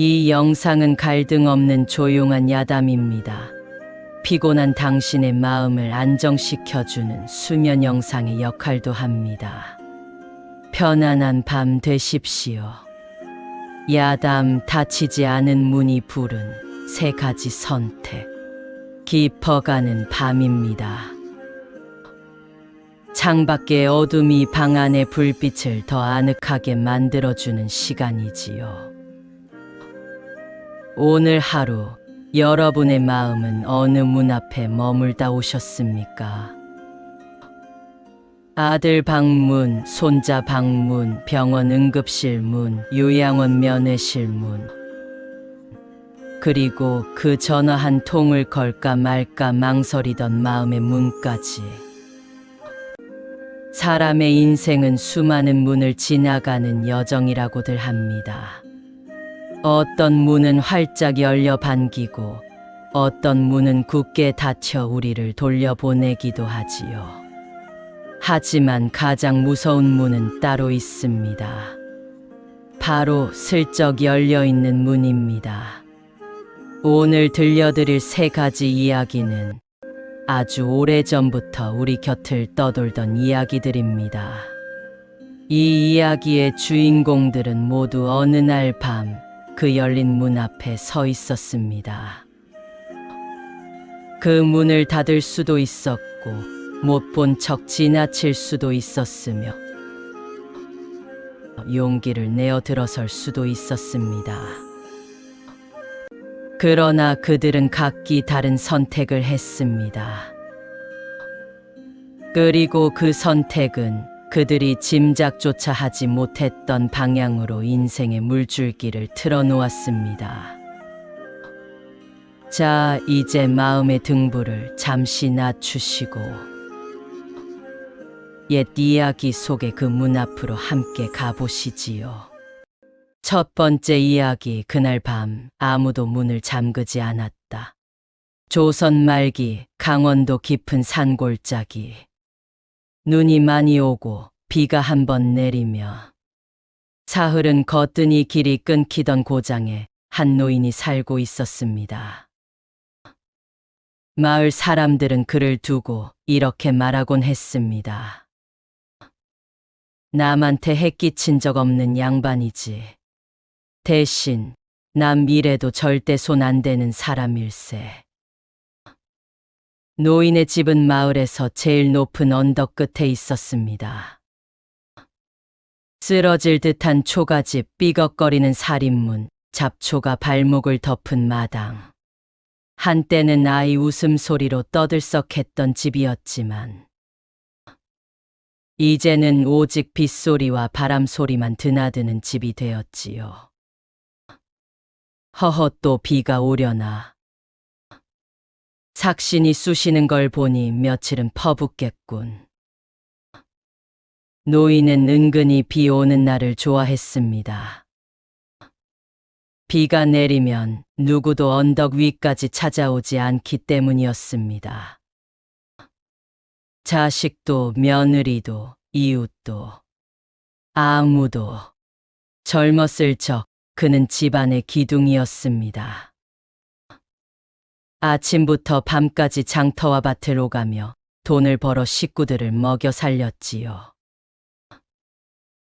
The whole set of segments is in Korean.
이 영상은 갈등 없는 조용한 야담입니다. 피곤한 당신의 마음을 안정시켜주는 수면 영상의 역할도 합니다. 편안한 밤 되십시오. 야담 다치지 않은 문이 부른 세 가지 선택. 깊어가는 밤입니다. 창밖의 어둠이 방 안의 불빛을 더 아늑하게 만들어주는 시간이지요. 오늘 하루 여러분의 마음은 어느 문 앞에 머물다 오셨습니까? 아들 방문, 손자 방문, 병원 응급실 문, 요양원 면회실 문, 그리고 그 전화 한 통을 걸까 말까 망설이던 마음의 문까지. 사람의 인생은 수많은 문을 지나가는 여정이라고들 합니다. 어떤 문은 활짝 열려 반기고 어떤 문은 굳게 닫혀 우리를 돌려보내기도 하지요. 하지만 가장 무서운 문은 따로 있습니다. 바로 슬쩍 열려있는 문입니다. 오늘 들려드릴 세 가지 이야기는 아주 오래전부터 우리 곁을 떠돌던 이야기들입니다. 이 이야기의 주인공들은 모두 어느 날 밤 그 열린 문 앞에 서 있었습니다. 그 문을 닫을 수도 있었고 못 본 척 지나칠 수도 있었으며 용기를 내어 들어설 수도 있었습니다. 그러나 그들은 각기 다른 선택을 했습니다. 그리고 그 선택은 그들이 짐작조차 하지 못했던 방향으로 인생의 물줄기를 틀어놓았습니다. 자, 이제 마음의 등불을 잠시 낮추시고 옛 이야기 속의 그 문 앞으로 함께 가보시지요. 첫 번째 이야기. 그날 밤 아무도 문을 잠그지 않았다. 조선 말기 강원도 깊은 산골짜기. 눈이 많이 오고 비가 한번 내리며 사흘은 거뜬히 길이 끊기던 고장에 한 노인이 살고 있었습니다. 마을 사람들은 그를 두고 이렇게 말하곤 했습니다. 남한테 해 끼친 적 없는 양반이지. 대신 남 일에도 절대 손 안 대는 사람일세. 노인의 집은 마을에서 제일 높은 언덕 끝에 있었습니다. 쓰러질 듯한 초가집, 삐걱거리는 살인문, 잡초가 발목을 덮은 마당. 한때는 아이 웃음소리로 떠들썩했던 집이었지만 이제는 오직 빗소리와 바람소리만 드나드는 집이 되었지요. 허허, 또 비가 오려나. 삭신이 쑤시는 걸 보니 며칠은 퍼붓겠군. 노인은 은근히 비 오는 날을 좋아했습니다. 비가 내리면 누구도 언덕 위까지 찾아오지 않기 때문이었습니다. 자식도 며느리도 이웃도 아무도. 젊었을 적 그는 집안의 기둥이었습니다. 아침부터 밤까지 장터와 밭을 오가며 돈을 벌어 식구들을 먹여 살렸지요.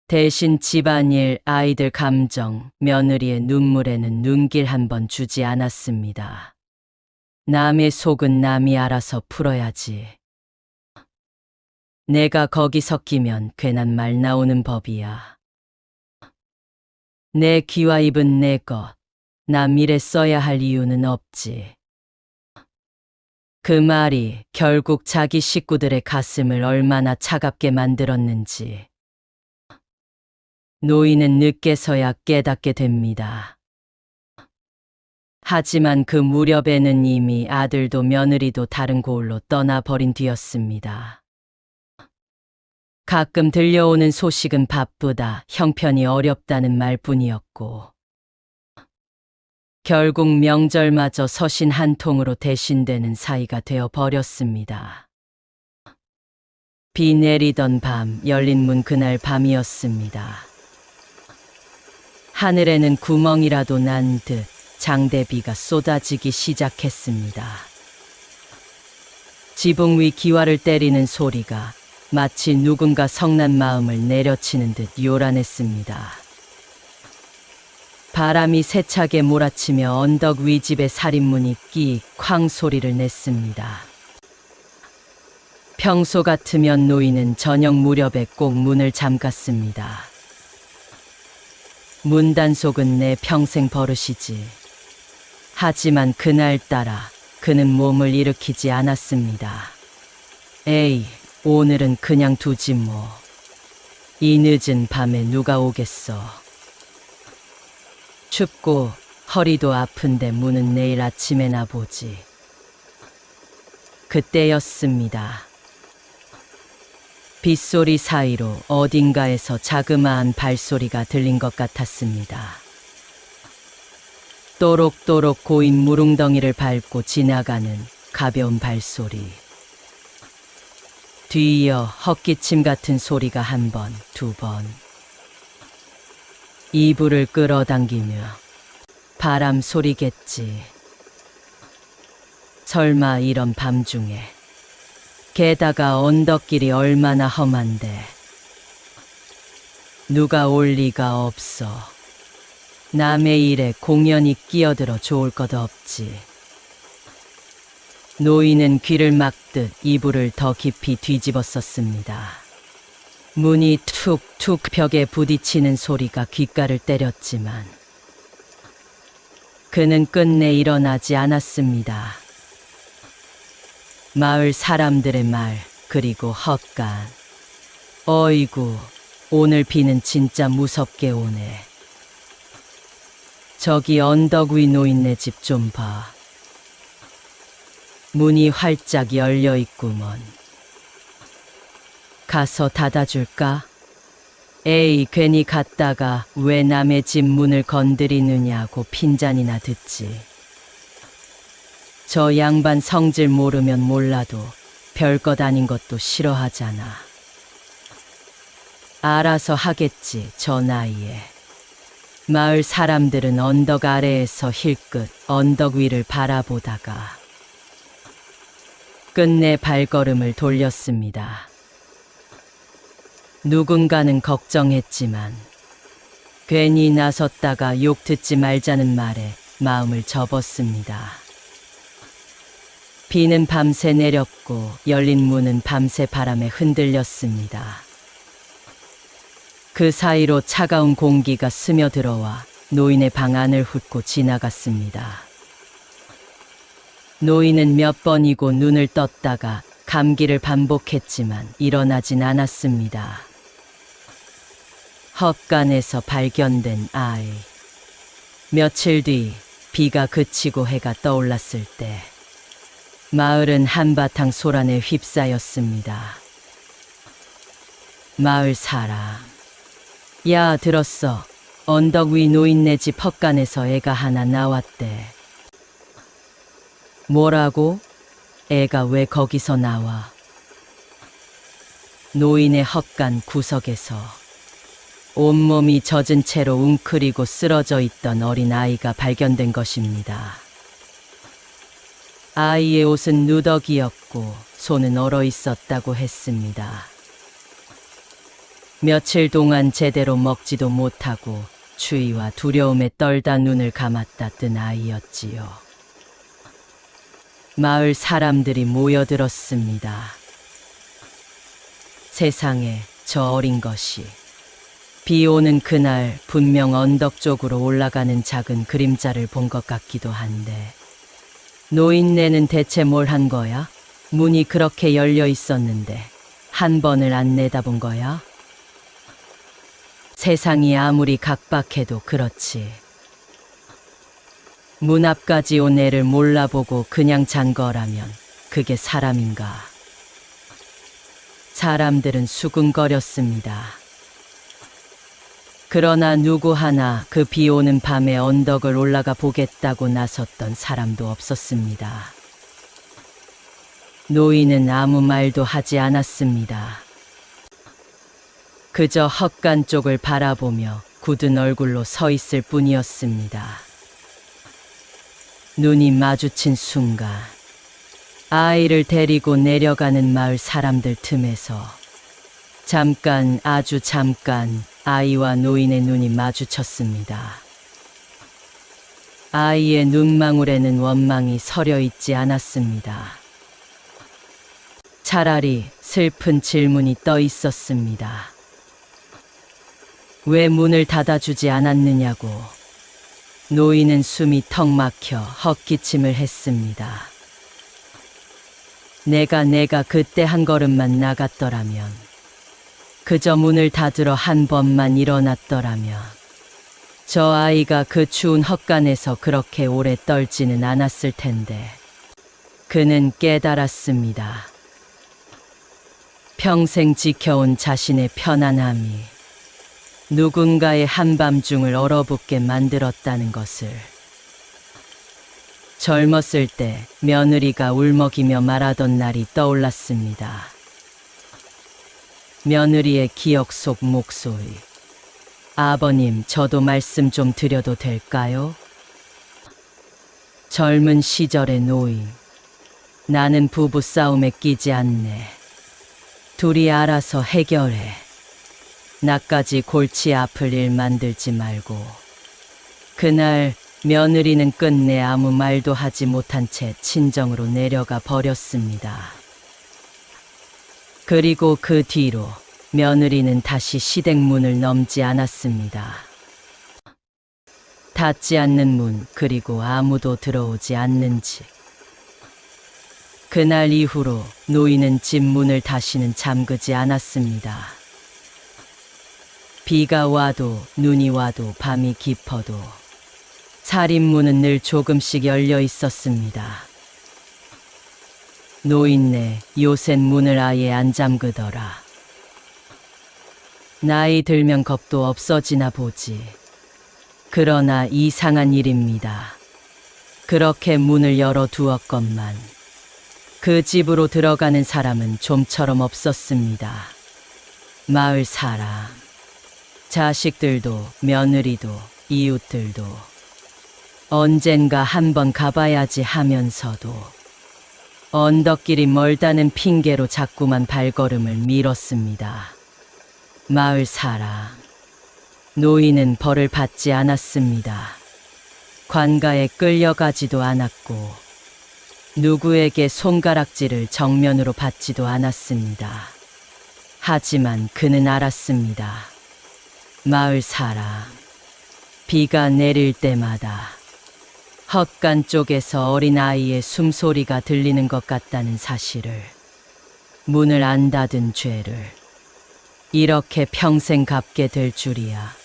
대신 집안일, 아이들 감정, 며느리의 눈물에는 눈길 한 번 주지 않았습니다. 남의 속은 남이 알아서 풀어야지. 내가 거기 섞이면 괜한 말 나오는 법이야. 내 귀와 입은 내 것, 남 일에 써야 할 이유는 없지. 그 말이 결국 자기 식구들의 가슴을 얼마나 차갑게 만들었는지 노인은 늦게서야 깨닫게 됩니다. 하지만 그 무렵에는 이미 아들도 며느리도 다른 고을로 떠나버린 뒤였습니다. 가끔 들려오는 소식은 바쁘다, 형편이 어렵다는 말뿐이었고 결국 명절마저 서신 한 통으로 대신되는 사이가 되어 버렸습니다. 비 내리던 밤 열린 문. 그날 밤이었습니다. 하늘에는 구멍이라도 난 듯 장대비가 쏟아지기 시작했습니다. 지붕 위 기와를 때리는 소리가 마치 누군가 성난 마음을 내려치는 듯 요란했습니다. 바람이 세차게 몰아치며 언덕 위 집의 살인문이 끼익 쾅 소리를 냈습니다. 평소 같으면 노인은 저녁 무렵에 꼭 문을 잠갔습니다. 문 단속은 내 평생 버릇이지. 하지만 그날따라 그는 몸을 일으키지 않았습니다. 에이, 오늘은 그냥 두지 뭐. 이 늦은 밤에 누가 오겠어. 춥고 허리도 아픈데 문은 내일 아침에나 보지. 그때였습니다. 빗소리 사이로 어딘가에서 자그마한 발소리가 들린 것 같았습니다. 또록또록 고인 무릉덩이를 밟고 지나가는 가벼운 발소리. 뒤이어 헛기침 같은 소리가 한 번, 두 번. 이불을 끌어당기며 바람 소리겠지. 설마 이런 밤중에. 게다가 언덕길이 얼마나 험한데. 누가 올 리가 없어. 남의 일에 공연히 끼어들어 좋을 것 없지. 노인은 귀를 막듯 이불을 더 깊이 뒤집었었습니다. 문이 툭툭 벽에 부딪히는 소리가 귓가를 때렸지만 그는 끝내 일어나지 않았습니다. 마을 사람들의 말, 그리고 헛간. 어이구, 오늘 비는 진짜 무섭게 오네. 저기 언덕 위 노인네 집 좀 봐. 문이 활짝 열려 있구먼. 가서 닫아줄까? 에이, 괜히 갔다가 왜 남의 집 문을 건드리느냐고 핀잔이나 듣지. 저 양반 성질 모르면 몰라도 별것 아닌 것도 싫어하잖아. 알아서 하겠지, 저 나이에. 마을 사람들은 언덕 아래에서 힐끗 언덕 위를 바라보다가 끝내 발걸음을 돌렸습니다. 누군가는 걱정했지만 괜히 나섰다가 욕 듣지 말자는 말에 마음을 접었습니다. 비는 밤새 내렸고 열린 문은 밤새 바람에 흔들렸습니다. 그 사이로 차가운 공기가 스며들어와 노인의 방 안을 훑고 지나갔습니다. 노인은 몇 번이고 눈을 떴다가 감기를 반복했지만 일어나진 않았습니다. 헛간에서 발견된 아이. 며칠 뒤 비가 그치고 해가 떠올랐을 때 마을은 한바탕 소란에 휩싸였습니다. 마을 사람. 야, 들었어. 언덕 위 노인네 집 헛간에서 애가 하나 나왔대. 뭐라고? 애가 왜 거기서 나와? 노인의 헛간 구석에서 온몸이 젖은 채로 웅크리고 쓰러져 있던 어린 아이가 발견된 것입니다. 아이의 옷은 누더기였고 손은 얼어 있었다고 했습니다. 며칠 동안 제대로 먹지도 못하고 추위와 두려움에 떨다 눈을 감았다 뜬 아이였지요. 마을 사람들이 모여들었습니다. 세상에, 저 어린 것이. 비 오는 그날 분명 언덕 쪽으로 올라가는 작은 그림자를 본 것 같기도 한데 노인네는 대체 뭘 한 거야? 문이 그렇게 열려 있었는데 한 번을 안 내다본 거야? 세상이 아무리 각박해도 그렇지. 문 앞까지 온 애를 몰라보고 그냥 잔 거라면 그게 사람인가? 사람들은 수근거렸습니다. 그러나 누구 하나 그 비 오는 밤에 언덕을 올라가 보겠다고 나섰던 사람도 없었습니다. 노인은 아무 말도 하지 않았습니다. 그저 헛간 쪽을 바라보며 굳은 얼굴로 서 있을 뿐이었습니다. 눈이 마주친 순간 아이를 데리고 내려가는 마을 사람들 틈에서 잠깐, 아주 잠깐 아이와 노인의 눈이 마주쳤습니다. 아이의 눈망울에는 원망이 서려 있지 않았습니다. 차라리 슬픈 질문이 떠 있었습니다. 왜 문을 닫아주지 않았느냐고. 노인은 숨이 턱 막혀 헛기침을 했습니다. 내가 그때 한 걸음만 나갔더라면, 그저 문을 닫으러 한 번만 일어났더라면, 저 아이가 그 추운 헛간에서 그렇게 오래 떨지는 않았을 텐데. 그는 깨달았습니다. 평생 지켜온 자신의 편안함이 누군가의 한밤중을 얼어붙게 만들었다는 것을. 젊었을 때 며느리가 울먹이며 말하던 날이 떠올랐습니다. 며느리의 기억 속 목소리. 아버님, 저도 말씀 좀 드려도 될까요? 젊은 시절의 노인. 나는 부부 싸움에 끼지 않네. 둘이 알아서 해결해. 나까지 골치 아플 일 만들지 말고. 그날 며느리는 끝내 아무 말도 하지 못한 채 친정으로 내려가 버렸습니다. 그리고 그 뒤로 며느리는 다시 시댁문을 넘지 않았습니다. 닫지 않는 문, 그리고 아무도 들어오지 않는 집. 그날 이후로 노인은 집 문을 다시는 잠그지 않았습니다. 비가 와도 눈이 와도 밤이 깊어도 살인문은 늘 조금씩 열려 있었습니다. 노인네, 요샌 문을 아예 안 잠그더라. 나이 들면 겁도 없어지나 보지. 그러나 이상한 일입니다. 그렇게 문을 열어두었건만 그 집으로 들어가는 사람은 좀처럼 없었습니다. 마을 사람, 자식들도, 며느리도, 이웃들도 언젠가 한번 가봐야지 하면서도 언덕길이 멀다는 핑계로 자꾸만 발걸음을 미뤘습니다. 마을 사람, 노인은 벌을 받지 않았습니다. 관가에 끌려가지도 않았고 누구에게 손가락질을 정면으로 받지도 않았습니다. 하지만 그는 알았습니다. 마을 사람, 비가 내릴 때마다 헛간 쪽에서 어린아이의 숨소리가 들리는 것 같다는 사실을, 문을 안 닫은 죄를 이렇게 평생 갚게 될 줄이야.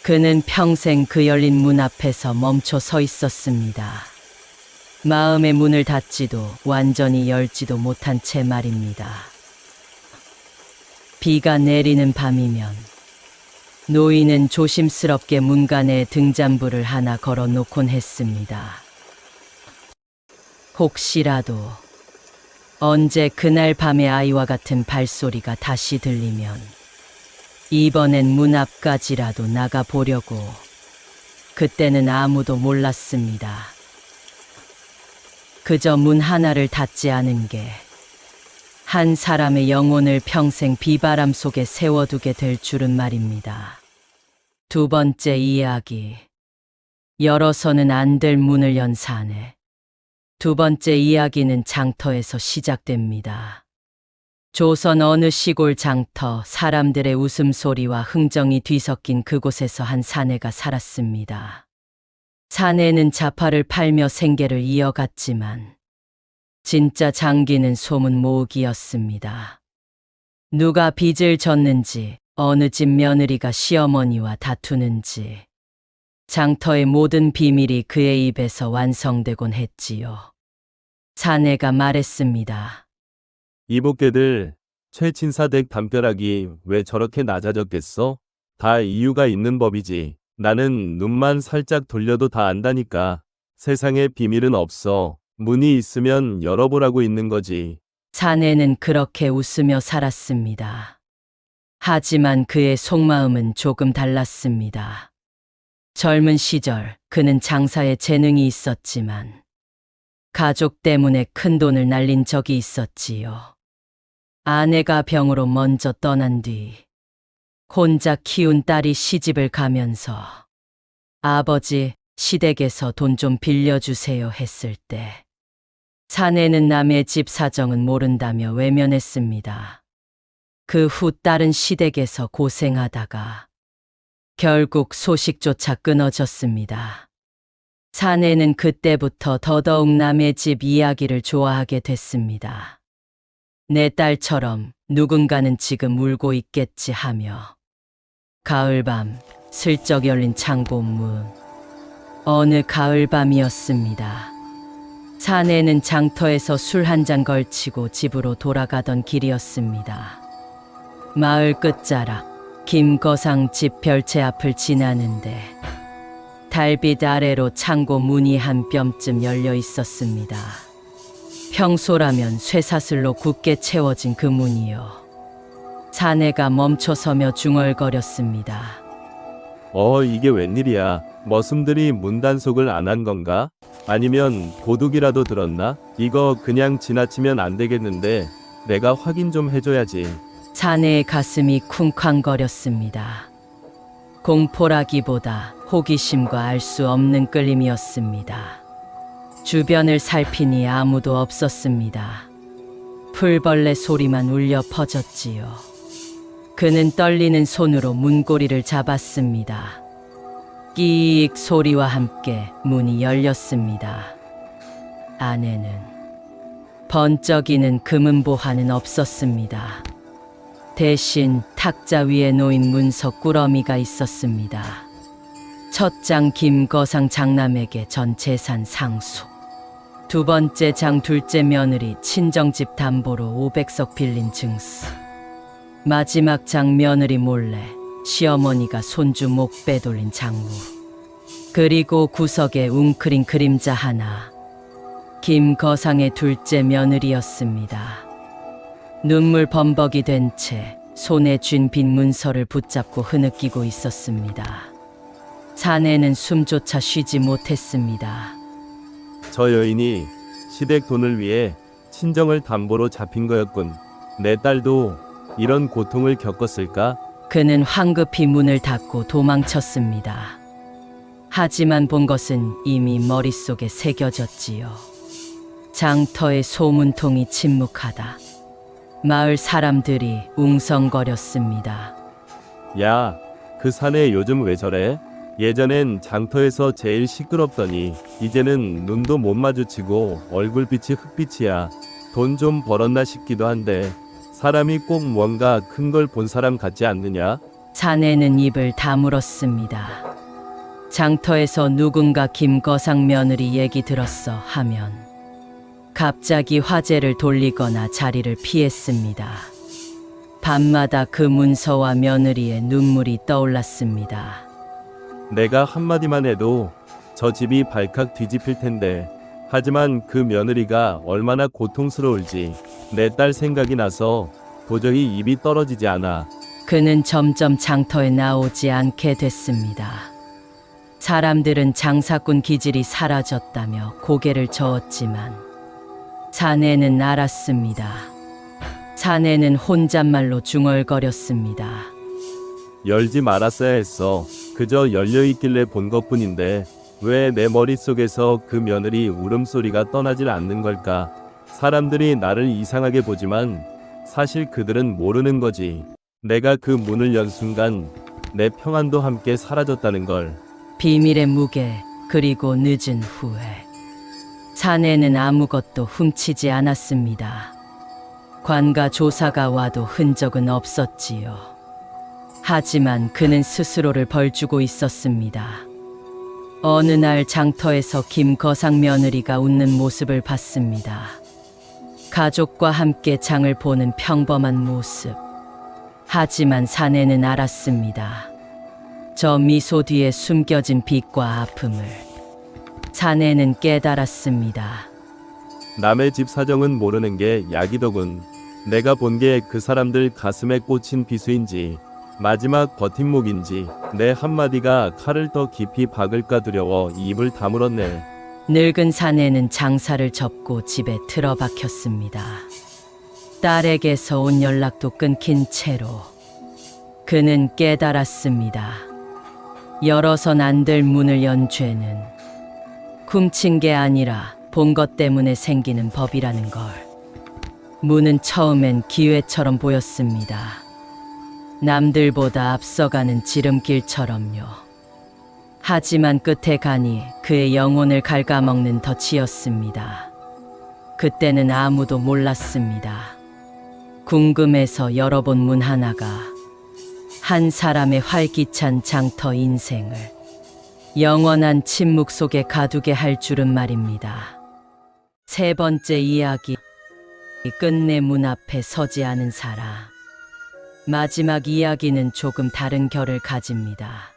그는 평생 그 열린 문 앞에서 멈춰 서 있었습니다. 마음의 문을 닫지도 완전히 열지도 못한 채 말입니다. 비가 내리는 밤이면 노인은 조심스럽게 문간에 등잔불을 하나 걸어놓곤 했습니다. 혹시라도 언제 그날 밤에 아이와 같은 발소리가 다시 들리면 이번엔 문 앞까지라도 나가 보려고. 그때는 아무도 몰랐습니다. 그저 문 하나를 닫지 않은 게 한 사람의 영혼을 평생 비바람 속에 세워두게 될 줄은 말입니다. 두 번째 이야기. 열어서는 안 될 문을 연 사내. 두 번째 이야기는 장터에서 시작됩니다. 조선 어느 시골 장터, 사람들의 웃음소리와 흥정이 뒤섞인 그곳에서 한 사내가 살았습니다. 사내는 자파를 팔며 생계를 이어갔지만 진짜 장기는 소문 모으기였습니다. 누가 빚을 졌는지, 어느 집 며느리가 시어머니와 다투는지 장터의 모든 비밀이 그의 입에서 완성되곤 했지요. 사내가 말했습니다. 이복개들, 최친사댁 담벼락이 왜 저렇게 낮아졌겠어? 다 이유가 있는 법이지. 나는 눈만 살짝 돌려도 다 안다니까. 세상에 비밀은 없어. 문이 있으면 열어보라고 있는 거지. 사내는 그렇게 웃으며 살았습니다. 하지만 그의 속마음은 조금 달랐습니다. 젊은 시절 그는 장사에 재능이 있었지만 가족 때문에 큰 돈을 날린 적이 있었지요. 아내가 병으로 먼저 떠난 뒤 혼자 키운 딸이 시집을 가면서 아버지, 시댁에서 돈 좀 빌려주세요 했을 때 사내는 남의 집 사정은 모른다며 외면했습니다. 그 후 딸은 시댁에서 고생하다가 결국 소식조차 끊어졌습니다. 사내는 그때부터 더더욱 남의 집 이야기를 좋아하게 됐습니다. 내 딸처럼 누군가는 지금 울고 있겠지 하며 가을밤 슬쩍 열린 창고 문. 어느 가을밤이었습니다. 사내는 장터에서 술 한 잔 걸치고 집으로 돌아가던 길이었습니다. 마을 끝자락 김거상 집 별채 앞을 지나는데 달빛 아래로 창고 문이 한 뼘쯤 열려 있었습니다. 평소라면 쇠사슬로 굳게 채워진 그 문이요. 사내가 멈춰서며 중얼거렸습니다. 이게 웬일이야? 머슴들이 문 단속을 안 한 건가? 아니면 도둑이라도 들었나? 이거 그냥 지나치면 안 되겠는데 내가 확인 좀 해줘야지. 사내의 가슴이 쿵쾅거렸습니다. 공포라기보다 호기심과 알 수 없는 끌림이었습니다. 주변을 살피니 아무도 없었습니다. 풀벌레 소리만 울려 퍼졌지요. 그는 떨리는 손으로 문고리를 잡았습니다. 끼익 소리와 함께 문이 열렸습니다. 안에는 번쩍이는 금은 보화는 없었습니다. 대신 탁자 위에 놓인 문서 꾸러미가 있었습니다. 첫 장 김거상 장남에게 전 재산 상속. 두 번째 장 둘째 며느리 친정집 담보로 500석 빌린 증서. 마지막 장 며느리 몰래 시어머니가 손주 목 빼돌린 장부. 그리고 구석에 웅크린 그림자 하나. 김거상의 둘째 며느리였습니다. 눈물 범벅이 된 채 손에 쥔 빈 문서를 붙잡고 흐느끼고 있었습니다. 사내는 숨조차 쉬지 못했습니다. 저 여인이 시댁 돈을 위해 친정을 담보로 잡힌 거였군. 내 딸도 이런 고통을 겪었을까? 그는 황급히 문을 닫고 도망쳤습니다. 하지만 본 것은 이미 머릿속에 새겨졌지요. 장터의 소문통이 침묵하다. 마을 사람들이 웅성거렸습니다. 야, 그 사내 요즘 왜 저래? 예전엔 장터에서 제일 시끄럽더니 이제는 눈도 못 마주치고 얼굴빛이 흑빛이야. 돈 좀 벌었나 싶기도 한데 사람이 꼭 뭔가 큰 걸 본 사람 같지 않느냐? 사내는 입을 다물었습니다. 장터에서 누군가 김거상 며느리 얘기 들었어 하면 갑자기 화제를 돌리거나 자리를 피했습니다. 밤마다 그 문서와 며느리의 눈물이 떠올랐습니다. 내가 한마디만 해도 저 집이 발칵 뒤집힐 텐데. 하지만 그 며느리가 얼마나 고통스러울지 내 딸 생각이 나서 도저히 입이 떨어지지 않아. 그는 점점 장터에 나오지 않게 됐습니다. 사람들은 장사꾼 기질이 사라졌다며 고개를 저었지만 사내는 알았습니다. 사내는 혼잣말로 중얼거렸습니다. 열지 말았어야 했어. 그저 열려있길래 본 것뿐인데 왜 내 머릿속에서 그 며느리 울음소리가 떠나질 않는 걸까? 사람들이 나를 이상하게 보지만 사실 그들은 모르는 거지. 내가 그 문을 연 순간 내 평안도 함께 사라졌다는 걸. 비밀의 무게 그리고 늦은 후회. 사내는 아무것도 훔치지 않았습니다. 관가 조사가 와도 흔적은 없었지요. 하지만 그는 스스로를 벌주고 있었습니다. 어느 날 장터에서 김거상 며느리가 웃는 모습을 봤습니다. 가족과 함께 장을 보는 평범한 모습. 하지만 사내는 알았습니다. 저 미소 뒤에 숨겨진 빚과 아픔을. 사내는 깨달았습니다. 남의 집 사정은 모르는 게 약이더군. 내가 본 게 그 사람들 가슴에 꽂힌 비수인지 마지막 버팀목인지 내 한마디가 칼을 더 깊이 박을까 두려워 입을 다물었네. 늙은 사내는 장사를 접고 집에 틀어박혔습니다. 딸에게서 온 연락도 끊긴 채로 그는 깨달았습니다. 열어선 안 될 문을 연 죄는 훔친 게 아니라 본 것 때문에 생기는 법이라는 걸. 문은 처음엔 기회처럼 보였습니다. 남들보다 앞서가는 지름길처럼요. 하지만 끝에 가니 그의 영혼을 갉아먹는 덫이었습니다. 그때는 아무도 몰랐습니다. 궁금해서 열어본 문 하나가 한 사람의 활기찬 장터 인생을 영원한 침묵 속에 가두게 할 줄은 말입니다. 세 번째 이야기, 끝내 문 앞에 서지 않은 사람. 마지막 이야기는 조금 다른 결을 가집니다.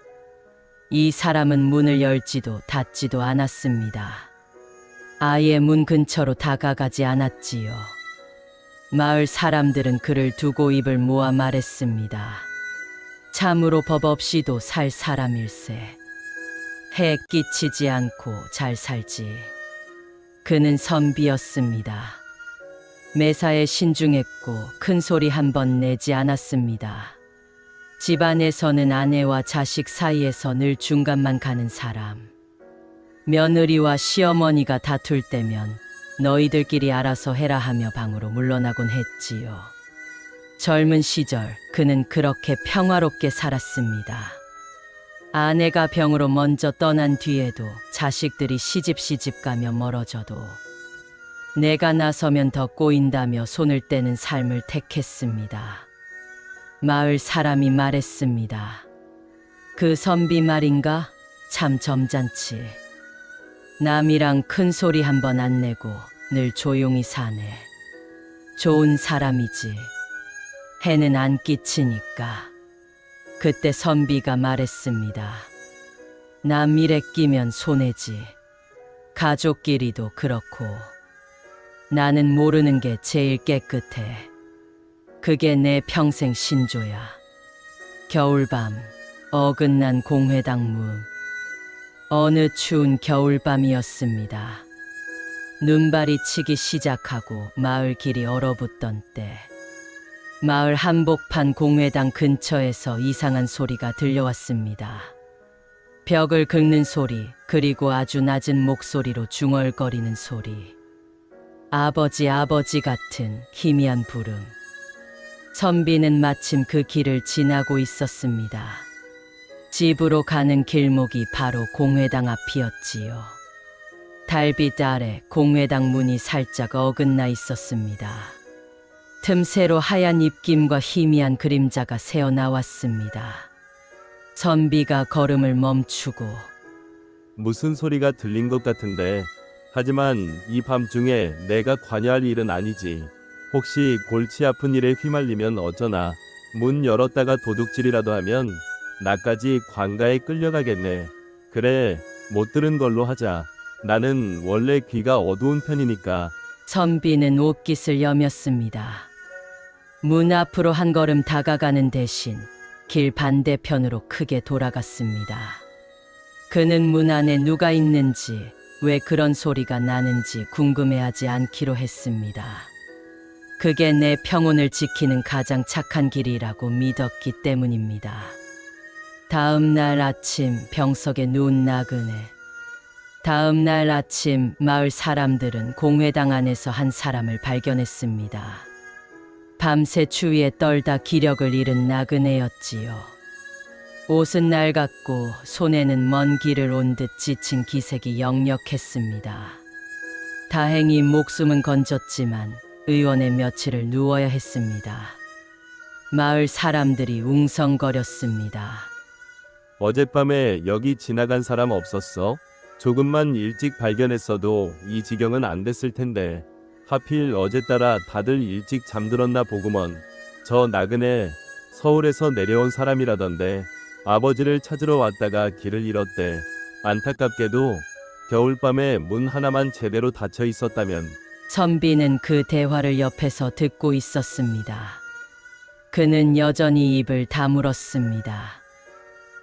이 사람은 문을 열지도 닫지도 않았습니다. 아예 문 근처로 다가가지 않았지요. 마을 사람들은 그를 두고 입을 모아 말했습니다. 참으로 법 없이도 살 사람일세. 해 끼치지 않고 잘 살지. 그는 선비였습니다. 매사에 신중했고 큰 소리 한 번 내지 않았습니다. 집안에서는 아내와 자식 사이에서 늘 중간만 가는 사람. 며느리와 시어머니가 다툴 때면 너희들끼리 알아서 해라 하며 방으로 물러나곤 했지요. 젊은 시절 그는 그렇게 평화롭게 살았습니다. 아내가 병으로 먼저 떠난 뒤에도 자식들이 시집 가며 멀어져도 내가 나서면 더 꼬인다며 손을 떼는 삶을 택했습니다. 마을 사람이 말했습니다. 그 선비 말인가? 참 점잖지. 남이랑 큰 소리 한 번 안 내고 늘 조용히 사네. 좋은 사람이지. 해는 안 끼치니까. 그때 선비가 말했습니다. 남 일에 끼면 손해지. 가족끼리도 그렇고. 나는 모르는 게 제일 깨끗해. 그게 내 평생 신조야. 겨울밤, 어긋난 공회당 문. 어느 추운 겨울밤이었습니다. 눈발이 치기 시작하고 마을 길이 얼어붙던 때, 마을 한복판 공회당 근처에서 이상한 소리가 들려왔습니다. 벽을 긁는 소리, 그리고 아주 낮은 목소리로 중얼거리는 소리. 아버지 같은 희미한 부름. 선비는 마침 그 길을 지나고 있었습니다. 집으로 가는 길목이 바로 공회당 앞이었지요. 달빛 아래 공회당 문이 살짝 어긋나 있었습니다. 틈새로 하얀 입김과 희미한 그림자가 새어나왔습니다. 선비가 걸음을 멈추고 무슨 소리가 들린 것 같은데. 하지만 이 밤중에 내가 관여할 일은 아니지. 혹시 골치 아픈 일에 휘말리면 어쩌나. 문 열었다가 도둑질이라도 하면 나까지 관가에 끌려가겠네. 그래, 못 들은 걸로 하자. 나는 원래 귀가 어두운 편이니까. 선비는 옷깃을 여몄습니다. 문 앞으로 한 걸음 다가가는 대신 길 반대편으로 크게 돌아갔습니다. 그는 문 안에 누가 있는지, 왜 그런 소리가 나는지 궁금해하지 않기로 했습니다. 그게 내 평온을 지키는 가장 착한 길이라고 믿었기 때문입니다. 다음 날 아침 병석에 누운 나그네. 다음 날 아침 마을 사람들은 공회당 안에서 한 사람을 발견했습니다. 밤새 추위에 떨다 기력을 잃은 나그네였지요. 옷은 낡았고 손에는 먼 길을 온 듯 지친 기색이 역력했습니다. 다행히 목숨은 건졌지만 의원에 며칠을 누워야 했습니다. 마을 사람들이 웅성거렸습니다. 어젯밤에 여기 지나간 사람 없었어? 조금만 일찍 발견했어도 이 지경은 안 됐을 텐데. 하필 어제따라 다들 일찍 잠들었나 보구먼. 저 나그네 서울에서 내려온 사람이라던데. 아버지를 찾으러 왔다가 길을 잃었대. 안타깝게도 겨울밤에 문 하나만 제대로 닫혀 있었다면. 선비는 그 대화를 옆에서 듣고 있었습니다. 그는 여전히 입을 다물었습니다.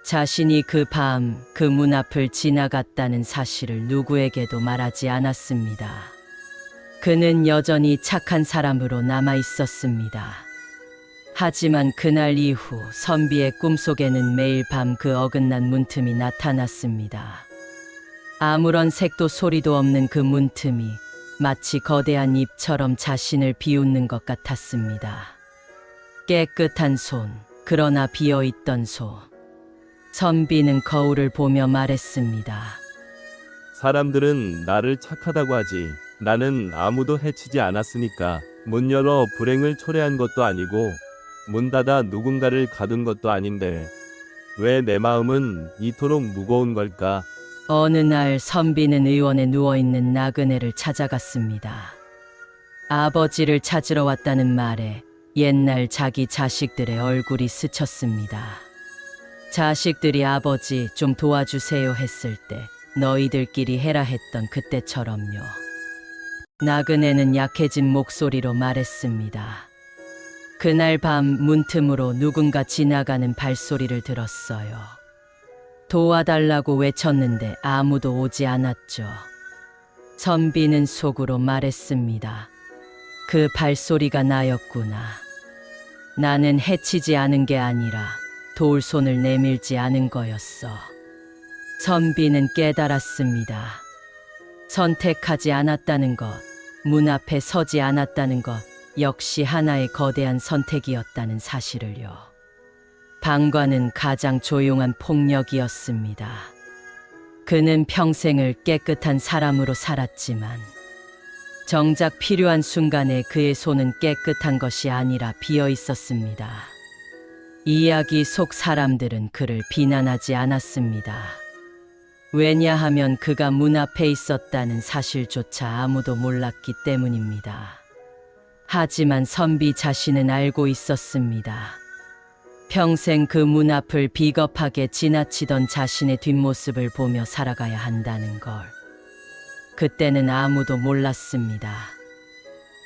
자신이 그 밤 그 문 앞을 지나갔다는 사실을 누구에게도 말하지 않았습니다. 그는 여전히 착한 사람으로 남아 있었습니다. 하지만 그날 이후 선비의 꿈속에는 매일 밤 그 어긋난 문틈이 나타났습니다. 아무런 색도 소리도 없는 그 문틈이 마치 거대한 입처럼 자신을 비웃는 것 같았습니다. 깨끗한 손, 그러나 비어있던 손. 선비는 거울을 보며 말했습니다. 사람들은 나를 착하다고 하지. 나는 아무도 해치지 않았으니까. 문 열어 불행을 초래한 것도 아니고 문 닫아 누군가를 가둔 것도 아닌데 왜 내 마음은 이토록 무거운 걸까? 어느 날 선비는 의원에 누워있는 나그네를 찾아갔습니다. 아버지를 찾으러 왔다는 말에 옛날 자기 자식들의 얼굴이 스쳤습니다. 자식들이 아버지 좀 도와주세요 했을 때 너희들끼리 해라 했던 그때처럼요. 나그네는 약해진 목소리로 말했습니다. 그날 밤 문틈으로 누군가 지나가는 발소리를 들었어요. 도와달라고 외쳤는데 아무도 오지 않았죠. 선비는 속으로 말했습니다. 그 발소리가 나였구나. 나는 해치지 않은 게 아니라 도울 손을 내밀지 않은 거였어. 선비는 깨달았습니다. 선택하지 않았다는 것, 문 앞에 서지 않았다는 것, 역시 하나의 거대한 선택이었다는 사실을요. 방관은 가장 조용한 폭력이었습니다. 그는 평생을 깨끗한 사람으로 살았지만 정작 필요한 순간에 그의 손은 깨끗한 것이 아니라 비어 있었습니다. 이야기 속 사람들은 그를 비난하지 않았습니다. 왜냐하면 그가 문 앞에 있었다는 사실조차 아무도 몰랐기 때문입니다. 하지만 선비 자신은 알고 있었습니다. 평생 그 문 앞을 비겁하게 지나치던 자신의 뒷모습을 보며 살아가야 한다는 걸. 그때는 아무도 몰랐습니다.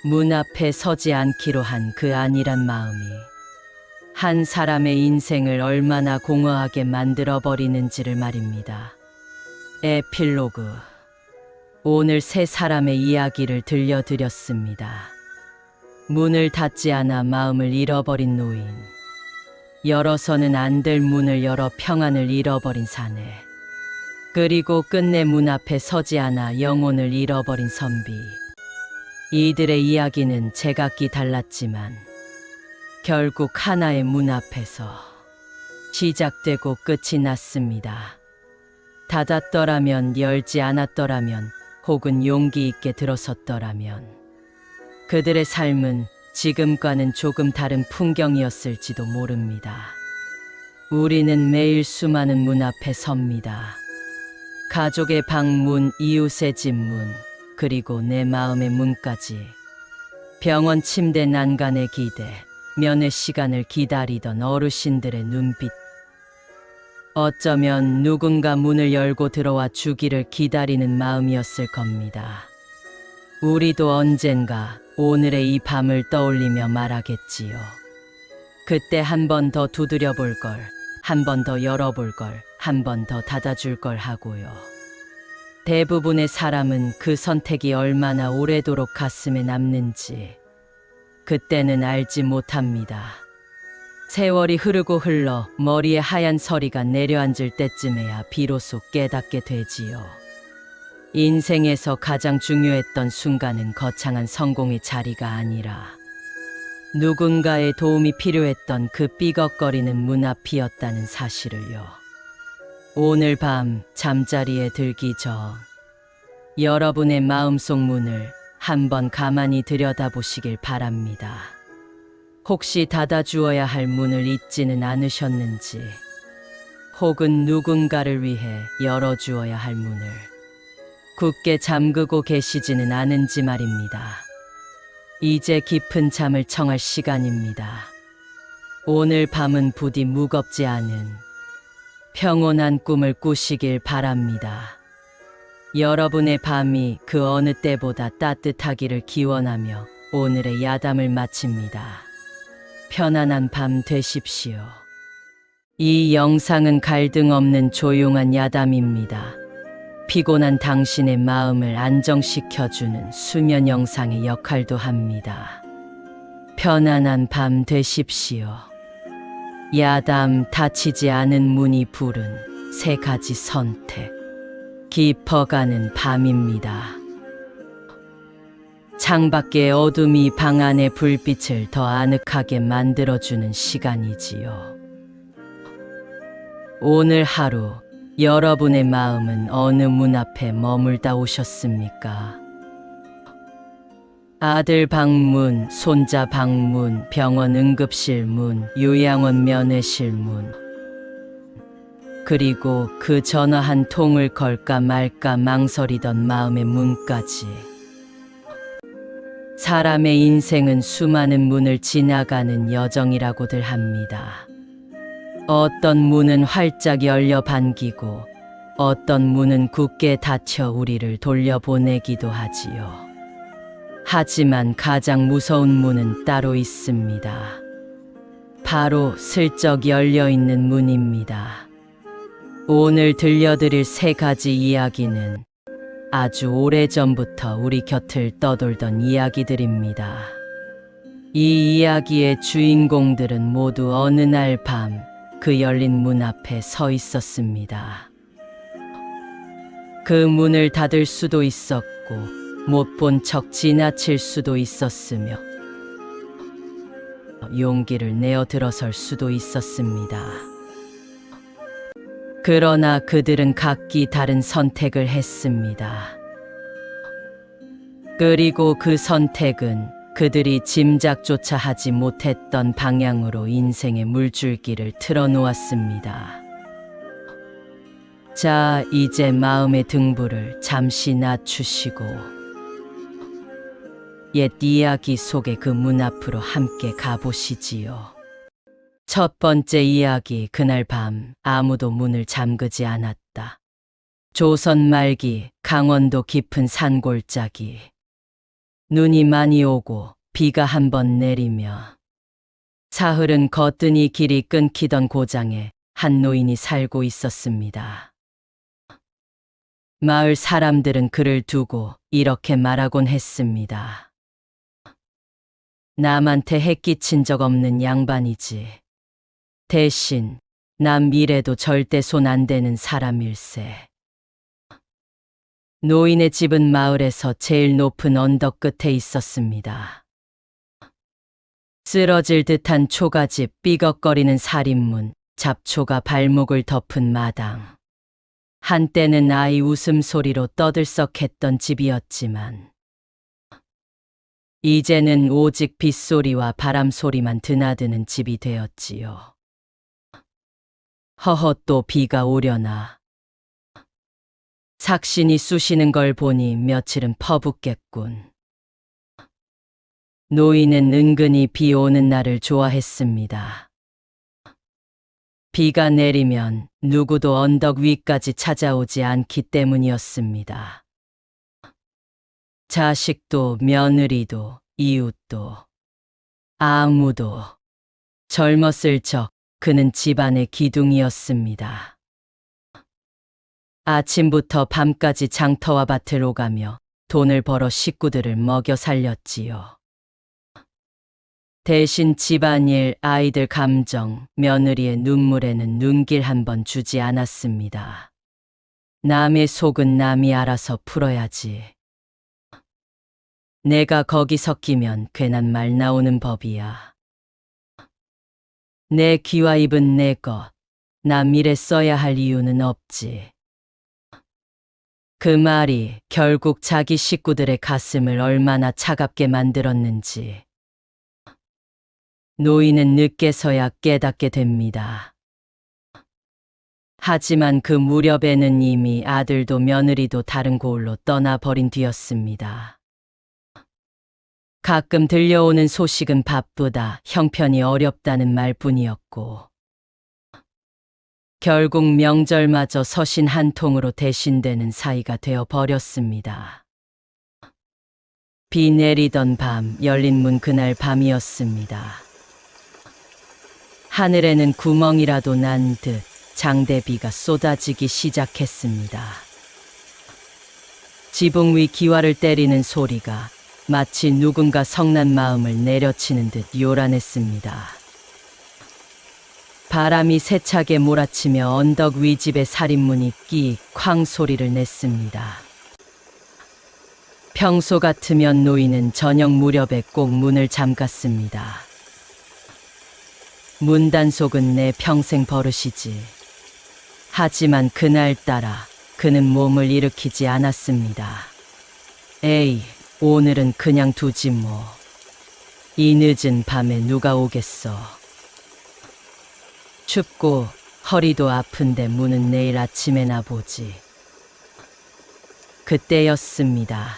문 앞에 서지 않기로 한 그 안일한 마음이 한 사람의 인생을 얼마나 공허하게 만들어버리는지를 말입니다. 에필로그. 오늘 세 사람의 이야기를 들려드렸습니다. 문을 닫지 않아 마음을 잃어버린 노인. 열어서는 안 될 문을 열어 평안을 잃어버린 사내. 그리고 끝내 문 앞에 서지 않아 영혼을 잃어버린 선비. 이들의 이야기는 제각기 달랐지만 결국 하나의 문 앞에서 시작되고 끝이 났습니다. 닫았더라면, 열지 않았더라면, 혹은 용기 있게 들어섰더라면 그들의 삶은 지금과는 조금 다른 풍경이었을지도 모릅니다. 우리는 매일 수많은 문 앞에 섭니다. 가족의 방문, 이웃의 집 문, 그리고 내 마음의 문까지. 병원 침대 난간의 기대, 면회 시간을 기다리던 어르신들의 눈빛. 어쩌면 누군가 문을 열고 들어와 주기를 기다리는 마음이었을 겁니다. 우리도 언젠가 오늘의 이 밤을 떠올리며 말하겠지요. 그때 한 번 더 두드려 볼 걸, 한 번 더 열어볼 걸, 한 번 더 닫아줄 걸 하고요. 대부분의 사람은 그 선택이 얼마나 오래도록 가슴에 남는지 그때는 알지 못합니다. 세월이 흐르고 흘러 머리에 하얀 서리가 내려앉을 때쯤에야 비로소 깨닫게 되지요. 인생에서 가장 중요했던 순간은 거창한 성공의 자리가 아니라 누군가의 도움이 필요했던 그 삐걱거리는 문 앞이었다는 사실을요. 오늘 밤 잠자리에 들기 전 여러분의 마음속 문을 한번 가만히 들여다보시길 바랍니다. 혹시 닫아주어야 할 문을 잊지는 않으셨는지, 혹은 누군가를 위해 열어주어야 할 문을 굳게 잠그고 계시지는 않은지 말입니다. 이제 깊은 잠을 청할 시간입니다. 오늘 밤은 부디 무겁지 않은 평온한 꿈을 꾸시길 바랍니다. 여러분의 밤이 그 어느 때보다 따뜻하기를 기원하며 오늘의 야담을 마칩니다. 편안한 밤 되십시오. 이 영상은 갈등 없는 조용한 야담입니다. 피곤한 당신의 마음을 안정시켜주는 수면 영상의 역할도 합니다. 편안한 밤 되십시오. 야담 닫히지 않은 문이 부른 세 가지 선택. 깊어가는 밤입니다. 창밖의 어둠이 방 안의 불빛을 더 아늑하게 만들어주는 시간이지요. 오늘 하루 여러분의 마음은 어느 문 앞에 머물다 오셨습니까? 아들 방문, 손자 방문, 병원 응급실 문, 요양원 면회실 문, 그리고 그 전화 한 통을 걸까 말까 망설이던 마음의 문까지. 사람의 인생은 수많은 문을 지나가는 여정이라고들 합니다. 어떤 문은 활짝 열려 반기고 어떤 문은 굳게 닫혀 우리를 돌려보내기도 하지요. 하지만 가장 무서운 문은 따로 있습니다. 바로 슬쩍 열려있는 문입니다. 오늘 들려드릴 세 가지 이야기는 아주 오래전부터 우리 곁을 떠돌던 이야기들입니다. 이 이야기의 주인공들은 모두 어느 날 밤 그 열린 문 앞에 서 있었습니다. 그 문을 닫을 수도 있었고 못 본 척 지나칠 수도 있었으며 용기를 내어 들어설 수도 있었습니다. 그러나 그들은 각기 다른 선택을 했습니다. 그리고 그 선택은 그들이 짐작조차 하지 못했던 방향으로 인생의 물줄기를 틀어놓았습니다. 자, 이제 마음의 등불을 잠시 낮추시고 옛 이야기 속의 그 문 앞으로 함께 가보시지요. 첫 번째 이야기. 그날 밤 아무도 문을 잠그지 않았다. 조선 말기 강원도 깊은 산골짜기. 눈이 많이 오고 비가 한 번 내리며 사흘은 거뜬히 길이 끊기던 고장에 한 노인이 살고 있었습니다. 마을 사람들은 그를 두고 이렇게 말하곤 했습니다. 남한테 해 끼친 적 없는 양반이지. 대신 남 일에도 절대 손 안 대는 사람일세. 노인의 집은 마을에서 제일 높은 언덕 끝에 있었습니다. 쓰러질 듯한 초가집, 삐걱거리는 살인문, 잡초가 발목을 덮은 마당. 한때는 아이 웃음소리로 떠들썩했던 집이었지만 이제는 오직 빗소리와 바람소리만 드나드는 집이 되었지요. 허허, 또 비가 오려나. 삭신이 쑤시는 걸 보니 며칠은 퍼붓겠군. 노인은 은근히 비 오는 날을 좋아했습니다. 비가 내리면 누구도 언덕 위까지 찾아오지 않기 때문이었습니다. 자식도 며느리도 이웃도 아무도. 젊었을 적 그는 집안의 기둥이었습니다. 아침부터 밤까지 장터와 밭을 오가며 돈을 벌어 식구들을 먹여 살렸지요. 대신 집안일, 아이들 감정, 며느리의 눈물에는 눈길 한 번 주지 않았습니다. 남의 속은 남이 알아서 풀어야지. 내가 거기 섞이면 괜한 말 나오는 법이야. 내 귀와 입은 내 것, 남 일에 써야 할 이유는 없지. 그 말이 결국 자기 식구들의 가슴을 얼마나 차갑게 만들었는지 노인은 늦게서야 깨닫게 됩니다. 하지만 그 무렵에는 이미 아들도 며느리도 다른 곳으로 떠나버린 뒤였습니다. 가끔 들려오는 소식은 바쁘다, 형편이 어렵다는 말뿐이었고 결국 명절마저 서신 한 통으로 대신되는 사이가 되어 버렸습니다. 비 내리던 밤, 열린 문 그날 밤이었습니다. 하늘에는 구멍이라도 난 듯 장대비가 쏟아지기 시작했습니다. 지붕 위 기와를 때리는 소리가 마치 누군가 성난 마음을 내려치는 듯 요란했습니다. 바람이 세차게 몰아치며 언덕 위 집의 살인문이 끼익 소리를 냈습니다. 평소 같으면 노인은 저녁 무렵에 꼭 문을 잠갔습니다. 문단속은 내 평생 버릇이지. 하지만 그날따라 그는 몸을 일으키지 않았습니다. 에이, 오늘은 그냥 두지 뭐. 이 늦은 밤에 누가 오겠어. 춥고 허리도 아픈데 문은 내일 아침에나 보지. 그때였습니다.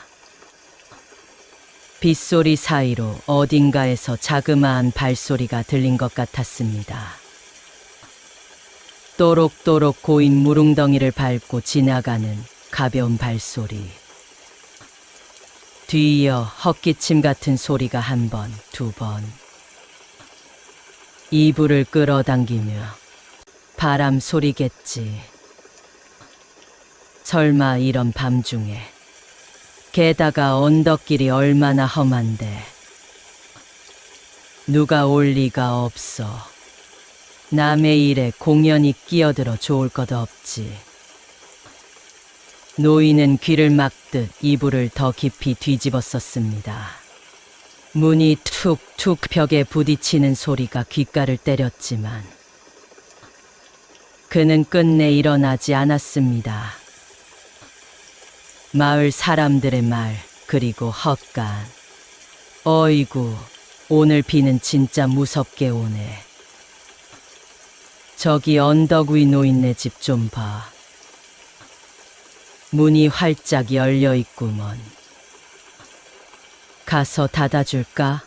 빗소리 사이로 어딘가에서 자그마한 발소리가 들린 것 같았습니다. 또록또록 고인 무릉덩이를 밟고 지나가는 가벼운 발소리. 뒤이어 헛기침 같은 소리가 한 번, 두 번. 이불을 끌어당기며 바람 소리겠지. 설마 이런 밤중에. 게다가 언덕길이 얼마나 험한데. 누가 올 리가 없어. 남의 일에 공연히 끼어들어 좋을 것 없지. 노인은 귀를 막듯 이불을 더 깊이 뒤집었었습니다. 문이 툭툭 벽에 부딪히는 소리가 귓가를 때렸지만 그는 끝내 일어나지 않았습니다. 마을 사람들의 말, 그리고 헛간. 어이구, 오늘 비는 진짜 무섭게 오네. 저기 언덕 위 노인네 집 좀 봐. 문이 활짝 열려 있구먼. 가서 닫아줄까?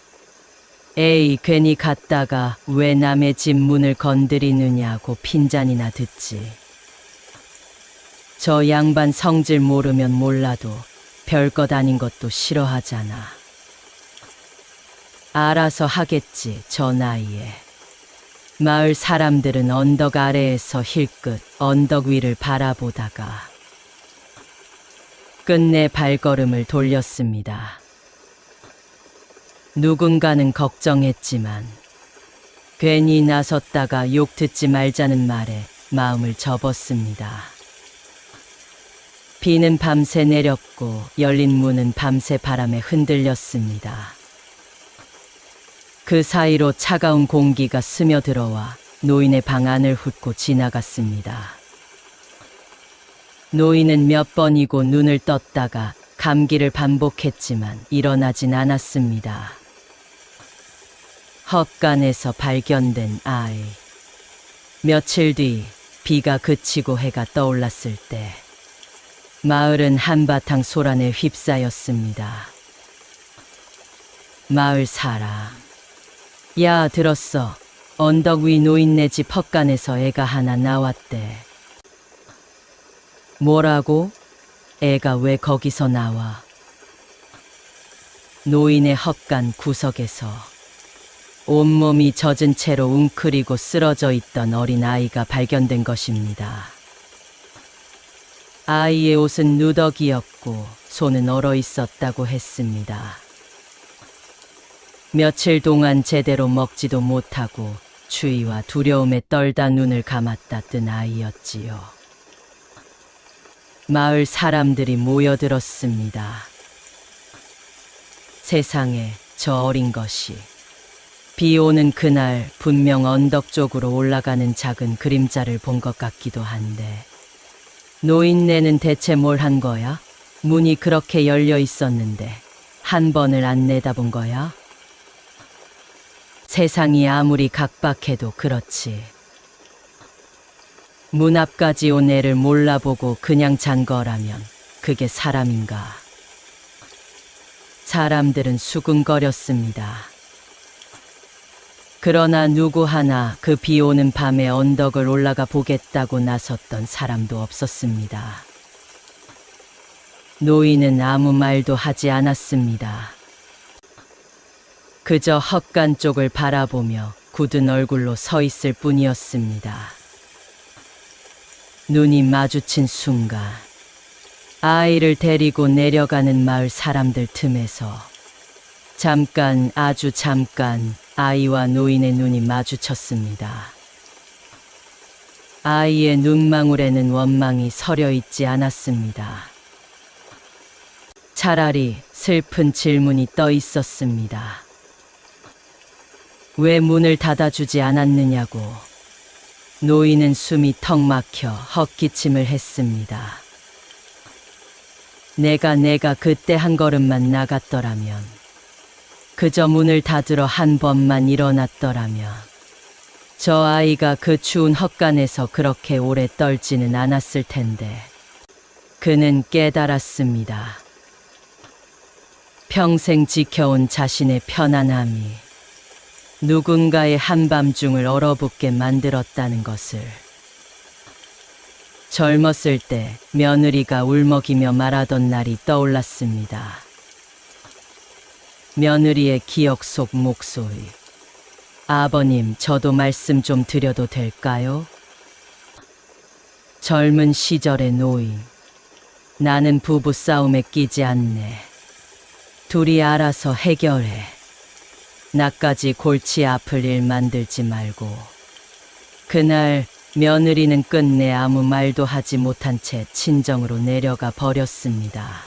에이, 괜히 갔다가 왜 남의 집 문을 건드리느냐고 핀잔이나 듣지. 저 양반 성질 모르면 몰라도 별것 아닌 것도 싫어하잖아. 알아서 하겠지, 저 나이에. 마을 사람들은 언덕 아래에서 힐끗 언덕 위를 바라보다가 끝내 발걸음을 돌렸습니다. 누군가는 걱정했지만 괜히 나섰다가 욕 듣지 말자는 말에 마음을 접었습니다. 비는 밤새 내렸고 열린 문은 밤새 바람에 흔들렸습니다. 그 사이로 차가운 공기가 스며들어와 노인의 방 안을 훑고 지나갔습니다. 노인은 몇 번이고 눈을 떴다가 감기를 반복했지만 일어나진 않았습니다. 헛간에서 발견된 아이. 며칠 뒤 비가 그치고 해가 떠올랐을 때 마을은 한바탕 소란에 휩싸였습니다. 마을 사람. 야, 들었어. 언덕 위 노인네 집 헛간에서 애가 하나 나왔대. 뭐라고? 애가 왜 거기서 나와? 노인의 헛간 구석에서 온몸이 젖은 채로 웅크리고 쓰러져 있던 어린 아이가 발견된 것입니다. 아이의 옷은 누더기였고 손은 얼어 있었다고 했습니다. 며칠 동안 제대로 먹지도 못하고 추위와 두려움에 떨다 눈을 감았다 뜬 아이였지요. 마을 사람들이 모여들었습니다. 세상에, 저 어린 것이. 비 오는 그날 분명 언덕 쪽으로 올라가는 작은 그림자를 본 것 같기도 한데 노인네는 대체 뭘 한 거야? 문이 그렇게 열려 있었는데 한 번을 안 내다본 거야? 세상이 아무리 각박해도 그렇지. 문 앞까지 온 애를 몰라보고 그냥 잔 거라면 그게 사람인가? 사람들은 수군거렸습니다. 그러나 누구 하나 그 비 오는 밤에 언덕을 올라가 보겠다고 나섰던 사람도 없었습니다. 노인은 아무 말도 하지 않았습니다. 그저 헛간 쪽을 바라보며 굳은 얼굴로 서 있을 뿐이었습니다. 눈이 마주친 순간 아이를 데리고 내려가는 마을 사람들 틈에서 잠깐, 아주 잠깐 아이와 노인의 눈이 마주쳤습니다. 아이의 눈망울에는 원망이 서려 있지 않았습니다. 차라리 슬픈 질문이 떠 있었습니다. 왜 문을 닫아주지 않았느냐고. 노인은 숨이 턱 막혀 헛기침을 했습니다. 내가 그때 한 걸음만 나갔더라면, 그저 문을 닫으러 한 번만 일어났더라면, 저 아이가 그 추운 헛간에서 그렇게 오래 떨지는 않았을 텐데. 그는 깨달았습니다. 평생 지켜온 자신의 편안함이 누군가의 한밤중을 얼어붙게 만들었다는 것을. 젊었을 때 며느리가 울먹이며 말하던 날이 떠올랐습니다. 며느리의 기억 속 목소리. 아버님, 저도 말씀 좀 드려도 될까요? 젊은 시절의 노인. 나는 부부 싸움에 끼지 않네. 둘이 알아서 해결해. 나까지 골치 아플 일 만들지 말고. 그날 며느리는 끝내 아무 말도 하지 못한 채 친정으로 내려가 버렸습니다.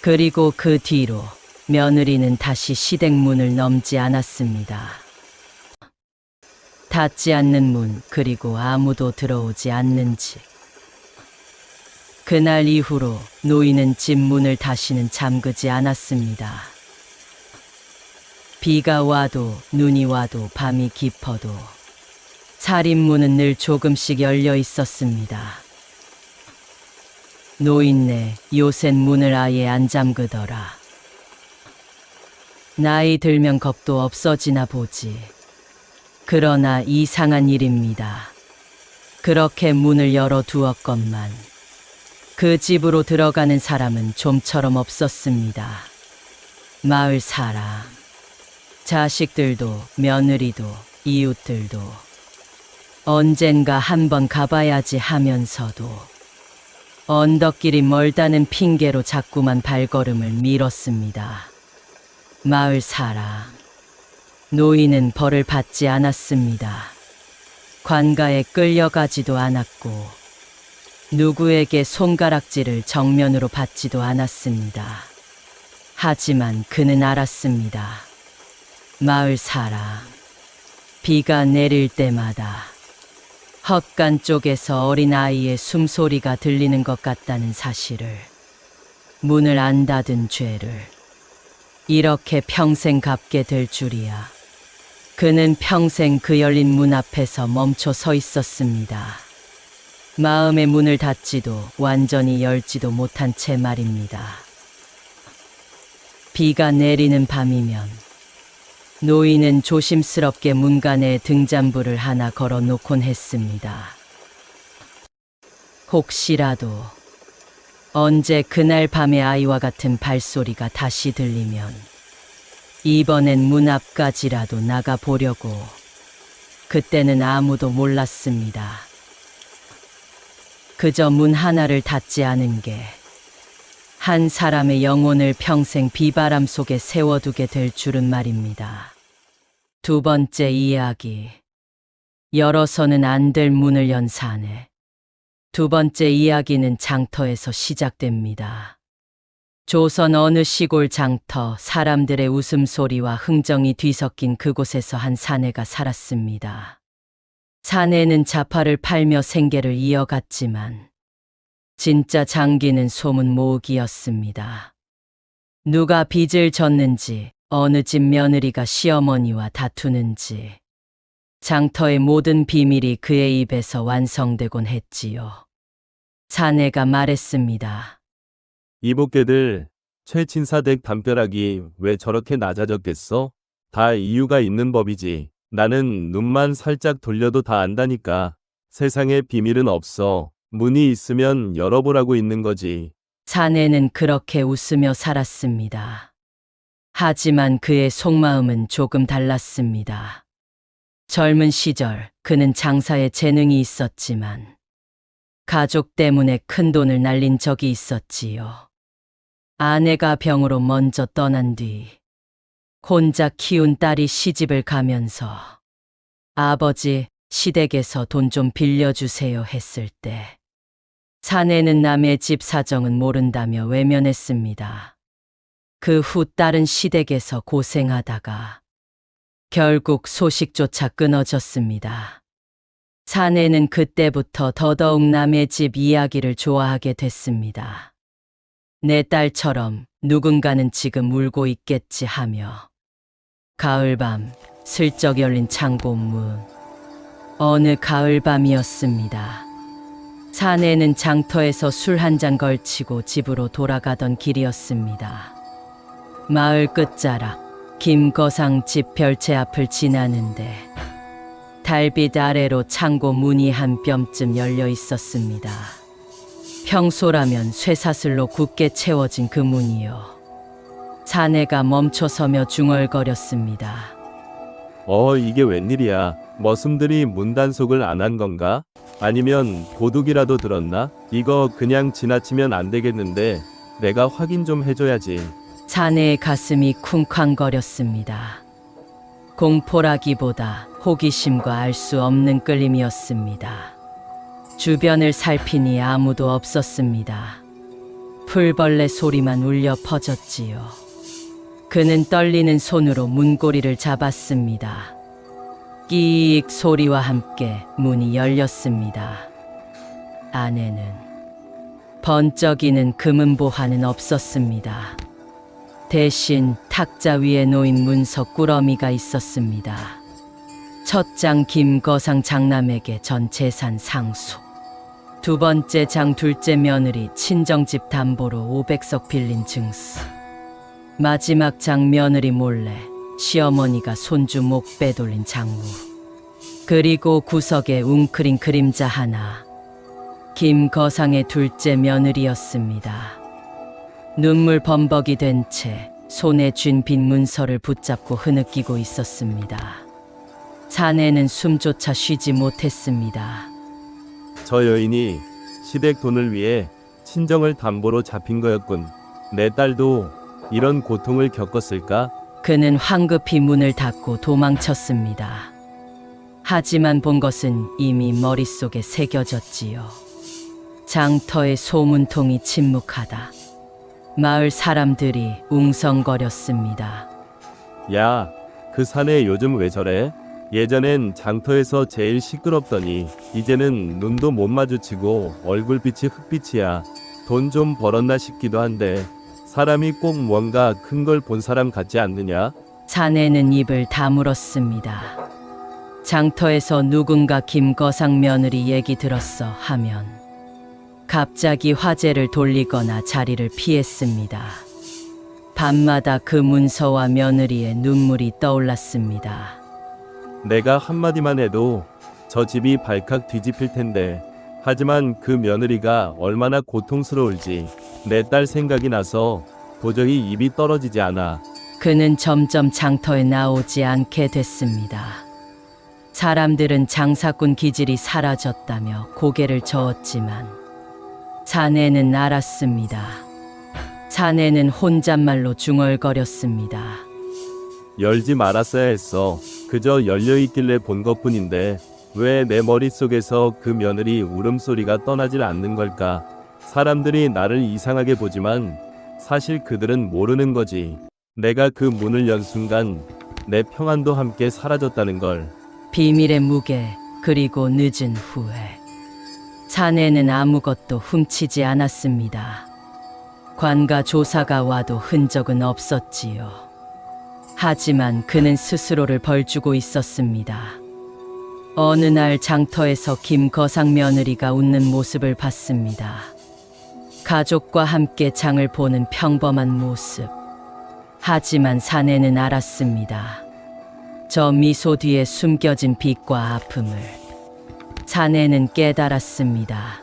그리고 그 뒤로 며느리는 다시 시댁문을 넘지 않았습니다. 닫지 않는 문, 그리고 아무도 들어오지 않는 집. 그날 이후로 노인은 집 문을 다시는 잠그지 않았습니다. 비가 와도 눈이 와도 밤이 깊어도 살인문은 늘 조금씩 열려 있었습니다. 노인네, 요샌 문을 아예 안 잠그더라. 나이 들면 겁도 없어지나 보지. 그러나 이상한 일입니다. 그렇게 문을 열어두었건만 그 집으로 들어가는 사람은 좀처럼 없었습니다. 마을 사람, 자식들도, 며느리도, 이웃들도 언젠가 한번 가봐야지 하면서도 언덕길이 멀다는 핑계로 자꾸만 발걸음을 미뤘습니다. 마을 사람, 노인은 벌을 받지 않았습니다. 관가에 끌려가지도 않았고 누구에게 손가락질을 정면으로 받지도 않았습니다. 하지만 그는 알았습니다. 마을 사람, 비가 내릴 때마다 헛간 쪽에서 어린아이의 숨소리가 들리는 것 같다는 사실을, 문을 안 닫은 죄를 이렇게 평생 갚게 될 줄이야. 그는 평생 그 열린 문 앞에서 멈춰 서 있었습니다. 마음의 문을 닫지도 완전히 열지도 못한 채 말입니다. 비가 내리는 밤이면 노인은 조심스럽게 문간에 등잔불을 하나 걸어놓곤 했습니다. 혹시라도 언제 그날 밤의 아이와 같은 발소리가 다시 들리면 이번엔 문 앞까지라도 나가 보려고. 그때는 아무도 몰랐습니다. 그저 문 하나를 닫지 않은 게 한 사람의 영혼을 평생 비바람 속에 세워두게 될 줄은 말입니다. 두 번째 이야기. 열어서는 안 될 문을 연 사내. 두 번째 이야기는 장터에서 시작됩니다. 조선 어느 시골 장터, 사람들의 웃음소리와 흥정이 뒤섞인 그곳에서 한 사내가 살았습니다. 사내는 자파를 팔며 생계를 이어갔지만 진짜 장기는 소문 모으기였습니다. 누가 빚을 졌는지, 어느 집 며느리가 시어머니와 다투는지 장터의 모든 비밀이 그의 입에서 완성되곤 했지요. 사내가 말했습니다. 이복개들, 최친사댁 담벼락이 왜 저렇게 낮아졌겠어? 다 이유가 있는 법이지. 나는 눈만 살짝 돌려도 다 안다니까. 세상에 비밀은 없어. 문이 있으면 열어보라고 있는 거지. 사내는 그렇게 웃으며 살았습니다. 하지만 그의 속마음은 조금 달랐습니다. 젊은 시절 그는 장사에 재능이 있었지만 가족 때문에 큰 돈을 날린 적이 있었지요. 아내가 병으로 먼저 떠난 뒤 혼자 키운 딸이 시집을 가면서 아버지, 시댁에서 돈 좀 빌려주세요 했을 때 사내는 남의 집 사정은 모른다며 외면했습니다. 그 후 딸은 시댁에서 고생하다가 결국 소식조차 끊어졌습니다. 사내는 그때부터 더더욱 남의 집 이야기를 좋아하게 됐습니다. 내 딸처럼 누군가는 지금 울고 있겠지 하며 가을밤 슬쩍 열린 창고 문. 어느 가을밤이었습니다. 사내는 장터에서 술 한 잔 걸치고 집으로 돌아가던 길이었습니다. 마을 끝자락 김거상 집 별채 앞을 지나는데 달빛 아래로 창고 문이 한 뼘쯤 열려 있었습니다. 평소라면 쇠사슬로 굳게 채워진 그 문이요. 사내가 멈춰서며 중얼거렸습니다. 이게 웬일이야. 머슴들이 문 단속을 안 한 건가? 아니면 도둑이라도 들었나? 이거 그냥 지나치면 안 되겠는데 내가 확인 좀 해줘야지. 사내의 가슴이 쿵쾅거렸습니다. 공포라기보다 호기심과 알 수 없는 끌림이었습니다. 주변을 살피니 아무도 없었습니다. 풀벌레 소리만 울려 퍼졌지요. 그는 떨리는 손으로 문고리를 잡았습니다. 끼익 소리와 함께 문이 열렸습니다. 안에는 번쩍이는 금은 보화는 없었습니다. 대신 탁자 위에 놓인 문서 꾸러미가 있었습니다. 첫 장 김거상 장남에게 전 재산 상속. 두 번째 장 둘째 며느리 친정집 담보로 500석 빌린 증서. 마지막 장 며느리 몰래 시어머니가 손주 목 빼돌린 장부. 그리고 구석에 웅크린 그림자 하나. 김거상의 둘째 며느리였습니다. 눈물 범벅이 된 채 손에 쥔 빈 문서를 붙잡고 흐느끼고 있었습니다. 사내는 숨조차 쉬지 못했습니다. 저 여인이 시댁 돈을 위해 친정을 담보로 잡힌 거였군. 내 딸도 이런 고통을 겪었을까? 그는 황급히 문을 닫고 도망쳤습니다. 하지만 본 것은 이미 머릿속에 새겨졌지요. 장터의 소문통이 침묵하다. 마을 사람들이 웅성거렸습니다. 야, 그 사내 요즘 왜 저래? 예전엔 장터에서 제일 시끄럽더니 이제는 눈도 못 마주치고 얼굴빛이 흑빛이야. 돈 좀 벌었나 싶기도 한데 사람이 꼭 뭔가 큰 걸 본 사람 같지 않느냐? 사내는 입을 다물었습니다. 장터에서 누군가 김거상 며느리 얘기 들었어 하면 갑자기 화제를 돌리거나 자리를 피했습니다. 밤마다 그 문서와 며느리의 눈물이 떠올랐습니다. 내가 한마디만 해도 저 집이 발칵 뒤집힐 텐데. 하지만 그 며느리가 얼마나 고통스러울지 내 딸 생각이 나서 도저히 입이 떨어지지 않아. 그는 점점 장터에 나오지 않게 됐습니다. 사람들은 장사꾼 기질이 사라졌다며 고개를 저었지만 사내는 알았습니다. 사내는 혼잣말로 중얼거렸습니다. 열지 말았어야 했어. 그저 열려있길래 본 것뿐인데 왜 내 머릿속에서 그 며느리 울음소리가 떠나질 않는 걸까? 사람들이 나를 이상하게 보지만 사실 그들은 모르는 거지. 내가 그 문을 연 순간 내 평안도 함께 사라졌다는 걸. 비밀의 무게 그리고 늦은 후회. 사내는 아무것도 훔치지 않았습니다. 관가 조사가 와도 흔적은 없었지요. 하지만 그는 스스로를 벌주고 있었습니다. 어느 날 장터에서 김거상 며느리가 웃는 모습을 봤습니다. 가족과 함께 장을 보는 평범한 모습. 하지만 사내는 알았습니다. 저 미소 뒤에 숨겨진 빛과 아픔을 사내는 깨달았습니다.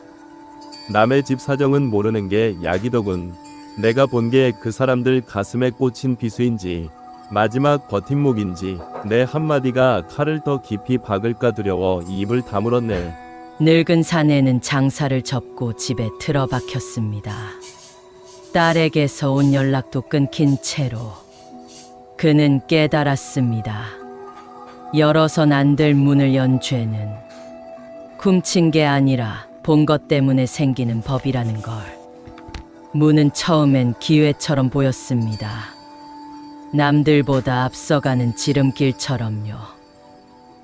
남의 집 사정은 모르는 게 약이더군. 내가 본 게 그 사람들 가슴에 꽂힌 비수인지 마지막 버팀목인지 내 한마디가 칼을 더 깊이 박을까 두려워 입을 다물었네. 늙은 사내는 장사를 접고 집에 틀어박혔습니다. 딸에게서 온 연락도 끊긴 채로 그는 깨달았습니다. 열어선 안 될 문을 연 죄는 훔친 게 아니라 본 것 때문에 생기는 법이라는 걸. 문은 처음엔 기회처럼 보였습니다. 남들보다 앞서가는 지름길처럼요.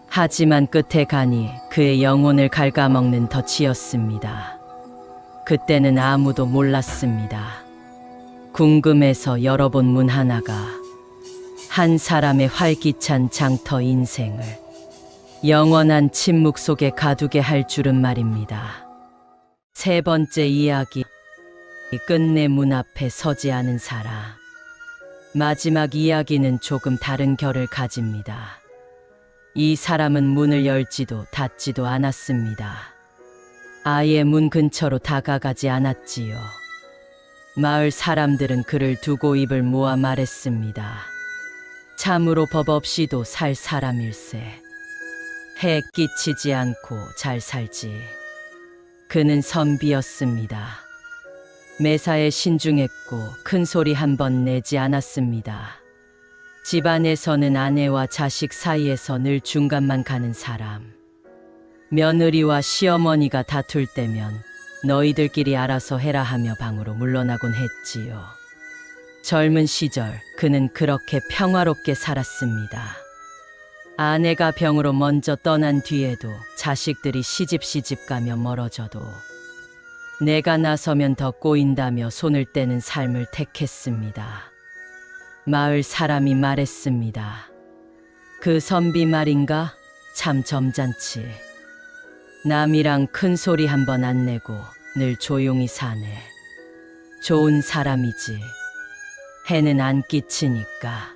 하지만 끝에 가니 그의 영혼을 갉아먹는 덫이었습니다. 그때는 아무도 몰랐습니다. 궁금해서 열어본 문 하나가 한 사람의 활기찬 장터 인생을 영원한 침묵 속에 가두게 할 줄은 말입니다. 세 번째 이야기, 끝내 문 앞에 서지 않은 사람. 마지막 이야기는 조금 다른 결을 가집니다. 이 사람은 문을 열지도 닫지도 않았습니다. 아예 문 근처로 다가가지 않았지요. 마을 사람들은 그를 두고 입을 모아 말했습니다. 참으로 법 없이도 살 사람일세. 해 끼치지 않고 잘 살지. 그는 선비였습니다. 매사에 신중했고 큰 소리 한 번 내지 않았습니다. 집안에서는 아내와 자식 사이에서 늘 중간만 가는 사람. 며느리와 시어머니가 다툴 때면 너희들끼리 알아서 해라 하며 방으로 물러나곤 했지요. 젊은 시절 그는 그렇게 평화롭게 살았습니다. 아내가 병으로 먼저 떠난 뒤에도 자식들이 시집 가며 멀어져도 내가 나서면 더 꼬인다며 손을 떼는 삶을 택했습니다. 마을 사람이 말했습니다. 그 선비 말인가? 참 점잖지. 남이랑 큰 소리 한 번 안 내고 늘 조용히 사네. 좋은 사람이지. 해는 안 끼치니까.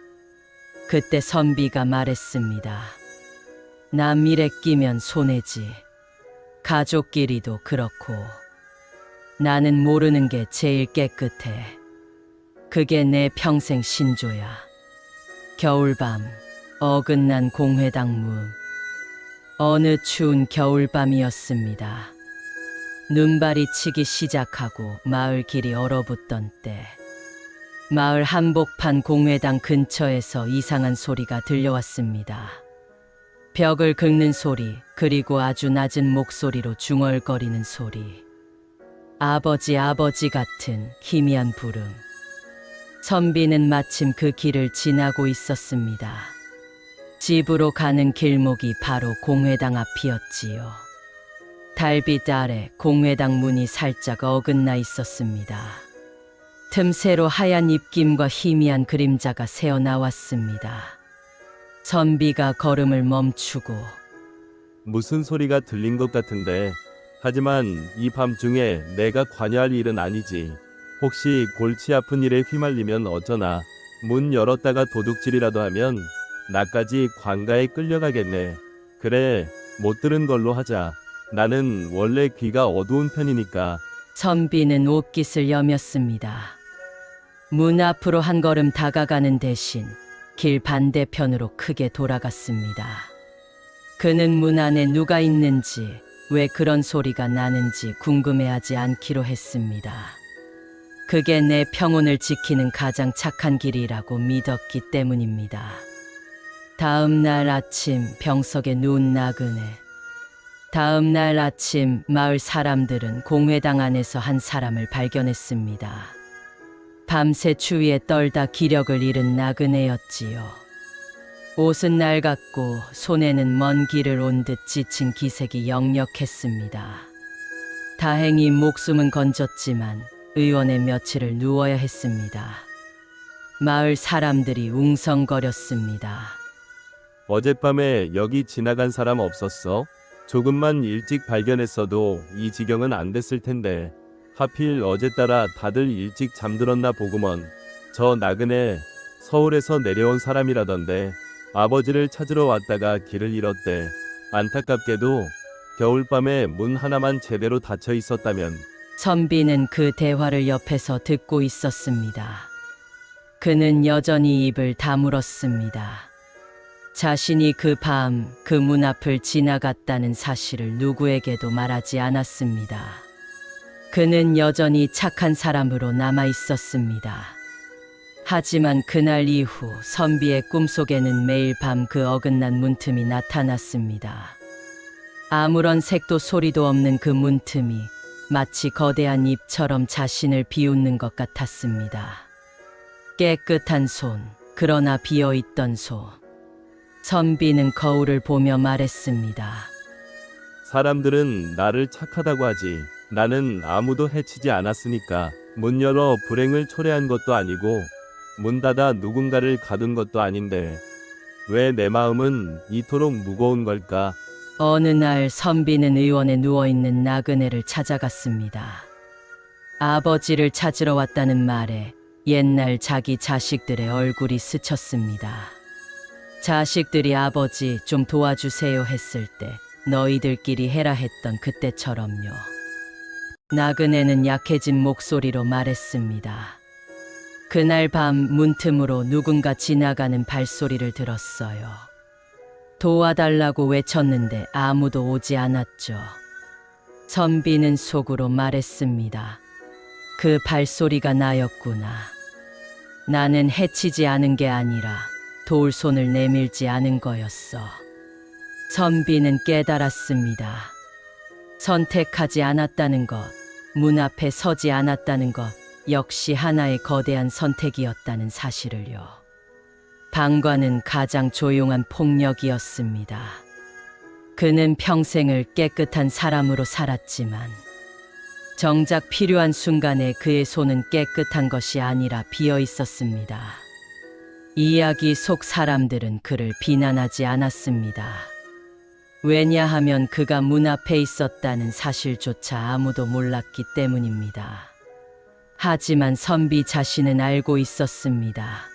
그때 선비가 말했습니다. 남 일에 끼면 손해지. 가족끼리도 그렇고. 나는 모르는 게 제일 깨끗해. 그게 내 평생 신조야. 겨울밤, 어긋난 공회당 문. 어느 추운 겨울밤이었습니다. 눈발이 치기 시작하고 마을 길이 얼어붙던 때, 마을 한복판 공회당 근처에서 이상한 소리가 들려왔습니다. 벽을 긁는 소리, 그리고 아주 낮은 목소리로 중얼거리는 소리. 아버지 아버지 같은 희미한 부름. 선비는 마침 그 길을 지나고 있었습니다. 집으로 가는 길목이 바로 공회당 앞이었지요. 달빛 아래 공회당 문이 살짝 어긋나 있었습니다. 틈새로 하얀 입김과 희미한 그림자가 새어나왔습니다. 선비가 걸음을 멈추고 무슨 소리가 들린 것 같은데. 하지만 이 밤중에 내가 관여할 일은 아니지. 혹시 골치 아픈 일에 휘말리면 어쩌나. 문 열었다가 도둑질이라도 하면 나까지 관가에 끌려가겠네. 그래, 못 들은 걸로 하자. 나는 원래 귀가 어두운 편이니까. 선비는 옷깃을 여몄습니다. 문 앞으로 한 걸음 다가가는 대신 길 반대편으로 크게 돌아갔습니다. 그는 문 안에 누가 있는지, 왜 그런 소리가 나는지 궁금해하지 않기로 했습니다. 그게 내 평온을 지키는 가장 착한 길이라고 믿었기 때문입니다. 다음 날 아침 병석에 누운 나그네. 다음 날 아침 마을 사람들은 공회당 안에서 한 사람을 발견했습니다. 밤새 추위에 떨다 기력을 잃은 나그네였지요. 옷은 낡았고 손에는 먼 길을 온 듯 지친 기색이 역력했습니다. 다행히 목숨은 건졌지만 의원에 며칠을 누워야 했습니다. 마을 사람들이 웅성거렸습니다. 어젯밤에 여기 지나간 사람 없었어? 조금만 일찍 발견했어도 이 지경은 안 됐을 텐데. 하필 어제 따라 다들 일찍 잠들었나 보구먼. 저 나그네 서울에서 내려온 사람이라던데. 아버지를 찾으러 왔다가 길을 잃었대. 안타깝게도 겨울밤에 문 하나만 제대로 닫혀 있었다면. 선비는 그 대화를 옆에서 듣고 있었습니다. 그는 여전히 입을 다물었습니다. 자신이 그 밤 그 문 앞을 지나갔다는 사실을 누구에게도 말하지 않았습니다. 그는 여전히 착한 사람으로 남아 있었습니다. 하지만 그날 이후 선비의 꿈속에는 매일 밤 그 어긋난 문틈이 나타났습니다. 아무런 색도 소리도 없는 그 문틈이 마치 거대한 입처럼 자신을 비웃는 것 같았습니다. 깨끗한 손, 그러나 비어있던 손. 선비는 거울을 보며 말했습니다. 사람들은 나를 착하다고 하지. 나는 아무도 해치지 않았으니까. 문 열어 불행을 초래한 것도 아니고 문 닫아 누군가를 가둔 것도 아닌데 왜 내 마음은 이토록 무거운 걸까? 어느 날 선비는 의원에 누워있는 나그네를 찾아갔습니다. 아버지를 찾으러 왔다는 말에 옛날 자기 자식들의 얼굴이 스쳤습니다. 자식들이 아버지 좀 도와주세요 했을 때 너희들끼리 해라 했던 그때처럼요. 나그네는 약해진 목소리로 말했습니다. 그날 밤 문틈으로 누군가 지나가는 발소리를 들었어요. 도와달라고 외쳤는데 아무도 오지 않았죠. 선비는 속으로 말했습니다. 그 발소리가 나였구나. 나는 해치지 않은 게 아니라 도울 손을 내밀지 않은 거였어. 선비는 깨달았습니다. 선택하지 않았다는 것, 문 앞에 서지 않았다는 것, 역시 하나의 거대한 선택이었다는 사실을요. 방과는 가장 조용한 폭력이었습니다. 그는 평생을 깨끗한 사람으로 살았지만 정작 필요한 순간에 그의 손은 깨끗한 것이 아니라 비어 있었습니다. 이야기 속 사람들은 그를 비난하지 않았습니다. 왜냐하면 그가 문 앞에 있었다는 사실조차 아무도 몰랐기 때문입니다. 하지만 선비 자신은 알고 있었습니다.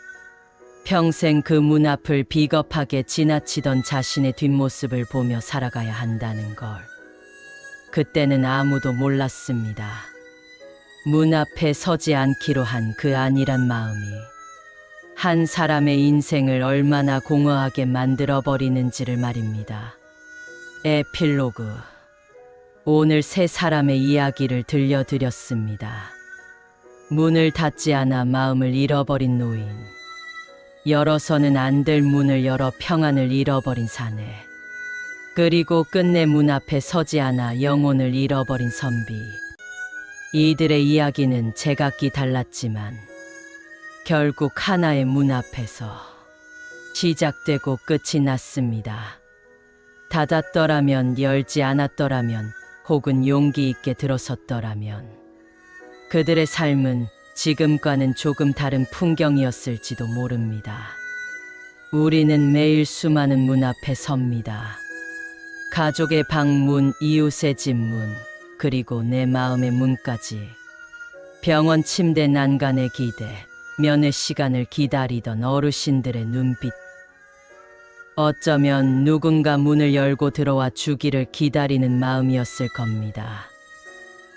평생 그 문 앞을 비겁하게 지나치던 자신의 뒷모습을 보며 살아가야 한다는 걸. 그때는 아무도 몰랐습니다. 문 앞에 서지 않기로 한 그 안일한 마음이 한 사람의 인생을 얼마나 공허하게 만들어버리는지를 말입니다. 에필로그. 오늘 세 사람의 이야기를 들려드렸습니다. 문을 닫지 않아 마음을 잃어버린 노인. 열어서는 안 될 문을 열어 평안을 잃어버린 사내. 그리고 끝내 문 앞에 서지 않아 영혼을 잃어버린 선비. 이들의 이야기는 제각기 달랐지만 결국 하나의 문 앞에서 시작되고 끝이 났습니다. 닫았더라면, 열지 않았더라면, 혹은 용기 있게 들어섰더라면 그들의 삶은 지금과는 조금 다른 풍경이었을지도 모릅니다. 우리는 매일 수많은 문 앞에 섭니다. 가족의 방문, 이웃의 집 문, 그리고 내 마음의 문까지. 병원 침대 난간의 기대, 면회 시간을 기다리던 어르신들의 눈빛. 어쩌면 누군가 문을 열고 들어와 주기를 기다리는 마음이었을 겁니다.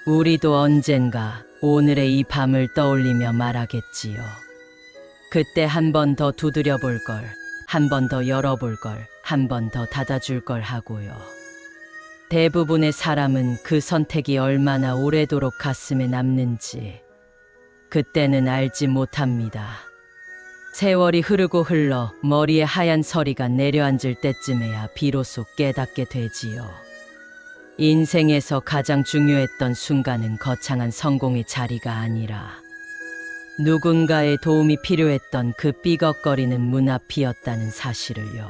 우리도 언젠가 오늘의 이 밤을 떠올리며 말하겠지요. 그때 한 번 더 두드려 볼 걸, 한 번 더 열어볼 걸, 한 번 더 닫아줄 걸 하고요. 대부분의 사람은 그 선택이 얼마나 오래도록 가슴에 남는지 그때는 알지 못합니다. 세월이 흐르고 흘러 머리에 하얀 서리가 내려앉을 때쯤에야 비로소 깨닫게 되지요. 인생에서 가장 중요했던 순간은 거창한 성공의 자리가 아니라 누군가의 도움이 필요했던 그 삐걱거리는 문 앞이었다는 사실을요.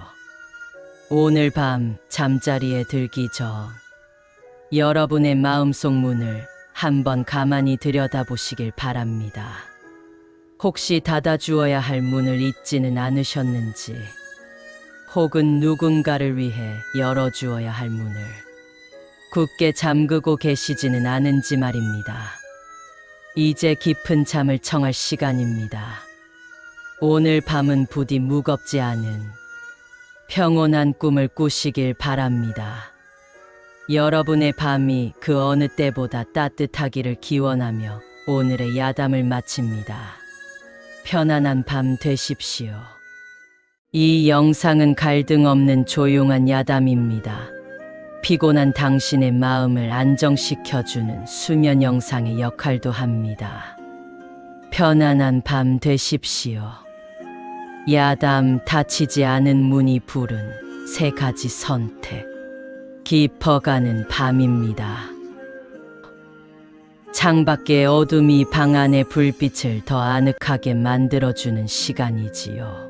오늘 밤 잠자리에 들기 전 여러분의 마음속 문을 한번 가만히 들여다보시길 바랍니다. 혹시 닫아주어야 할 문을 잊지는 않으셨는지, 혹은 누군가를 위해 열어주어야 할 문을 굳게 잠그고 계시지는 않은지 말입니다. 이제 깊은 잠을 청할 시간입니다. 오늘 밤은 부디 무겁지 않은 평온한 꿈을 꾸시길 바랍니다. 여러분의 밤이 그 어느 때보다 따뜻하기를 기원하며 오늘의 야담을 마칩니다. 편안한 밤 되십시오. 이 영상은 갈등 없는 조용한 야담입니다. 피곤한 당신의 마음을 안정시켜주는 수면 영상의 역할도 합니다. 편안한 밤 되십시오. 야담 닫히지 않은 문이 부른 세 가지 선택. 깊어가는 밤입니다. 창밖의 어둠이 방 안의 불빛을 더 아늑하게 만들어주는 시간이지요.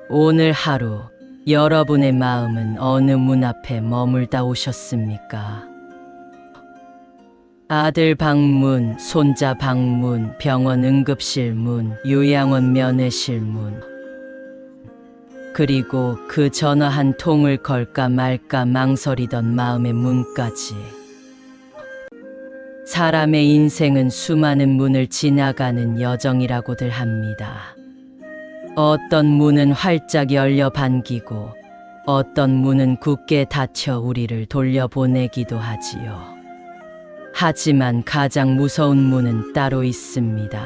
오늘 하루 여러분의 마음은 어느 문 앞에 머물다 오셨습니까? 아들 방문, 손자 방문, 병원 응급실 문, 요양원 면회실 문, 그리고 그 전화 한 통을 걸까 말까 망설이던 마음의 문까지. 사람의 인생은 수많은 문을 지나가는 여정이라고들 합니다. 어떤 문은 활짝 열려 반기고 어떤 문은 굳게 닫혀 우리를 돌려보내기도 하지요. 하지만 가장 무서운 문은 따로 있습니다.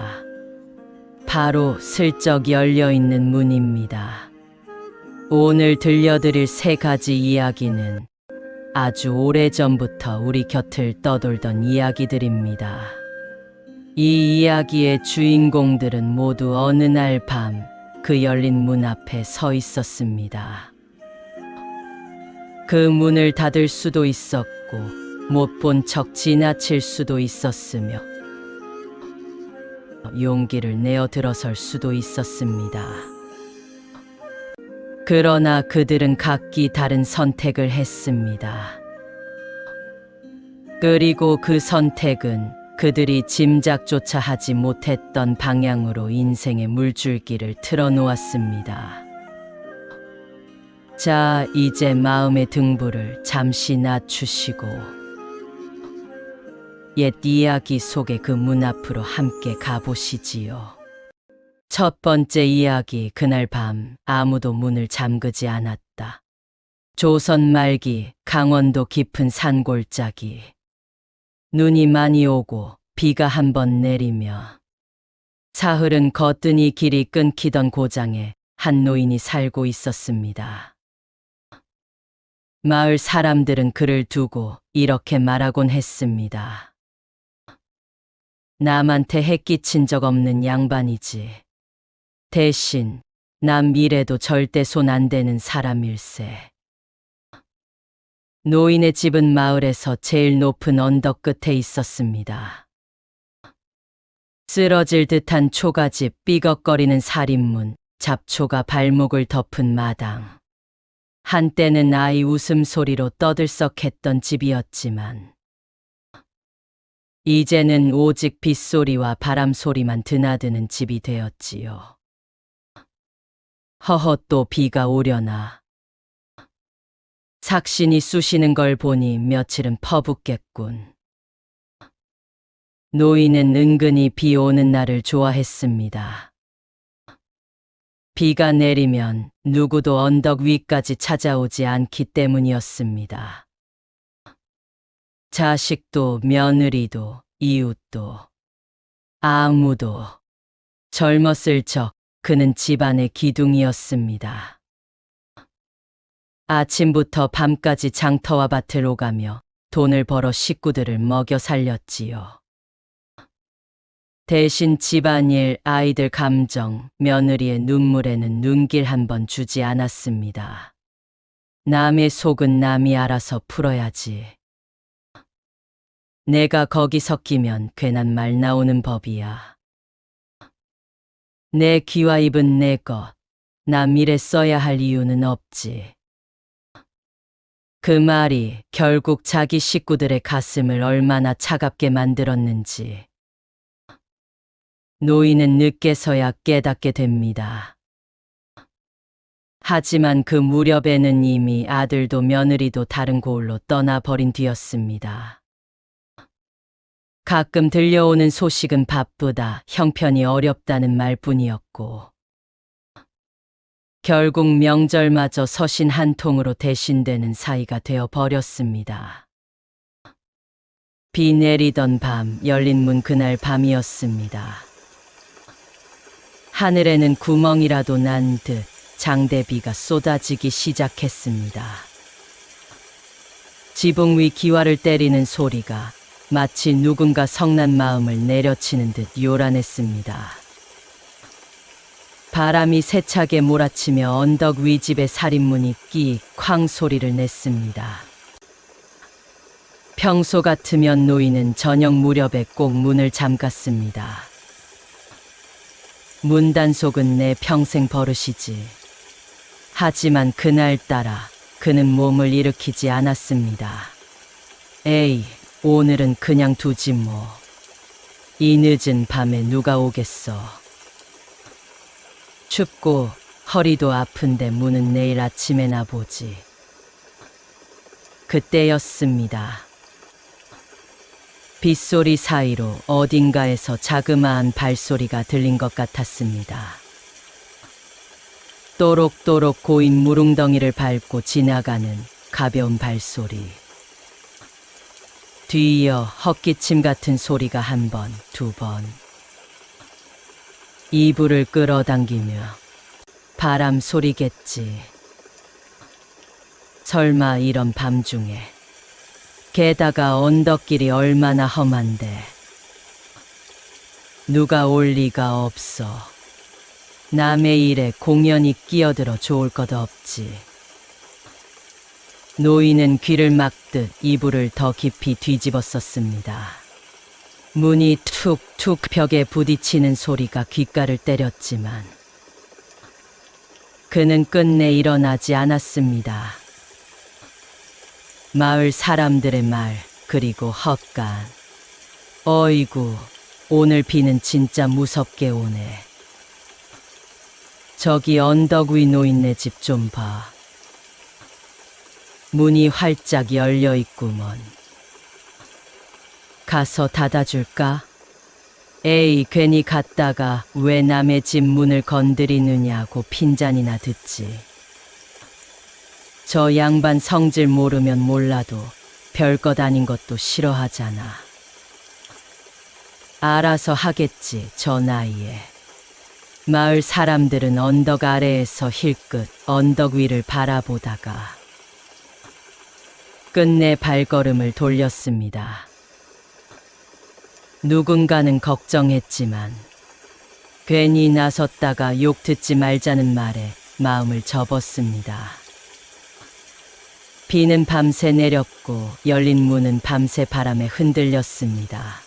바로 슬쩍 열려있는 문입니다. 오늘 들려드릴 세 가지 이야기는 아주 오래전부터 우리 곁을 떠돌던 이야기들입니다. 이 이야기의 주인공들은 모두 어느 날 밤 그 열린 문 앞에 서 있었습니다. 그 문을 닫을 수도 있었고 못 본 척 지나칠 수도 있었으며 용기를 내어 들어설 수도 있었습니다. 그러나 그들은 각기 다른 선택을 했습니다. 그리고 그 선택은 그들이 짐작조차 하지 못했던 방향으로 인생의 물줄기를 틀어놓았습니다. 자, 이제 마음의 등불을 잠시 낮추시고 옛 이야기 속의 그 문 앞으로 함께 가보시지요. 첫 번째 이야기. 그날 밤 아무도 문을 잠그지 않았다. 조선 말기 강원도 깊은 산골짜기. 눈이 많이 오고 비가 한 번 내리며 사흘은 거뜬히 길이 끊기던 고장에 한 노인이 살고 있었습니다. 마을 사람들은 그를 두고 이렇게 말하곤 했습니다. 남한테 해 끼친 적 없는 양반이지. 대신 남 일에도 절대 손 안 대는 사람일세. 노인의 집은 마을에서 제일 높은 언덕 끝에 있었습니다. 쓰러질 듯한 초가집, 삐걱거리는 살인문, 잡초가 발목을 덮은 마당. 한때는 아이 웃음소리로 떠들썩했던 집이었지만 이제는 오직 빗소리와 바람소리만 드나드는 집이 되었지요. 허허, 또 비가 오려나. 삭신이 쑤시는 걸 보니 며칠은 퍼붓겠군. 노인은 은근히 비 오는 날을 좋아했습니다. 비가 내리면 누구도 언덕 위까지 찾아오지 않기 때문이었습니다. 자식도 며느리도 이웃도 아무도. 젊었을 적 그는 집안의 기둥이었습니다. 아침부터 밤까지 장터와 밭을 오가며 돈을 벌어 식구들을 먹여 살렸지요. 대신 집안일, 아이들 감정, 며느리의 눈물에는 눈길 한 번 주지 않았습니다. 남의 속은 남이 알아서 풀어야지. 내가 거기 섞이면 괜한 말 나오는 법이야. 내 귀와 입은 내 것, 남 일에 써야 할 이유는 없지. 그 말이 결국 자기 식구들의 가슴을 얼마나 차갑게 만들었는지 노인은 늦게서야 깨닫게 됩니다. 하지만 그 무렵에는 이미 아들도 며느리도 다른 곳으로 떠나버린 뒤였습니다. 가끔 들려오는 소식은 바쁘다, 형편이 어렵다는 말뿐이었고 결국 명절마저 서신 한 통으로 대신되는 사이가 되어 버렸습니다. 비 내리던 밤, 열린 문 그날 밤이었습니다. 하늘에는 구멍이라도 난 듯 장대비가 쏟아지기 시작했습니다. 지붕 위 기와를 때리는 소리가 마치 누군가 성난 마음을 내려치는 듯 요란했습니다. 바람이 세차게 몰아치며 언덕 위 집의 살인문이 끼익 쾅 소리를 냈습니다. 평소 같으면 노인은 저녁 무렵에 꼭 문을 잠갔습니다. 문 단속은 내 평생 버릇이지. 하지만 그날따라 그는 몸을 일으키지 않았습니다. 에이, 오늘은 그냥 두지 뭐. 이 늦은 밤에 누가 오겠어. 춥고 허리도 아픈데 문은 내일 아침에나 보지. 그때였습니다. 빗소리 사이로 어딘가에서 자그마한 발소리가 들린 것 같았습니다. 또록또록 고인 무릉덩이를 밟고 지나가는 가벼운 발소리. 뒤이어 헛기침 같은 소리가 한 번, 두 번. 이불을 끌어당기며 바람 소리겠지. 설마 이런 밤중에. 게다가 언덕길이 얼마나 험한데. 누가 올 리가 없어. 남의 일에 공연히 끼어들어 좋을 것 없지. 노인은 귀를 막듯 이불을 더 깊이 뒤집었었습니다. 문이 툭툭 벽에 부딪히는 소리가 귓가를 때렸지만 그는 끝내 일어나지 않았습니다. 마을 사람들의 말, 그리고 헛간. 어이구, 오늘 비는 진짜 무섭게 오네. 저기 언덕 위 노인네 집 좀 봐. 문이 활짝 열려 있구먼. 가서 닫아줄까? 에이, 괜히 갔다가 왜 남의 집 문을 건드리느냐고 핀잔이나 듣지. 저 양반 성질 모르면 몰라도 별것 아닌 것도 싫어하잖아. 알아서 하겠지, 저 나이에. 마을 사람들은 언덕 아래에서 힐끗 언덕 위를 바라보다가 끝내 발걸음을 돌렸습니다. 누군가는 걱정했지만 괜히 나섰다가 욕 듣지 말자는 말에 마음을 접었습니다. 비는 밤새 내렸고 열린 문은 밤새 바람에 흔들렸습니다.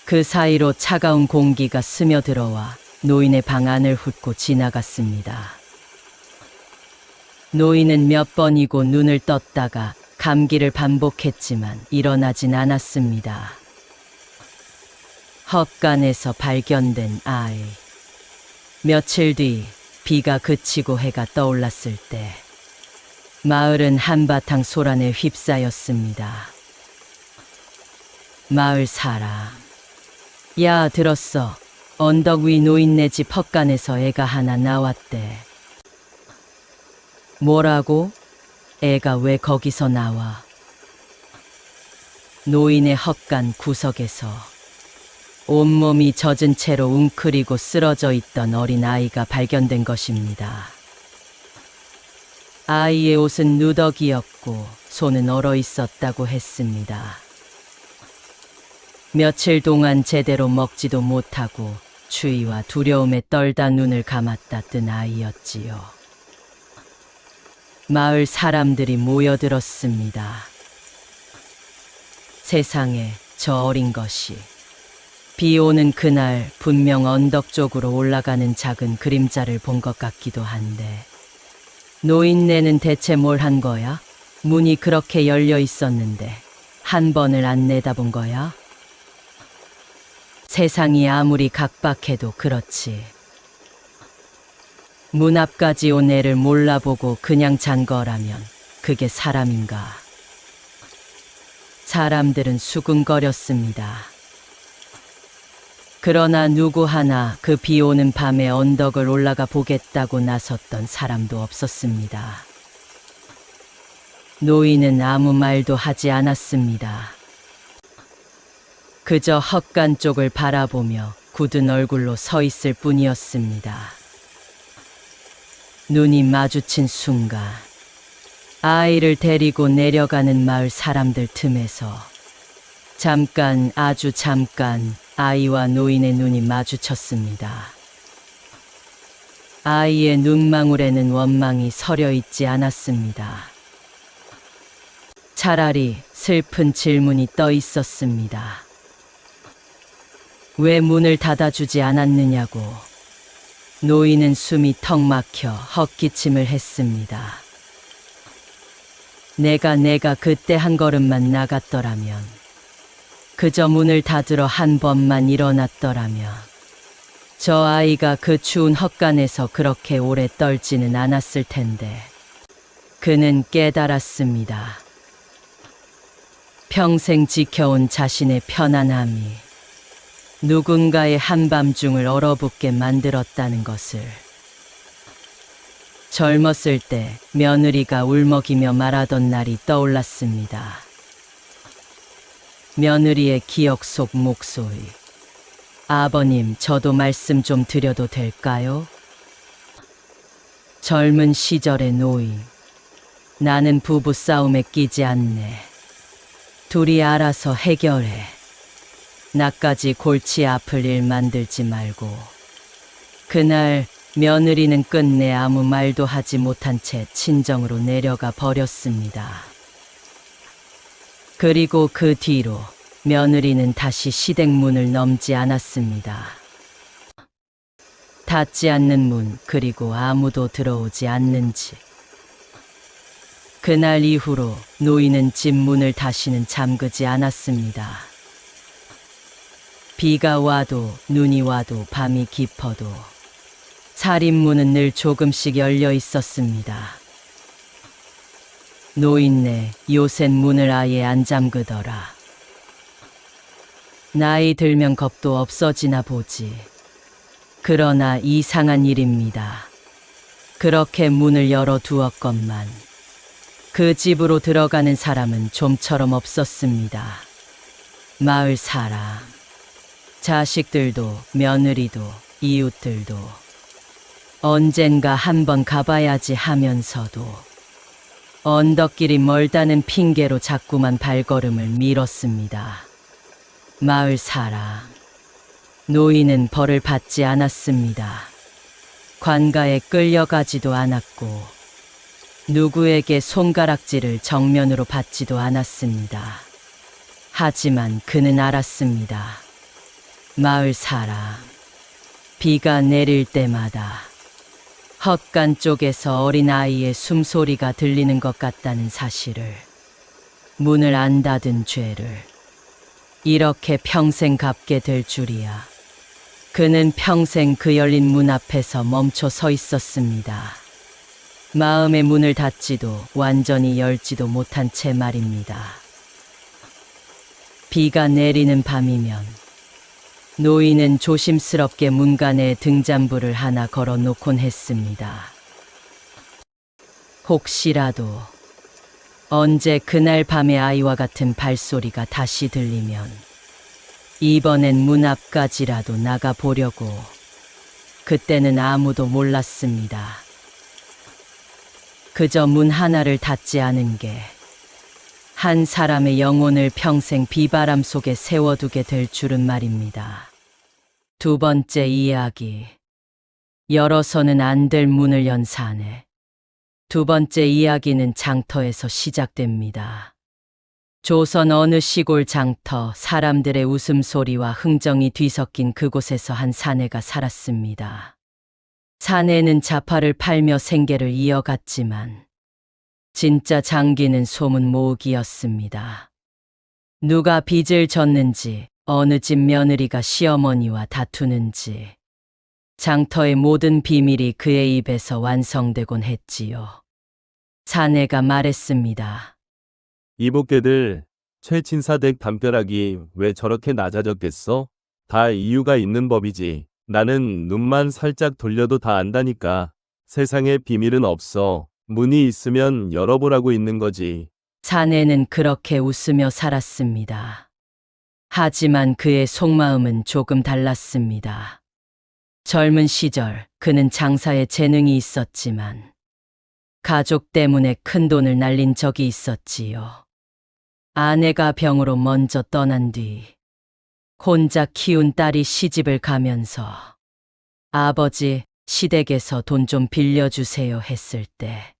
그 사이로 차가운 공기가 스며들어와 노인의 방 안을 훑고 지나갔습니다. 노인은 몇 번이고 눈을 떴다가 감기를 반복했지만 일어나진 않았습니다. 헛간에서 발견된 아이. 며칠 뒤 비가 그치고 해가 떠올랐을 때 마을은 한바탕 소란에 휩싸였습니다. 마을 사람. 야, 들었어. 언덕 위 노인네 집 헛간에서 애가 하나 나왔대. 뭐라고? 애가 왜 거기서 나와? 노인의 헛간 구석에서 온몸이 젖은 채로 웅크리고 쓰러져 있던 어린 아이가 발견된 것입니다. 아이의 옷은 누더기였고 손은 얼어 있었다고 했습니다. 며칠 동안 제대로 먹지도 못하고 추위와 두려움에 떨다 눈을 감았다 뜬 아이였지요. 마을 사람들이 모여들었습니다. 세상에, 저 어린 것이. 비 오는 그날 분명 언덕 쪽으로 올라가는 작은 그림자를 본 것 같기도 한데 노인네는 대체 뭘 한 거야? 문이 그렇게 열려 있었는데 한 번을 안 내다본 거야? 세상이 아무리 각박해도 그렇지. 문 앞까지 온 애를 몰라보고 그냥 잔 거라면 그게 사람인가? 사람들은 수군거렸습니다. 그러나 누구 하나 그 비 오는 밤에 언덕을 올라가 보겠다고 나섰던 사람도 없었습니다. 노인은 아무 말도 하지 않았습니다. 그저 헛간 쪽을 바라보며 굳은 얼굴로 서 있을 뿐이었습니다. 눈이 마주친 순간 아이를 데리고 내려가는 마을 사람들 틈에서 잠깐, 아주 잠깐 아이와 노인의 눈이 마주쳤습니다. 아이의 눈망울에는 원망이 서려 있지 않았습니다. 차라리 슬픈 질문이 떠 있었습니다. 왜 문을 닫아주지 않았느냐고. 노인은 숨이 턱 막혀 헛기침을 했습니다. 내가 그때 한 걸음만 나갔더라면, 그저 문을 닫으러 한 번만 일어났더라면, 저 아이가 그 추운 헛간에서 그렇게 오래 떨지는 않았을 텐데. 그는 깨달았습니다. 평생 지켜온 자신의 편안함이 누군가의 한밤중을 얼어붙게 만들었다는 것을. 젊었을 때 며느리가 울먹이며 말하던 날이 떠올랐습니다. 며느리의 기억 속 목소리. 아버님, 저도 말씀 좀 드려도 될까요? 젊은 시절의 노인. 나는 부부 싸움에 끼지 않네. 둘이 알아서 해결해. 나까지 골치 아플 일 만들지 말고. 그날 며느리는 끝내 아무 말도 하지 못한 채 친정으로 내려가 버렸습니다. 그리고 그 뒤로 며느리는 다시 시댁문을 넘지 않았습니다. 닫지 않는 문, 그리고 아무도 들어오지 않는 집. 그날 이후로 노인은 집 문을 다시는 잠그지 않았습니다. 비가 와도 눈이 와도 밤이 깊어도 살인문은 늘 조금씩 열려 있었습니다. 노인네, 요샌 문을 아예 안 잠그더라. 나이 들면 겁도 없어지나 보지. 그러나 이상한 일입니다. 그렇게 문을 열어두었건만 그 집으로 들어가는 사람은 좀처럼 없었습니다. 마을 사람, 자식들도, 며느리도, 이웃들도 언젠가 한번 가봐야지 하면서도 언덕길이 멀다는 핑계로 자꾸만 발걸음을 미뤘습니다. 마을 사람, 노인은 벌을 받지 않았습니다. 관가에 끌려가지도 않았고 누구에게 손가락질을 정면으로 받지도 않았습니다. 하지만 그는 알았습니다. 마을 사람, 비가 내릴 때마다 헛간 쪽에서 어린아이의 숨소리가 들리는 것 같다는 사실을, 문을 안 닫은 죄를 이렇게 평생 갚게 될 줄이야. 그는 평생 그 열린 문 앞에서 멈춰 서 있었습니다. 마음의 문을 닫지도 완전히 열지도 못한 채 말입니다. 비가 내리는 밤이면 노인은 조심스럽게 문간에 등잔불을 하나 걸어놓곤 했습니다. 혹시라도 언제 그날 밤의 아이와 같은 발소리가 다시 들리면 이번엔 문 앞까지라도 나가보려고. 그때는 아무도 몰랐습니다. 그저 문 하나를 닫지 않은 게 한 사람의 영혼을 평생 비바람 속에 세워두게 될 줄은 말입니다. 두 번째 이야기. 열어서는 안 될 문을 연 사내. 두 번째 이야기는 장터에서 시작됩니다. 조선 어느 시골 장터, 사람들의 웃음소리와 흥정이 뒤섞인 그곳에서 한 사내가 살았습니다. 사내는 자파를 팔며 생계를 이어갔지만 진짜 장기는 소문 모으기였습니다. 누가 빚을 졌는지, 어느 집 며느리가 시어머니와 다투는지 장터의 모든 비밀이 그의 입에서 완성되곤 했지요. 사내가 말했습니다. 이복개들, 최친사댁 담벼락이 왜 저렇게 낮아졌겠어? 다 이유가 있는 법이지. 나는 눈만 살짝 돌려도 다 안다니까. 세상에 비밀은 없어. 문이 있으면 열어보라고 있는 거지. 사내는 그렇게 웃으며 살았습니다. 하지만 그의 속마음은 조금 달랐습니다. 젊은 시절 그는 장사에 재능이 있었지만 가족 때문에 큰 돈을 날린 적이 있었지요. 아내가 병으로 먼저 떠난 뒤 혼자 키운 딸이 시집을 가면서 아버지, 시댁에서 돈 좀 빌려주세요 했을 때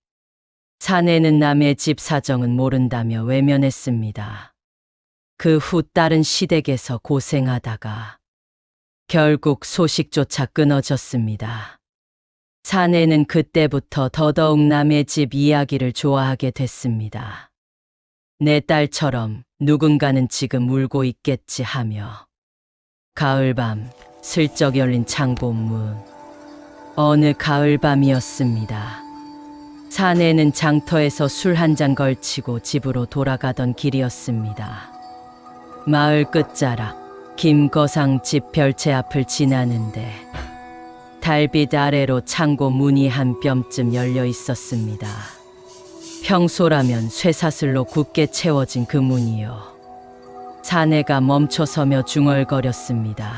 사내는 남의 집 사정은 모른다며 외면했습니다. 그 후 딸은 시댁에서 고생하다가 결국 소식조차 끊어졌습니다. 사내는 그때부터 더더욱 남의 집 이야기를 좋아하게 됐습니다. 내 딸처럼 누군가는 지금 울고 있겠지 하며 가을밤 슬쩍 열린 창고문. 어느 가을밤이었습니다. 사내는 장터에서 술 한 잔 걸치고 집으로 돌아가던 길이었습니다. 마을 끝자락 김거상 집 별채 앞을 지나는데 달빛 아래로 창고 문이 한 뼘쯤 열려 있었습니다. 평소라면 쇠사슬로 굳게 채워진 그 문이요. 사내가 멈춰서며 중얼거렸습니다.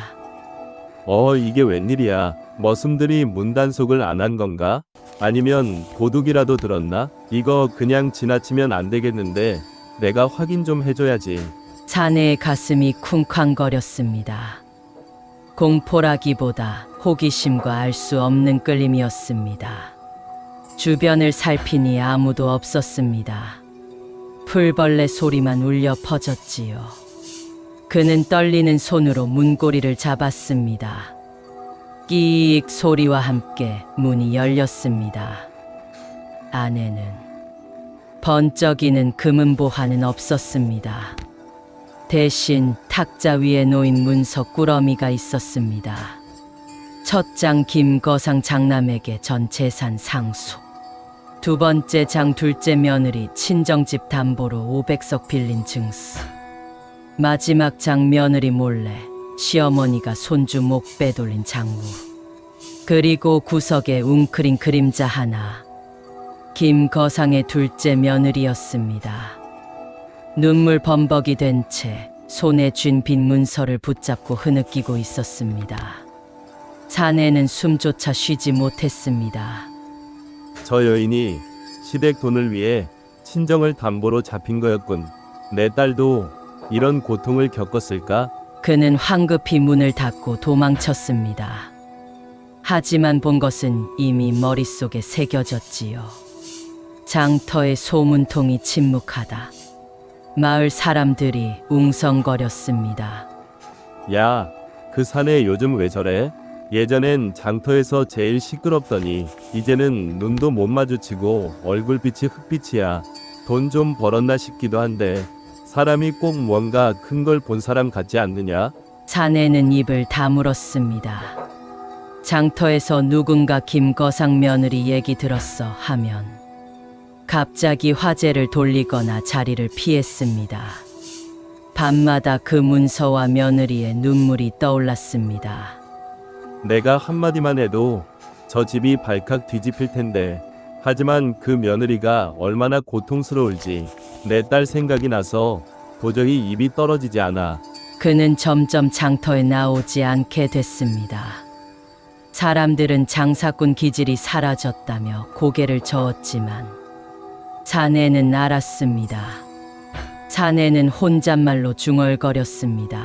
이게 웬일이야. 머슴들이 문 단속을 안 한 건가? 아니면 도둑이라도 들었나? 이거 그냥 지나치면 안 되겠는데 내가 확인 좀 해줘야지. 사내의 가슴이 쿵쾅거렸습니다. 공포라기보다 호기심과 알 수 없는 끌림이었습니다. 주변을 살피니 아무도 없었습니다. 풀벌레 소리만 울려 퍼졌지요. 그는 떨리는 손으로 문고리를 잡았습니다. 끼익 소리와 함께 문이 열렸습니다. 안에는 번쩍이는 금은 보화는 없었습니다. 대신 탁자 위에 놓인 문서 꾸러미가 있었습니다. 첫 장 김거상 장남에게 전 재산 상속. 두 번째 장 둘째 며느리 친정집 담보로 500석 빌린 증서. 마지막 장 며느리 몰래 시어머니가 손주 목 빼돌린 장부. 그리고 구석에 웅크린 그림자 하나. 김거상의 둘째 며느리였습니다. 눈물 범벅이 된 채 손에 쥔 빈 문서를 붙잡고 흐느끼고 있었습니다. 사내는 숨조차 쉬지 못했습니다. 저 여인이 시댁 돈을 위해 친정을 담보로 잡힌 거였군. 내 딸도 이런 고통을 겪었을까? 그는 황급히 문을 닫고 도망쳤습니다. 하지만 본 것은 이미 머릿속에 새겨졌지요. 장터의 소문통이 침묵하다. 마을 사람들이 웅성거렸습니다. 야, 그 사내 요즘 왜 저래? 예전엔 장터에서 제일 시끄럽더니 이제는 눈도 못 마주치고 얼굴빛이 흑빛이야. 돈 좀 벌었나 싶기도 한데 사람이 꼭 뭔가 큰 걸 본 사람 같지 않느냐? 사내는 입을 다물었습니다. 장터에서 누군가 김거상 며느리 얘기 들었어 하면 갑자기 화제를 돌리거나 자리를 피했습니다. 밤마다 그 문서와 며느리의 눈물이 떠올랐습니다. 내가 한마디만 해도 저 집이 발칵 뒤집힐 텐데. 하지만 그 며느리가 얼마나 고통스러울지 내 딸 생각이 나서 도저히 입이 떨어지지 않아. 그는 점점 장터에 나오지 않게 됐습니다. 사람들은 장사꾼 기질이 사라졌다며 고개를 저었지만 사내는 알았습니다. 사내는 혼잣말로 중얼거렸습니다.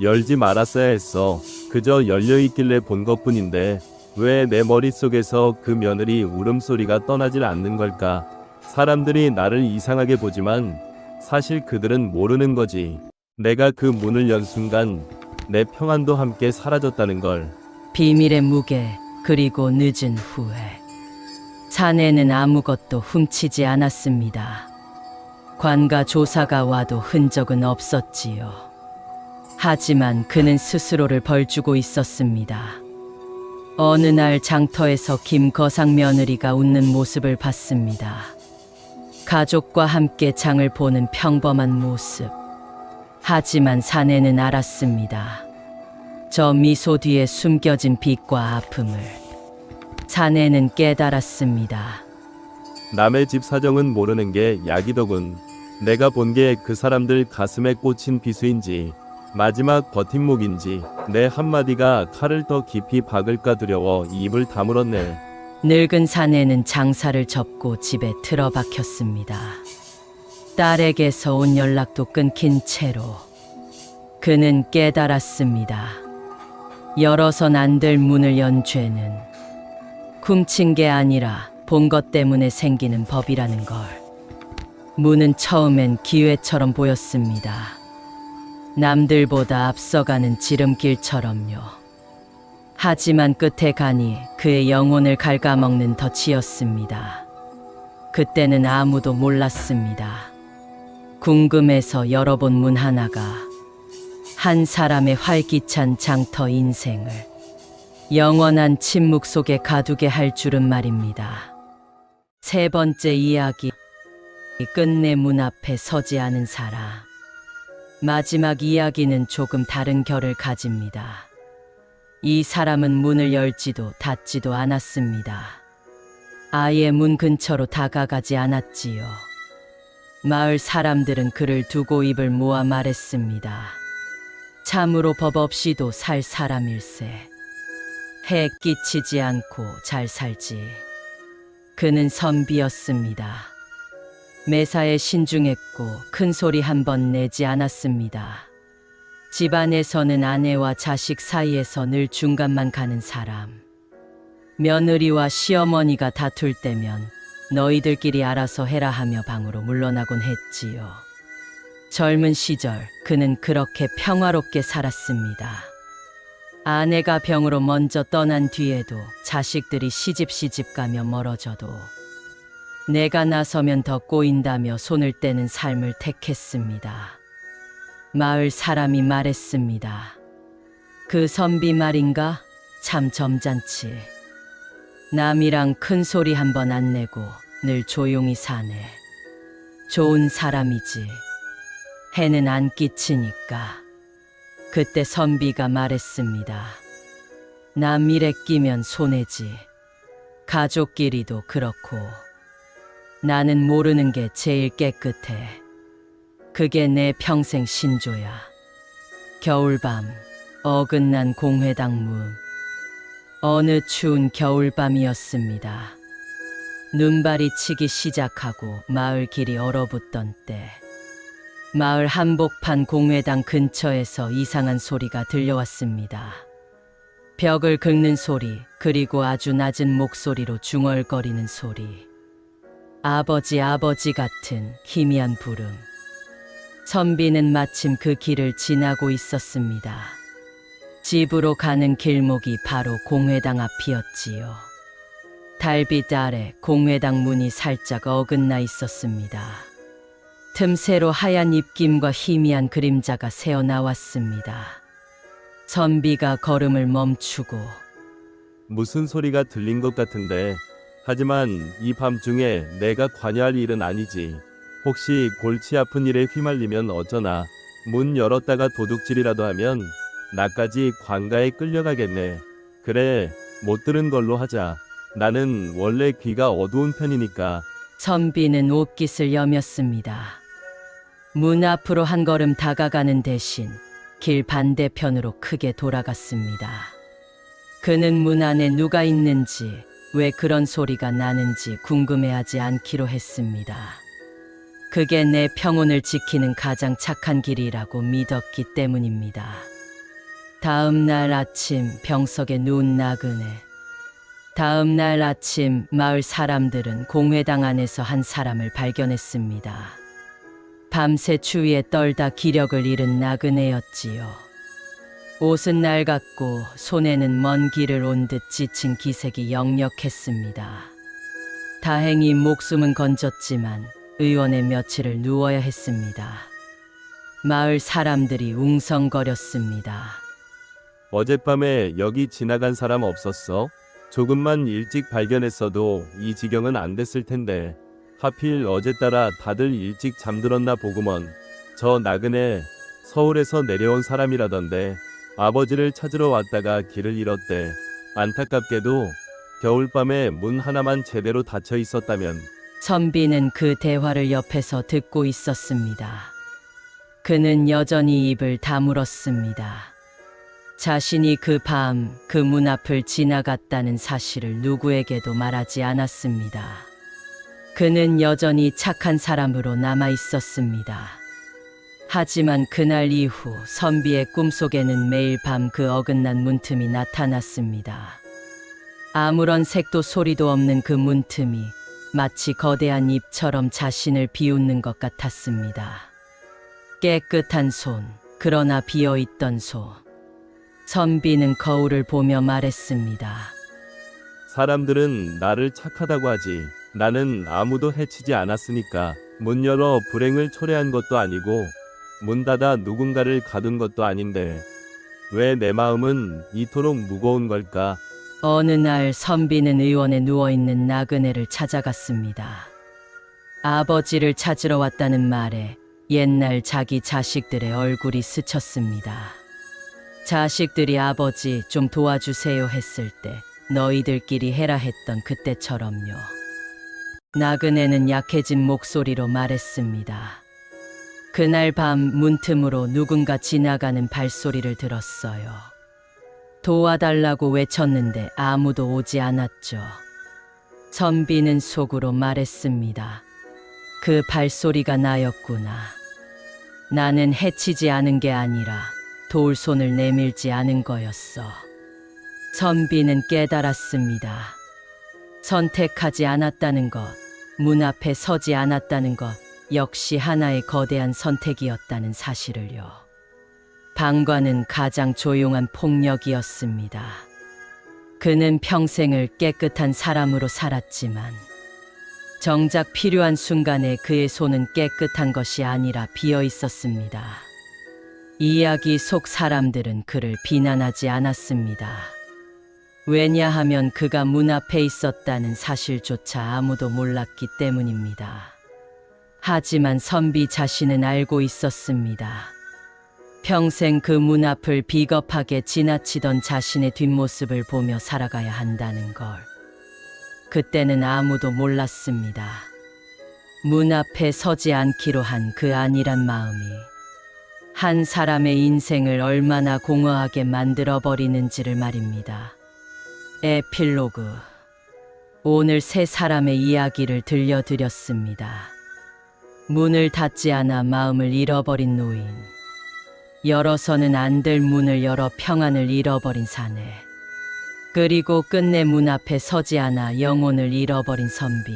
열지 말았어야 했어. 그저 열려있길래 본 것뿐인데 왜 내 머릿속에서 그 며느리 울음소리가 떠나질 않는 걸까? 사람들이 나를 이상하게 보지만 사실 그들은 모르는 거지. 내가 그 문을 연 순간 내 평안도 함께 사라졌다는 걸. 비밀의 무게 그리고 늦은 후회. 사내는 아무것도 훔치지 않았습니다. 관가 조사가 와도 흔적은 없었지요. 하지만 그는 스스로를 벌주고 있었습니다. 어느 날 장터에서 김거상 며느리가 웃는 모습을 봤습니다. 가족과 함께 장을 보는 평범한 모습. 하지만 사내는 알았습니다. 저 미소 뒤에 숨겨진 빚과 아픔을 사내는 깨달았습니다. 남의 집 사정은 모르는 게 약이더군. 내가 본 게 그 사람들 가슴에 꽂힌 비수인지 마지막 버팀목인지 내 한마디가 칼을 더 깊이 박을까 두려워 입을 다물었네. 늙은 사내는 장사를 접고 집에 틀어박혔습니다. 딸에게서 온 연락도 끊긴 채로 그는 깨달았습니다. 열어선 안 될 문을 연 죄는 훔친 게 아니라 본 것 때문에 생기는 법이라는 걸. 문은 처음엔 기회처럼 보였습니다. 남들보다 앞서가는 지름길처럼요. 하지만 끝에 가니 그의 영혼을 갉아먹는 덫이었습니다. 그때는 아무도 몰랐습니다. 궁금해서 열어본 문 하나가 한 사람의 활기찬 장터 인생을 영원한 침묵 속에 가두게 할 줄은 말입니다. 세 번째 이야기. 끝내 문 앞에 서지 않은 사람. 마지막 이야기는 조금 다른 결을 가집니다. 이 사람은 문을 열지도 닫지도 않았습니다. 아예 문 근처로 다가가지 않았지요. 마을 사람들은 그를 두고 입을 모아 말했습니다. 참으로 법 없이도 살 사람일세. 해 끼치지 않고 잘 살지. 그는 선비였습니다. 매사에 신중했고 큰 소리 한 번 내지 않았습니다. 집안에서는 아내와 자식 사이에서 늘 중간만 가는 사람. 며느리와 시어머니가 다툴 때면 너희들끼리 알아서 해라 하며 방으로 물러나곤 했지요. 젊은 시절 그는 그렇게 평화롭게 살았습니다. 아내가 병으로 먼저 떠난 뒤에도 자식들이 시집 가며 멀어져도 내가 나서면 더 꼬인다며 손을 떼는 삶을 택했습니다. 마을 사람이 말했습니다. 그 선비 말인가? 참 점잖지. 남이랑 큰 소리 한 번 안 내고 늘 조용히 사네. 좋은 사람이지. 해는 안 끼치니까. 그때 선비가 말했습니다. 남 일에 끼면 손해지. 가족끼리도 그렇고. 나는 모르는 게 제일 깨끗해. 그게 내 평생 신조야. 겨울밤, 어긋난 공회당 문. 어느 추운 겨울밤이었습니다. 눈발이 치기 시작하고 마을 길이 얼어붙던 때, 마을 한복판 공회당 근처에서 이상한 소리가 들려왔습니다. 벽을 긁는 소리, 그리고 아주 낮은 목소리로 중얼거리는 소리. 아버지 아버지 같은 희미한 부름. 선비는 마침 그 길을 지나고 있었습니다. 집으로 가는 길목이 바로 공회당 앞이었지요. 달빛 아래 공회당 문이 살짝 어긋나 있었습니다. 틈새로 하얀 입김과 희미한 그림자가 새어나왔습니다. 선비가 걸음을 멈추고 무슨 소리가 들린 것 같은데. 하지만 이 밤중에 내가 관여할 일은 아니지. 혹시 골치 아픈 일에 휘말리면 어쩌나. 문 열었다가 도둑질이라도 하면 나까지 관가에 끌려가겠네. 그래, 못 들은 걸로 하자. 나는 원래 귀가 어두운 편이니까. 선비는 옷깃을 여몄습니다. 문 앞으로 한 걸음 다가가는 대신 길 반대편으로 크게 돌아갔습니다. 그는 문 안에 누가 있는지, 왜 그런 소리가 나는지 궁금해하지 않기로 했습니다. 그게 내 평온을 지키는 가장 착한 길이라고 믿었기 때문입니다. 다음 날 아침 병석에 누운 나그네. 다음 날 아침 마을 사람들은 공회당 안에서 한 사람을 발견했습니다. 밤새 추위에 떨다 기력을 잃은 나그네였지요. 옷은 낡았고 손에는 먼 길을 온 듯 지친 기색이 역력했습니다. 다행히 목숨은 건졌지만 의원에 며칠을 누워야 했습니다. 마을 사람들이 웅성거렸습니다. 어젯밤에 여기 지나간 사람 없었어? 조금만 일찍 발견했어도 이 지경은 안 됐을 텐데. 하필 어제 따라 다들 일찍 잠들었나 보구먼. 저 나그네 서울에서 내려온 사람이라던데. 아버지를 찾으러 왔다가 길을 잃었대. 안타깝게도 겨울밤에 문 하나만 제대로 닫혀 있었다면. 선비는 그 대화를 옆에서 듣고 있었습니다. 그는 여전히 입을 다물었습니다. 자신이 그 밤 그 문 앞을 지나갔다는 사실을 누구에게도 말하지 않았습니다. 그는 여전히 착한 사람으로 남아 있었습니다. 하지만 그날 이후 선비의 꿈속에는 매일 밤 그 어긋난 문틈이 나타났습니다. 아무런 색도 소리도 없는 그 문틈이 마치 거대한 입처럼 자신을 비웃는 것 같았습니다. 깨끗한 손, 그러나 비어있던 손. 선비는 거울을 보며 말했습니다. 사람들은 나를 착하다고 하지. 나는 아무도 해치지 않았으니까. 문 열어 불행을 초래한 것도 아니고 문 닫아 누군가를 가둔 것도 아닌데 왜 내 마음은 이토록 무거운 걸까? 어느 날 선비는 의원에 누워있는 나그네를 찾아갔습니다. 아버지를 찾으러 왔다는 말에 옛날 자기 자식들의 얼굴이 스쳤습니다. 자식들이 아버지 좀 도와주세요 했을 때 너희들끼리 해라 했던 그때처럼요. 나그네는 약해진 목소리로 말했습니다. 그날 밤 문틈으로 누군가 지나가는 발소리를 들었어요. 도와달라고 외쳤는데 아무도 오지 않았죠. 선비는 속으로 말했습니다. 그 발소리가 나였구나. 나는 해치지 않은 게 아니라 도울 손을 내밀지 않은 거였어. 선비는 깨달았습니다. 선택하지 않았다는 것, 문 앞에 서지 않았다는 것, 역시 하나의 거대한 선택이었다는 사실을요. 방관은 가장 조용한 폭력이었습니다. 그는 평생을 깨끗한 사람으로 살았지만 정작 필요한 순간에 그의 손은 깨끗한 것이 아니라 비어 있었습니다. 이야기 속 사람들은 그를 비난하지 않았습니다. 왜냐하면 그가 문 앞에 있었다는 사실조차 아무도 몰랐기 때문입니다. 하지만 선비 자신은 알고 있었습니다. 평생 그 문 앞을 비겁하게 지나치던 자신의 뒷모습을 보며 살아가야 한다는 걸. 그때는 아무도 몰랐습니다. 문 앞에 서지 않기로 한 그 안일한 마음이 한 사람의 인생을 얼마나 공허하게 만들어버리는지를 말입니다. 에필로그. 오늘 세 사람의 이야기를 들려드렸습니다. 문을 닫지 않아 마음을 잃어버린 노인. 열어서는 안 될 문을 열어 평안을 잃어버린 사내. 그리고 끝내 문 앞에 서지 않아 영혼을 잃어버린 선비.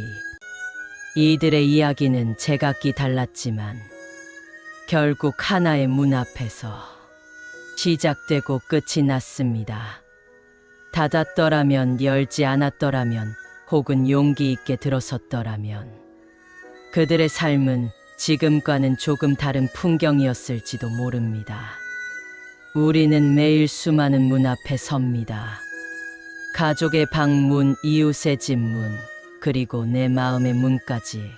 이들의 이야기는 제각기 달랐지만 결국 하나의 문 앞에서 시작되고 끝이 났습니다. 닫았더라면, 열지 않았더라면, 혹은 용기 있게 들어섰더라면 그들의 삶은 지금과는 조금 다른 풍경이었을지도 모릅니다. 우리는 매일 수많은 문 앞에 섭니다. 가족의 방문, 이웃의 집 문, 그리고 내 마음의 문까지.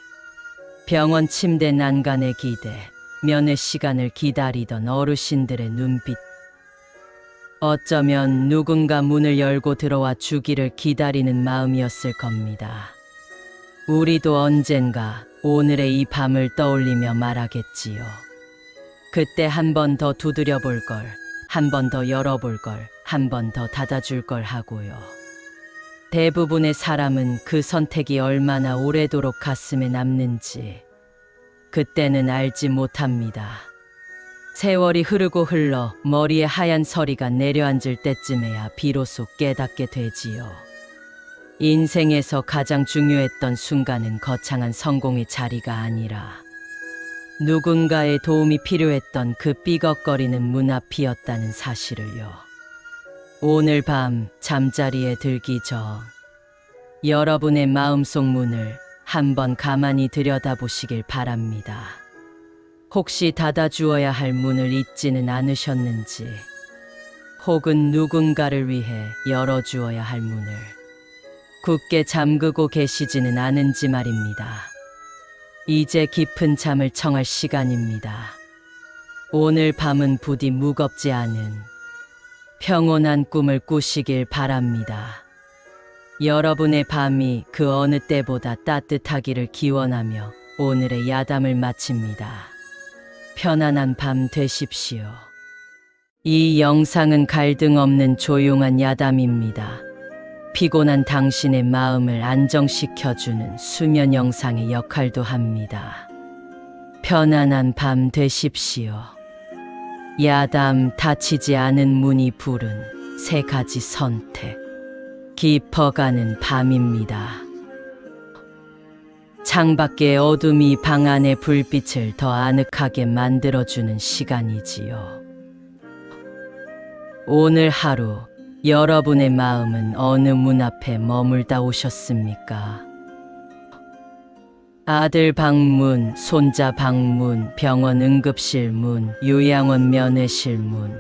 병원 침대 난간의 기대, 면회 시간을 기다리던 어르신들의 눈빛. 어쩌면 누군가 문을 열고 들어와 주기를 기다리는 마음이었을 겁니다. 우리도 언젠가 오늘의 이 밤을 떠올리며 말하겠지요. 그때 한 번 더 두드려 볼 걸, 한 번 더 열어볼 걸, 한 번 더 닫아줄 걸 하고요. 대부분의 사람은 그 선택이 얼마나 오래도록 가슴에 남는지 그때는 알지 못합니다. 세월이 흐르고 흘러 머리에 하얀 서리가 내려앉을 때쯤에야 비로소 깨닫게 되지요. 인생에서 가장 중요했던 순간은 거창한 성공의 자리가 아니라 누군가의 도움이 필요했던 그 삐걱거리는 문 앞이었다는 사실을요. 오늘 밤 잠자리에 들기 전 여러분의 마음속 문을 한번 가만히 들여다보시길 바랍니다. 혹시 닫아주어야 할 문을 잊지는 않으셨는지, 혹은 누군가를 위해 열어주어야 할 문을 굳게 잠그고 계시지는 않은지 말입니다. 이제 깊은 잠을 청할 시간입니다. 오늘 밤은 부디 무겁지 않은 평온한 꿈을 꾸시길 바랍니다. 여러분의 밤이 그 어느 때보다 따뜻하기를 기원하며 오늘의 야담을 마칩니다. 편안한 밤 되십시오. 이 영상은 갈등 없는 조용한 야담입니다. 피곤한 당신의 마음을 안정시켜주는 수면 영상의 역할도 합니다. 편안한 밤 되십시오. 야담 닫히지 않은 문이 부른 세 가지 선택. 깊어가는 밤입니다. 창밖의 어둠이 방 안의 불빛을 더 아늑하게 만들어주는 시간이지요. 오늘 하루 여러분의 마음은 어느 문 앞에 머물다 오셨습니까? 아들 방문, 손자 방문, 병원 응급실 문, 요양원 면회실 문,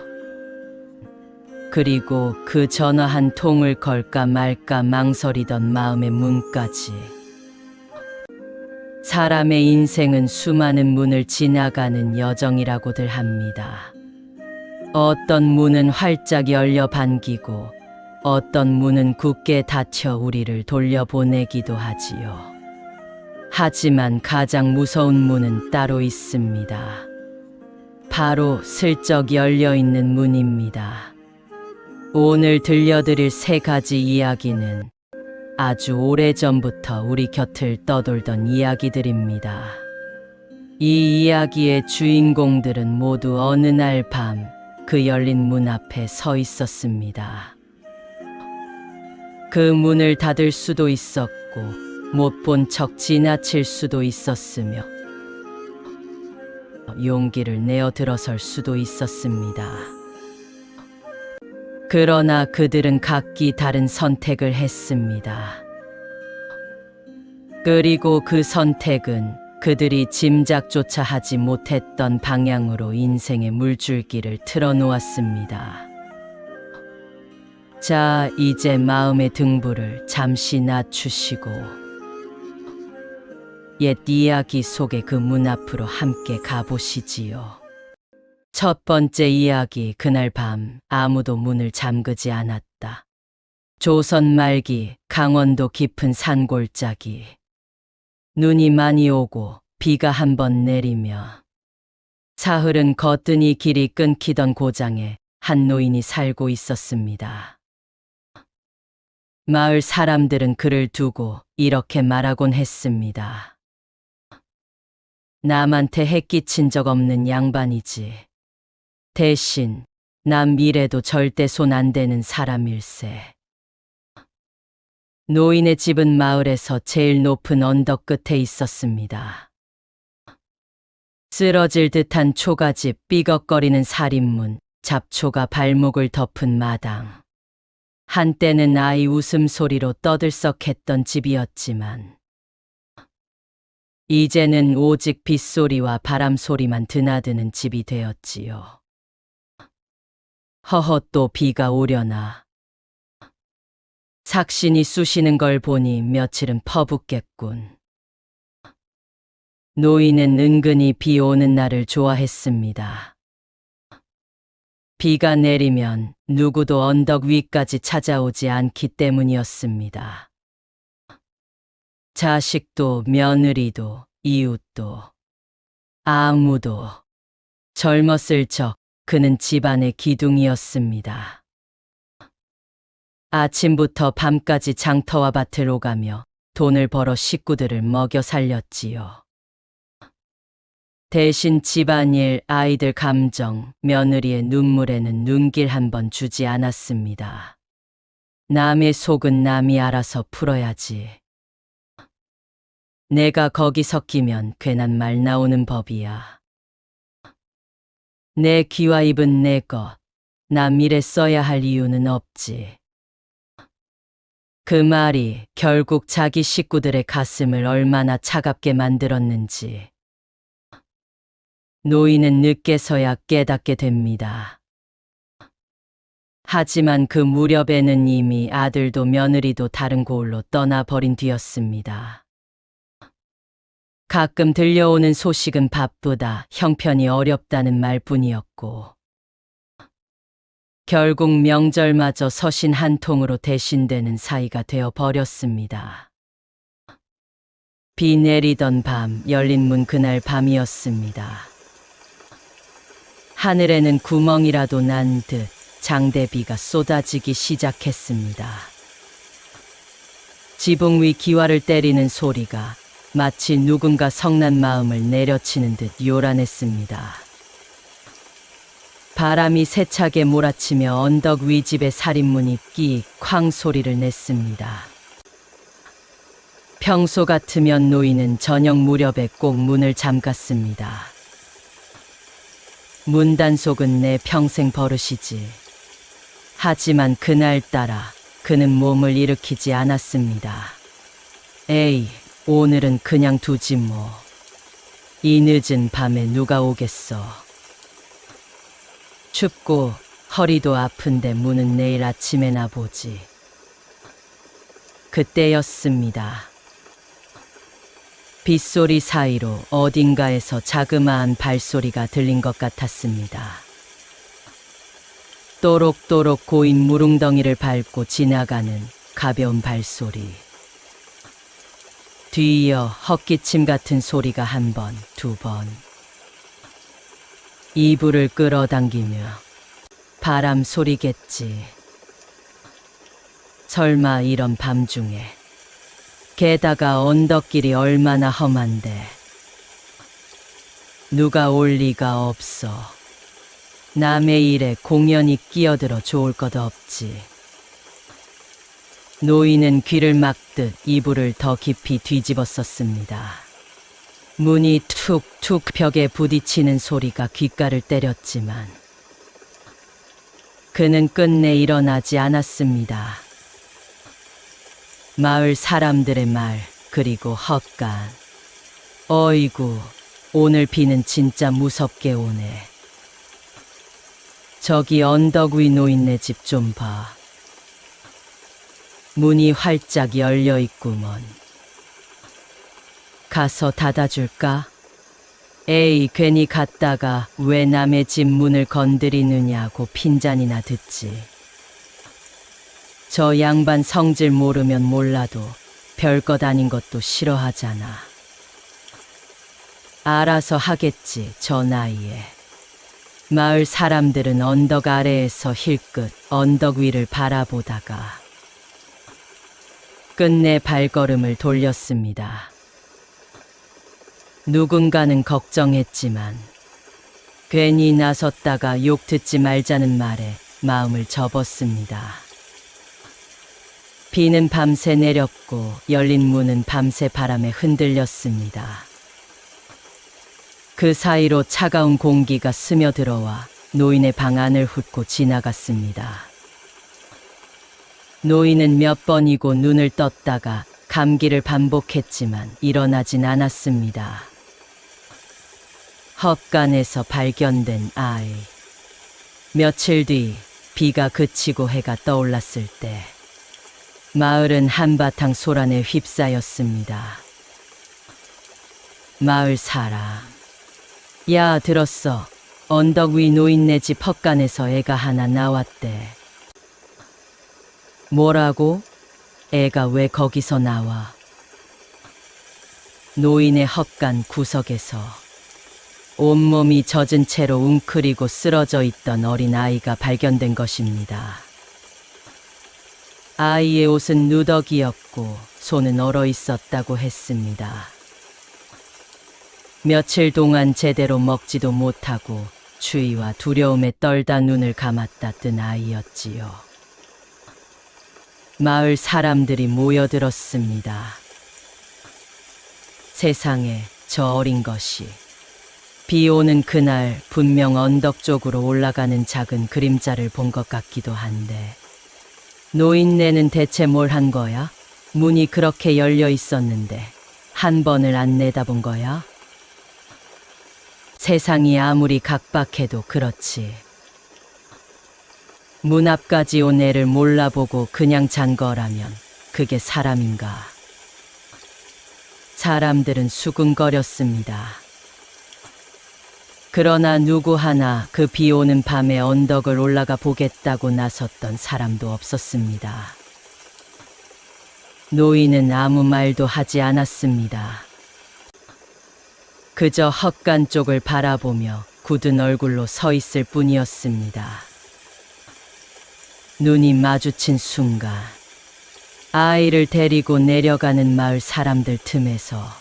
그리고 그 전화 한 통을 걸까 말까 망설이던 마음의 문까지. 사람의 인생은 수많은 문을 지나가는 여정이라고들 합니다. 어떤 문은 활짝 열려 반기고 어떤 문은 굳게 닫혀 우리를 돌려보내기도 하지요. 하지만 가장 무서운 문은 따로 있습니다. 바로 슬쩍 열려있는 문입니다. 오늘 들려드릴 세 가지 이야기는 아주 오래전부터 우리 곁을 떠돌던 이야기들입니다. 이 이야기의 주인공들은 모두 어느 날 밤 그 열린 문 앞에 서 있었습니다. 그 문을 닫을 수도 있었고 못 본 척 지나칠 수도 있었으며 용기를 내어 들어설 수도 있었습니다. 그러나 그들은 각기 다른 선택을 했습니다. 그리고 그 선택은 그들이 짐작조차 하지 못했던 방향으로 인생의 물줄기를 틀어놓았습니다. 자, 이제 마음의 등불을 잠시 낮추시고 옛 이야기 속의 그 문 앞으로 함께 가보시지요. 첫 번째 이야기. 그날 밤 아무도 문을 잠그지 않았다. 조선 말기 강원도 깊은 산골짜기. 눈이 많이 오고 비가 한 번 내리며 사흘은 거뜬히 길이 끊기던 고장에 한 노인이 살고 있었습니다. 마을 사람들은 그를 두고 이렇게 말하곤 했습니다. 남한테 해 끼친 적 없는 양반이지. 대신 남 일에도 절대 손 안 대는 사람일세. 노인의 집은 마을에서 제일 높은 언덕 끝에 있었습니다. 쓰러질 듯한 초가집, 삐걱거리는 살인문, 잡초가 발목을 덮은 마당. 한때는 아이 웃음소리로 떠들썩했던 집이었지만 이제는 오직 빗소리와 바람소리만 드나드는 집이 되었지요. 허허, 또 비가 오려나. 삭신이 쑤시는 걸 보니 며칠은 퍼붓겠군. 노인은 은근히 비 오는 날을 좋아했습니다. 비가 내리면 누구도 언덕 위까지 찾아오지 않기 때문이었습니다. 자식도 며느리도 이웃도 아무도. 젊었을 적 그는 집안의 기둥이었습니다. 아침부터 밤까지 장터와 밭을 오가며 돈을 벌어 식구들을 먹여 살렸지요. 대신 집안일, 아이들 감정, 며느리의 눈물에는 눈길 한 번 주지 않았습니다. 남의 속은 남이 알아서 풀어야지. 내가 거기 섞이면 괜한 말 나오는 법이야. 내 귀와 입은 내 것, 남 일에 써야 할 이유는 없지. 그 말이 결국 자기 식구들의 가슴을 얼마나 차갑게 만들었는지 노인은 늦게서야 깨닫게 됩니다. 하지만 그 무렵에는 이미 아들도 며느리도 다른 곳으로 떠나버린 뒤였습니다. 가끔 들려오는 소식은 바쁘다, 형편이 어렵다는 말뿐이었고 결국 명절마저 서신 한 통으로 대신되는 사이가 되어 버렸습니다. 비 내리던 밤, 열린 문 그날 밤이었습니다. 하늘에는 구멍이라도 난 듯 장대비가 쏟아지기 시작했습니다. 지붕 위 기와를 때리는 소리가 마치 누군가 성난 마음을 내려치는 듯 요란했습니다. 바람이 세차게 몰아치며 언덕 위 집의 살인문이 끼익 쾅 소리를 냈습니다. 평소 같으면 노인은 저녁 무렵에 꼭 문을 잠갔습니다. 문 단속은 내 평생 버릇이지. 하지만 그날따라 그는 몸을 일으키지 않았습니다. 에이, 오늘은 그냥 두지 뭐. 이 늦은 밤에 누가 오겠어. 춥고 허리도 아픈데 문은 내일 아침에나 보지. 그때였습니다. 빗소리 사이로 어딘가에서 자그마한 발소리가 들린 것 같았습니다. 또록또록 고인 무릉덩이를 밟고 지나가는 가벼운 발소리. 뒤이어 헛기침 같은 소리가 한 번, 두 번. 이불을 끌어당기며 바람 소리겠지. 설마 이런 밤중에. 게다가 언덕길이 얼마나 험한데. 누가 올 리가 없어. 남의 일에 공연히 끼어들어 좋을 것 없지. 노인은 귀를 막듯 이불을 더 깊이 뒤집었었습니다. 문이 툭툭 벽에 부딪히는 소리가 귓가를 때렸지만 그는 끝내 일어나지 않았습니다. 마을 사람들의 말, 그리고 헛간. 어이구, 오늘 비는 진짜 무섭게 오네. 저기 언덕 위 노인네 집 좀 봐. 문이 활짝 열려 있구먼. 가서 닫아줄까? 에이, 괜히 갔다가 왜 남의 집 문을 건드리느냐고 핀잔이나 듣지. 저 양반 성질 모르면 몰라도 별것 아닌 것도 싫어하잖아. 알아서 하겠지, 저 나이에. 마을 사람들은 언덕 아래에서 힐끗 언덕 위를 바라보다가 끝내 발걸음을 돌렸습니다. 누군가는 걱정했지만 괜히 나섰다가 욕 듣지 말자는 말에 마음을 접었습니다. 비는 밤새 내렸고 열린 문은 밤새 바람에 흔들렸습니다. 그 사이로 차가운 공기가 스며들어와 노인의 방 안을 훑고 지나갔습니다. 노인은 몇 번이고 눈을 떴다가 감기를 반복했지만 일어나진 않았습니다. 헛간에서 발견된 아이. 며칠 뒤 비가 그치고 해가 떠올랐을 때 마을은 한바탕 소란에 휩싸였습니다. 마을 사람. 야, 들었어. 언덕 위 노인네 집 헛간에서 애가 하나 나왔대. 뭐라고? 애가 왜 거기서 나와? 노인의 헛간 구석에서 온몸이 젖은 채로 웅크리고 쓰러져 있던 어린 아이가 발견된 것입니다. 아이의 옷은 누더기였고 손은 얼어 있었다고 했습니다. 며칠 동안 제대로 먹지도 못하고 추위와 두려움에 떨다 눈을 감았다 뜬 아이였지요. 마을 사람들이 모여들었습니다. 세상에, 저 어린 것이. 비 오는 그날 분명 언덕 쪽으로 올라가는 작은 그림자를 본 것 같기도 한데 노인네는 대체 뭘 한 거야? 문이 그렇게 열려 있었는데 한 번을 안 내다본 거야? 세상이 아무리 각박해도 그렇지. 문 앞까지 온 애를 몰라보고 그냥 잔 거라면 그게 사람인가? 사람들은 수군거렸습니다. 그러나 누구 하나 그 비 오는 밤에 언덕을 올라가 보겠다고 나섰던 사람도 없었습니다. 노인은 아무 말도 하지 않았습니다. 그저 헛간 쪽을 바라보며 굳은 얼굴로 서 있을 뿐이었습니다. 눈이 마주친 순간 아이를 데리고 내려가는 마을 사람들 틈에서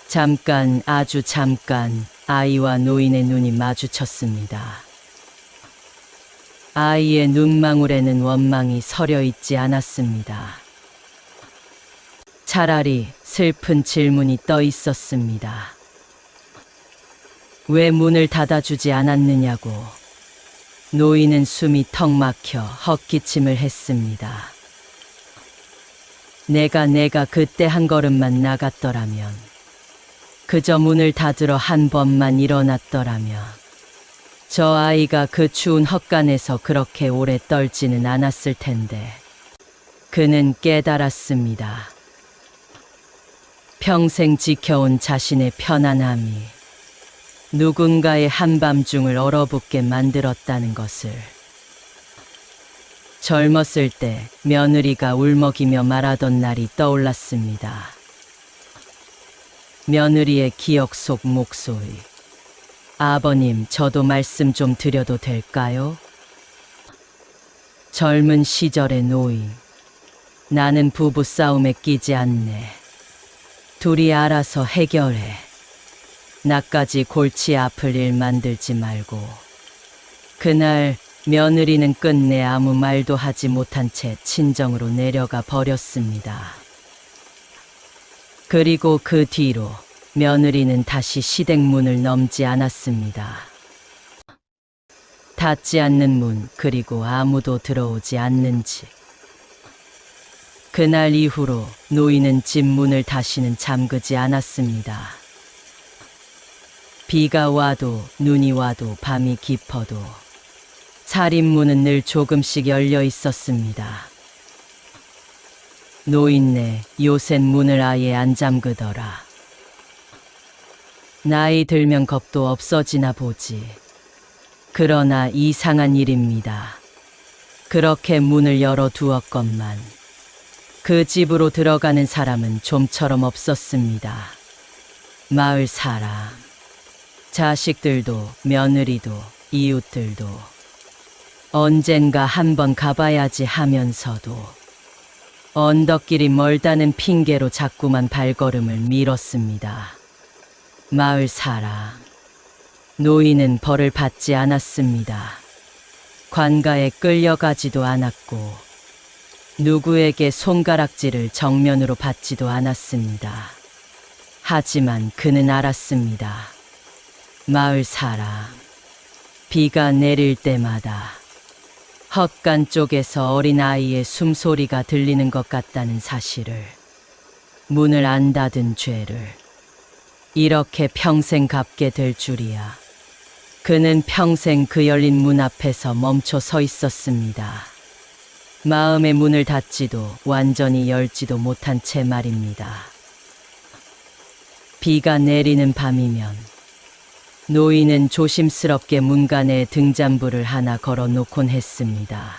잠깐, 아주 잠깐 아이와 노인의 눈이 마주쳤습니다. 아이의 눈망울에는 원망이 서려 있지 않았습니다. 차라리 슬픈 질문이 떠 있었습니다. 왜 문을 닫아주지 않았느냐고. 노인은 숨이 턱 막혀 헛기침을 했습니다. 내가 그때 한 걸음만 나갔더라면, 그저 문을 닫으러 한 번만 일어났더라면, 저 아이가 그 추운 헛간에서 그렇게 오래 떨지는 않았을 텐데. 그는 깨달았습니다. 평생 지켜온 자신의 편안함이 누군가의 한밤중을 얼어붙게 만들었다는 것을. 젊었을 때 며느리가 울먹이며 말하던 날이 떠올랐습니다. 며느리의 기억 속 목소리. 아버님, 저도 말씀 좀 드려도 될까요? 젊은 시절의 노인. 나는 부부 싸움에 끼지 않네. 둘이 알아서 해결해. 나까지 골치 아플 일 만들지 말고. 그날 며느리는 끝내 아무 말도 하지 못한 채 친정으로 내려가 버렸습니다. 그리고 그 뒤로 며느리는 다시 시댁문을 넘지 않았습니다. 닫지 않는 문, 그리고 아무도 들어오지 않는 집. 그날 이후로 노인은 집 문을 다시는 잠그지 않았습니다. 비가 와도 눈이 와도 밤이 깊어도 살인문은 늘 조금씩 열려 있었습니다. 노인네, 요샌 문을 아예 안 잠그더라. 나이 들면 겁도 없어지나 보지. 그러나 이상한 일입니다. 그렇게 문을 열어두었건만 그 집으로 들어가는 사람은 좀처럼 없었습니다. 마을 사람, 자식들도, 며느리도, 이웃들도 언젠가 한번 가봐야지 하면서도 언덕길이 멀다는 핑계로 자꾸만 발걸음을 미뤘습니다. 마을 사람, 노인은 벌을 받지 않았습니다. 관가에 끌려가지도 않았고 누구에게 손가락질을 정면으로 받지도 않았습니다. 하지만 그는 알았습니다. 마을 사람, 비가 내릴 때마다 헛간 쪽에서 어린아이의 숨소리가 들리는 것 같다는 사실을, 문을 안 닫은 죄를 이렇게 평생 갚게 될 줄이야. 그는 평생 그 열린 문 앞에서 멈춰 서 있었습니다. 마음의 문을 닫지도 완전히 열지도 못한 채 말입니다. 비가 내리는 밤이면 노인은 조심스럽게 문간에 등잔불을 하나 걸어놓곤 했습니다.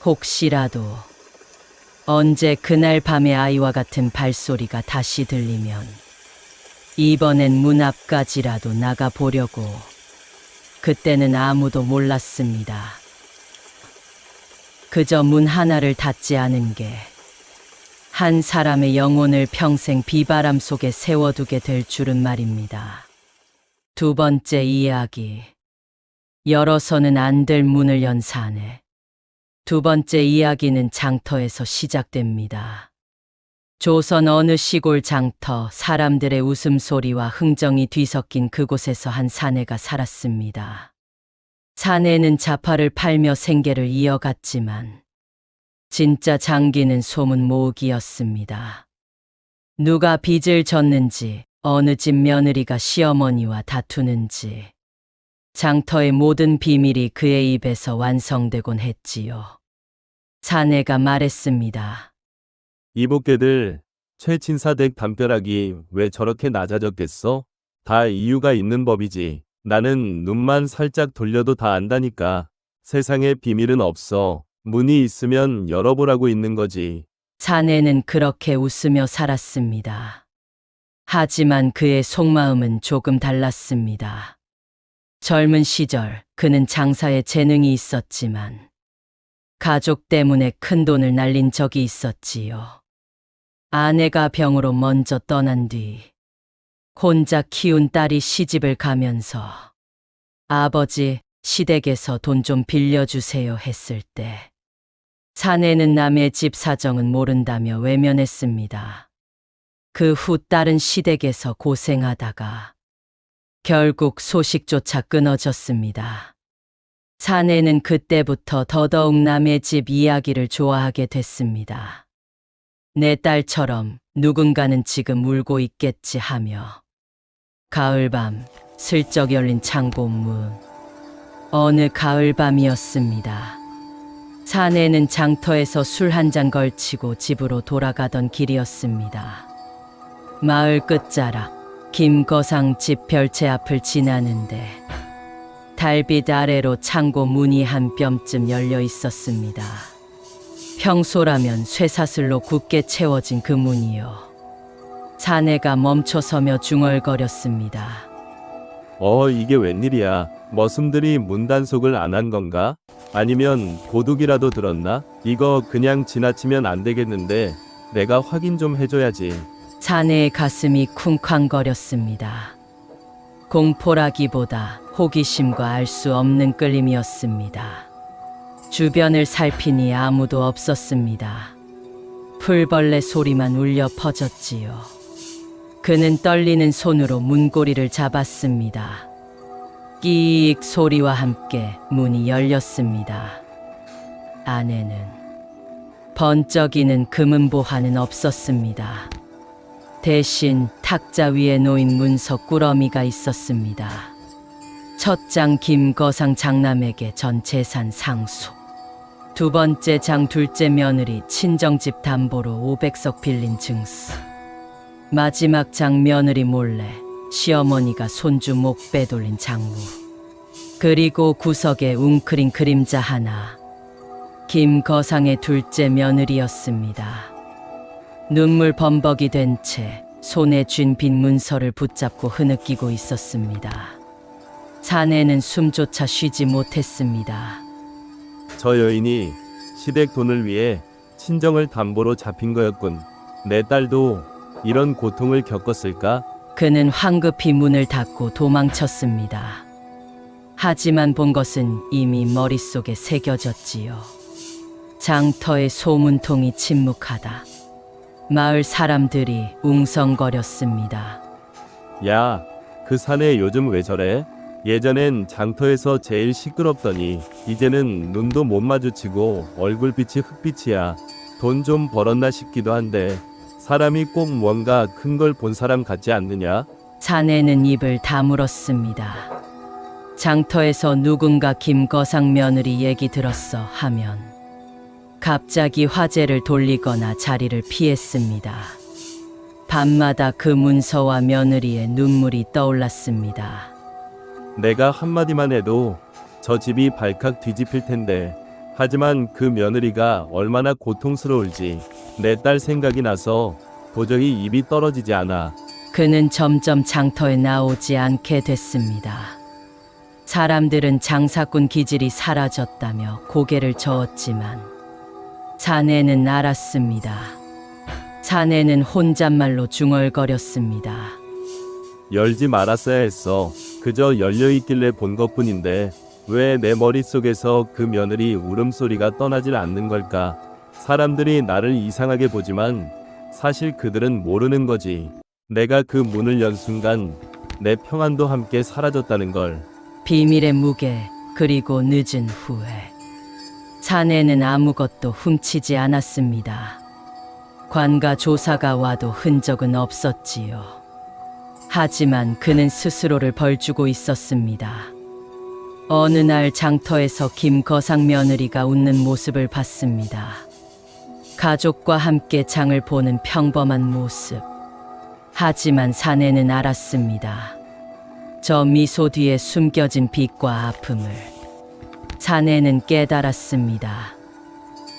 혹시라도 언제 그날 밤의 아이와 같은 발소리가 다시 들리면 이번엔 문 앞까지라도 나가보려고. 그때는 아무도 몰랐습니다. 그저 문 하나를 닫지 않은 게 한 사람의 영혼을 평생 비바람 속에 세워두게 될 줄은 말입니다. 두 번째 이야기. 열어서는 안 될 문을 연 사내. 두 번째 이야기는 장터에서 시작됩니다. 조선 어느 시골 장터, 사람들의 웃음소리와 흥정이 뒤섞인 그곳에서 한 사내가 살았습니다. 사내는 자파를 팔며 생계를 이어갔지만 진짜 장기는 소문 모으기였습니다. 누가 빚을 졌는지, 어느 집 며느리가 시어머니와 다투는지 장터의 모든 비밀이 그의 입에서 완성되곤 했지요. 사내가 말했습니다. 이복개들, 최친사댁 담벼락이 왜 저렇게 낮아졌겠어? 다 이유가 있는 법이지. 나는 눈만 살짝 돌려도 다 안다니까. 세상에 비밀은 없어. 문이 있으면 열어보라고 있는 거지. 사내는 그렇게 웃으며 살았습니다. 하지만 그의 속마음은 조금 달랐습니다. 젊은 시절 그는 장사에 재능이 있었지만 가족 때문에 큰 돈을 날린 적이 있었지요. 아내가 병으로 먼저 떠난 뒤 혼자 키운 딸이 시집을 가면서 아버지, 시댁에서 돈 좀 빌려주세요 했을 때 사내는 남의 집 사정은 모른다며 외면했습니다. 그 후 딸은 시댁에서 고생하다가 결국 소식조차 끊어졌습니다. 사내는 그때부터 더더욱 남의 집 이야기를 좋아하게 됐습니다. 내 딸처럼 누군가는 지금 울고 있겠지 하며 가을밤 슬쩍 열린 창고문. 어느 가을밤이었습니다. 사내는 장터에서 술 한 잔 걸치고 집으로 돌아가던 길이었습니다. 마을 끝자락 김거상 집 별채 앞을 지나는데 달빛 아래로 창고 문이 한 뼘쯤 열려 있었습니다. 평소라면 쇠사슬로 굳게 채워진 그 문이요. 사내가 멈춰서며 중얼거렸습니다. 이게 웬일이야. 머슴들이 문단속을 안 한 건가? 아니면 도둑이라도 들었나? 이거 그냥 지나치면 안 되겠는데 내가 확인 좀 해줘야지. 사내의 가슴이 쿵쾅거렸습니다. 공포라기보다 호기심과 알 수 없는 끌림이었습니다. 주변을 살피니 아무도 없었습니다. 풀벌레 소리만 울려 퍼졌지요. 그는 떨리는 손으로 문고리를 잡았습니다. 끼익 소리와 함께 문이 열렸습니다. 안에는 번쩍이는 금은 보화는 없었습니다. 대신 탁자 위에 놓인 문서 꾸러미가 있었습니다. 첫 장 김거상 장남에게 전 재산 상속. 두 번째 장 둘째 며느리 친정집 담보로 500석 빌린 증서. 마지막 장 며느리 몰래 시어머니가 손주 목 빼돌린 장부. 그리고 구석에 웅크린 그림자 하나. 김거상의 둘째 며느리였습니다. 눈물 범벅이 된 채 손에 쥔 빈 문서를 붙잡고 흐느끼고 있었습니다. 사내는 숨조차 쉬지 못했습니다. 저 여인이 시댁 돈을 위해 친정을 담보로 잡힌 거였군. 내 딸도 이런 고통을 겪었을까? 그는 황급히 문을 닫고 도망쳤습니다. 하지만 본 것은 이미 머릿속에 새겨졌지요. 장터의 소문통이 침묵하다. 마을 사람들이 웅성거렸습니다. 야, 그 사내 요즘 왜 저래? 예전엔 장터에서 제일 시끄럽더니 이제는 눈도 못 마주치고 얼굴빛이 흑빛이야. 돈 좀 벌었나 싶기도 한데 사람이 꼭 뭔가 큰 걸 본 사람 같지 않느냐? 사내는 입을 다물었습니다. 장터에서 누군가 김거상 며느리 얘기 들었어 하면 갑자기 화제를 돌리거나 자리를 피했습니다. 밤마다 그 문서와 며느리의 눈물이 떠올랐습니다. 내가 한마디만 해도 저 집이 발칵 뒤집힐 텐데. 하지만 그 며느리가 얼마나 고통스러울지 내 딸 생각이 나서 도저히 입이 떨어지지 않아. 그는 점점 장터에 나오지 않게 됐습니다. 사람들은 장사꾼 기질이 사라졌다며 고개를 저었지만 사내는 알았습니다. 사내는 혼잣말로 중얼거렸습니다. 열지 말았어야 했어. 그저 열려있길래 본 것뿐인데 왜 내 머릿속에서 그 며느리 울음소리가 떠나질 않는 걸까? 사람들이 나를 이상하게 보지만 사실 그들은 모르는 거지. 내가 그 문을 연 순간 내 평안도 함께 사라졌다는 걸. 비밀의 무게 그리고 늦은 후회. 사내는 아무것도 훔치지 않았습니다. 관가 조사가 와도 흔적은 없었지요. 하지만 그는 스스로를 벌주고 있었습니다. 어느 날 장터에서 김거상 며느리가 웃는 모습을 봤습니다. 가족과 함께 장을 보는 평범한 모습. 하지만 사내는 알았습니다. 저 미소 뒤에 숨겨진 빛과 아픔을 사내는 깨달았습니다.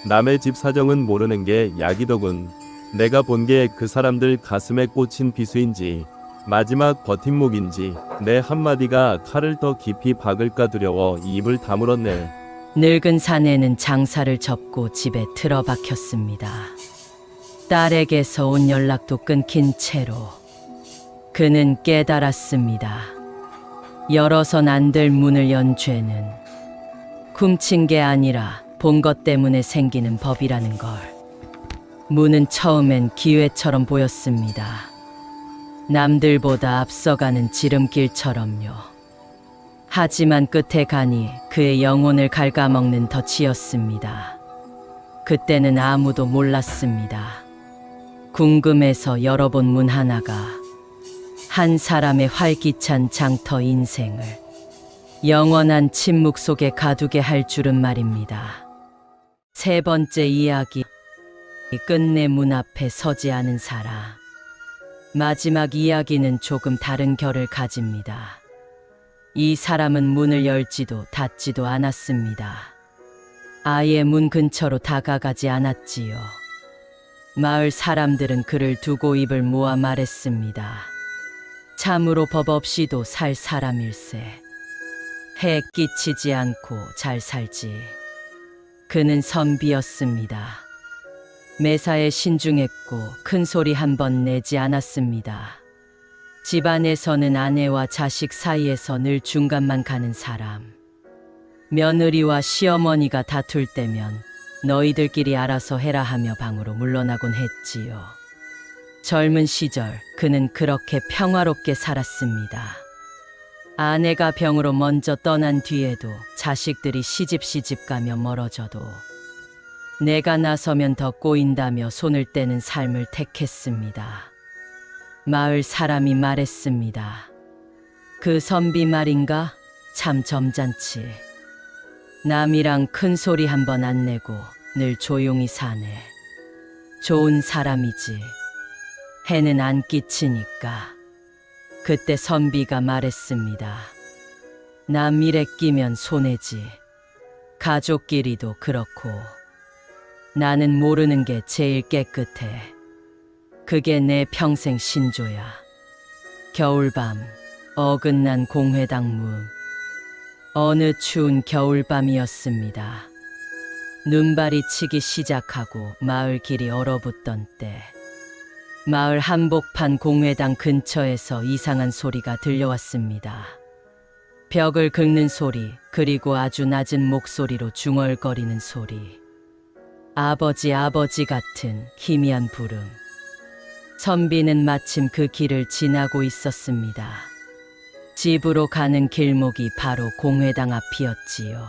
남의 집 사정은 모르는 게 약이더군. 내가 본 게 그 사람들 가슴에 꽂힌 비수인지 마지막 버팀목인지 내 한마디가 칼을 더 깊이 박을까 두려워 입을 다물었네. 늙은 사내는 장사를 접고 집에 틀어박혔습니다. 딸에게서 온 연락도 끊긴 채로 그는 깨달았습니다. 열어선 안 될 문을 연 죄는 훔친 게 아니라 본 것 때문에 생기는 법이라는 걸. 문은 처음엔 기회처럼 보였습니다. 남들보다 앞서가는 지름길처럼요. 하지만 끝에 가니 그의 영혼을 갉아먹는 덫이었습니다. 그때는 아무도 몰랐습니다. 궁금해서 열어본 문 하나가 한 사람의 활기찬 장터 인생을 영원한 침묵 속에 가두게 할 줄은 말입니다. 세 번째 이야기, 끝내 문 앞에 서지 않은 사람. 마지막 이야기는 조금 다른 결을 가집니다. 이 사람은 문을 열지도 닫지도 않았습니다. 아예 문 근처로 다가가지 않았지요. 마을 사람들은 그를 두고 입을 모아 말했습니다. 참으로 법 없이도 살 사람일세. 해 끼치지 않고 잘 살지. 그는 선비였습니다. 매사에 신중했고 큰 소리 한 번 내지 않았습니다. 집안에서는 아내와 자식 사이에서 늘 중간만 가는 사람. 며느리와 시어머니가 다툴 때면 너희들끼리 알아서 해라 하며 방으로 물러나곤 했지요. 젊은 시절 그는 그렇게 평화롭게 살았습니다. 아내가 병으로 먼저 떠난 뒤에도 자식들이 시집 가며 멀어져도 내가 나서면 더 꼬인다며 손을 떼는 삶을 택했습니다. 마을 사람이 말했습니다. 그 선비 말인가? 참 점잖지. 남이랑 큰 소리 한 번 안 내고 늘 조용히 사네. 좋은 사람이지. 해는 안 끼치니까. 그때 선비가 말했습니다. 남 일에 끼면 손해지. 가족끼리도 그렇고. 나는 모르는 게 제일 깨끗해. 그게 내 평생 신조야. 겨울밤, 어긋난 공회당 문. 어느 추운 겨울밤이었습니다. 눈발이 치기 시작하고 마을 길이 얼어붙던 때, 마을 한복판 공회당 근처에서 이상한 소리가 들려왔습니다. 벽을 긁는 소리, 그리고 아주 낮은 목소리로 중얼거리는 소리. 아버지 아버지 같은 희미한 부름. 선비는 마침 그 길을 지나고 있었습니다. 집으로 가는 길목이 바로 공회당 앞이었지요.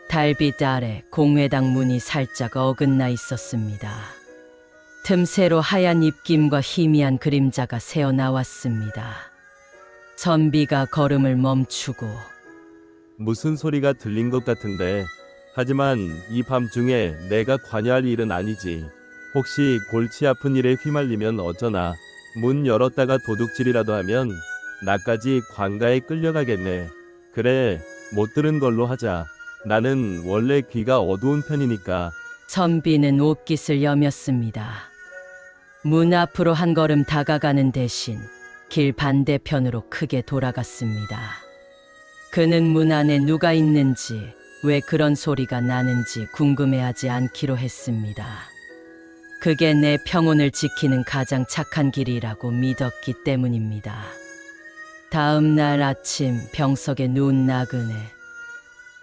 달빛 아래 공회당 문이 살짝 어긋나 있었습니다. 틈새로 하얀 입김과 희미한 그림자가 새어나왔습니다. 선비가 걸음을 멈추고 무슨 소리가 들린 것 같은데. 하지만 이 밤중에 내가 관여할 일은 아니지. 혹시 골치 아픈 일에 휘말리면 어쩌나. 문 열었다가 도둑질이라도 하면 나까지 관가에 끌려가겠네. 그래, 못 들은 걸로 하자. 나는 원래 귀가 어두운 편이니까. 선비는 옷깃을 여몄습니다. 문 앞으로 한 걸음 다가가는 대신 길 반대편으로 크게 돌아갔습니다. 그는 문 안에 누가 있는지, 왜 그런 소리가 나는지 궁금해하지 않기로 했습니다. 그게 내 평온을 지키는 가장 착한 길이라고 믿었기 때문입니다. 다음 날 아침 병석에 누운 나그네.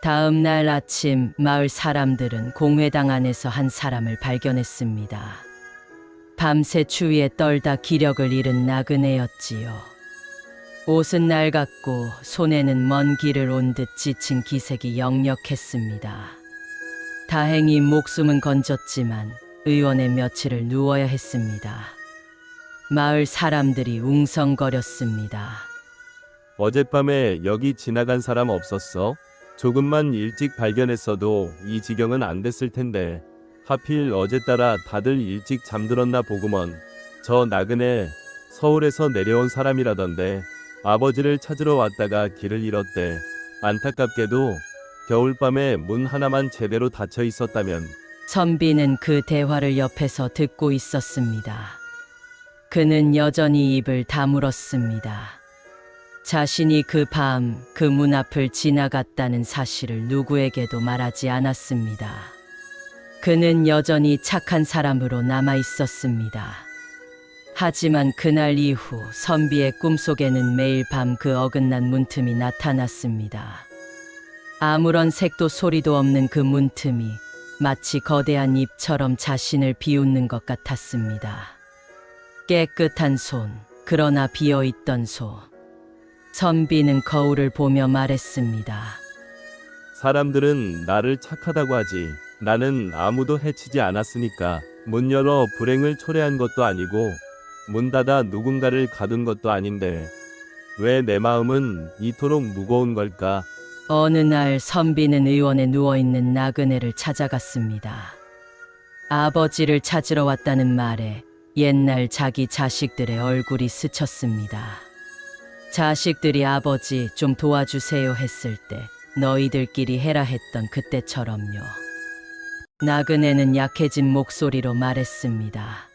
다음 날 아침 마을 사람들은 공회당 안에서 한 사람을 발견했습니다. 밤새 추위에 떨다 기력을 잃은 나그네였지요. 옷은 낡았고 손에는 먼 길을 온 듯 지친 기색이 역력했습니다. 다행히 목숨은 건졌지만 의원에 며칠을 누워야 했습니다. 마을 사람들이 웅성거렸습니다. 어젯밤에 여기 지나간 사람 없었어? 조금만 일찍 발견했어도 이 지경은 안 됐을 텐데. 하필 어제 따라 다들 일찍 잠들었나 보구먼. 저 나그네 서울에서 내려온 사람이라던데. 아버지를 찾으러 왔다가 길을 잃었대. 안타깝게도 겨울밤에 문 하나만 제대로 닫혀 있었다면. 선비는 그 대화를 옆에서 듣고 있었습니다. 그는 여전히 입을 다물었습니다. 자신이 그 밤 그 문 앞을 지나갔다는 사실을 누구에게도 말하지 않았습니다. 그는 여전히 착한 사람으로 남아 있었습니다. 하지만 그날 이후 선비의 꿈속에는 매일 밤 그 어긋난 문틈이 나타났습니다. 아무런 색도 소리도 없는 그 문틈이 마치 거대한 입처럼 자신을 비웃는 것 같았습니다. 깨끗한 손, 그러나 비어있던 손. 선비는 거울을 보며 말했습니다. 사람들은 나를 착하다고 하지. 나는 아무도 해치지 않았으니까. 문 열어 불행을 초래한 것도 아니고 문 닫아 누군가를 가둔 것도 아닌데 왜 내 마음은 이토록 무거운 걸까? 어느 날 선비는 의원에 누워있는 나그네를 찾아갔습니다. 아버지를 찾으러 왔다는 말에 옛날 자기 자식들의 얼굴이 스쳤습니다. 자식들이 아버지 좀 도와주세요 했을 때 너희들끼리 해라 했던 그때처럼요. 나그네는 약해진 목소리로 말했습니다.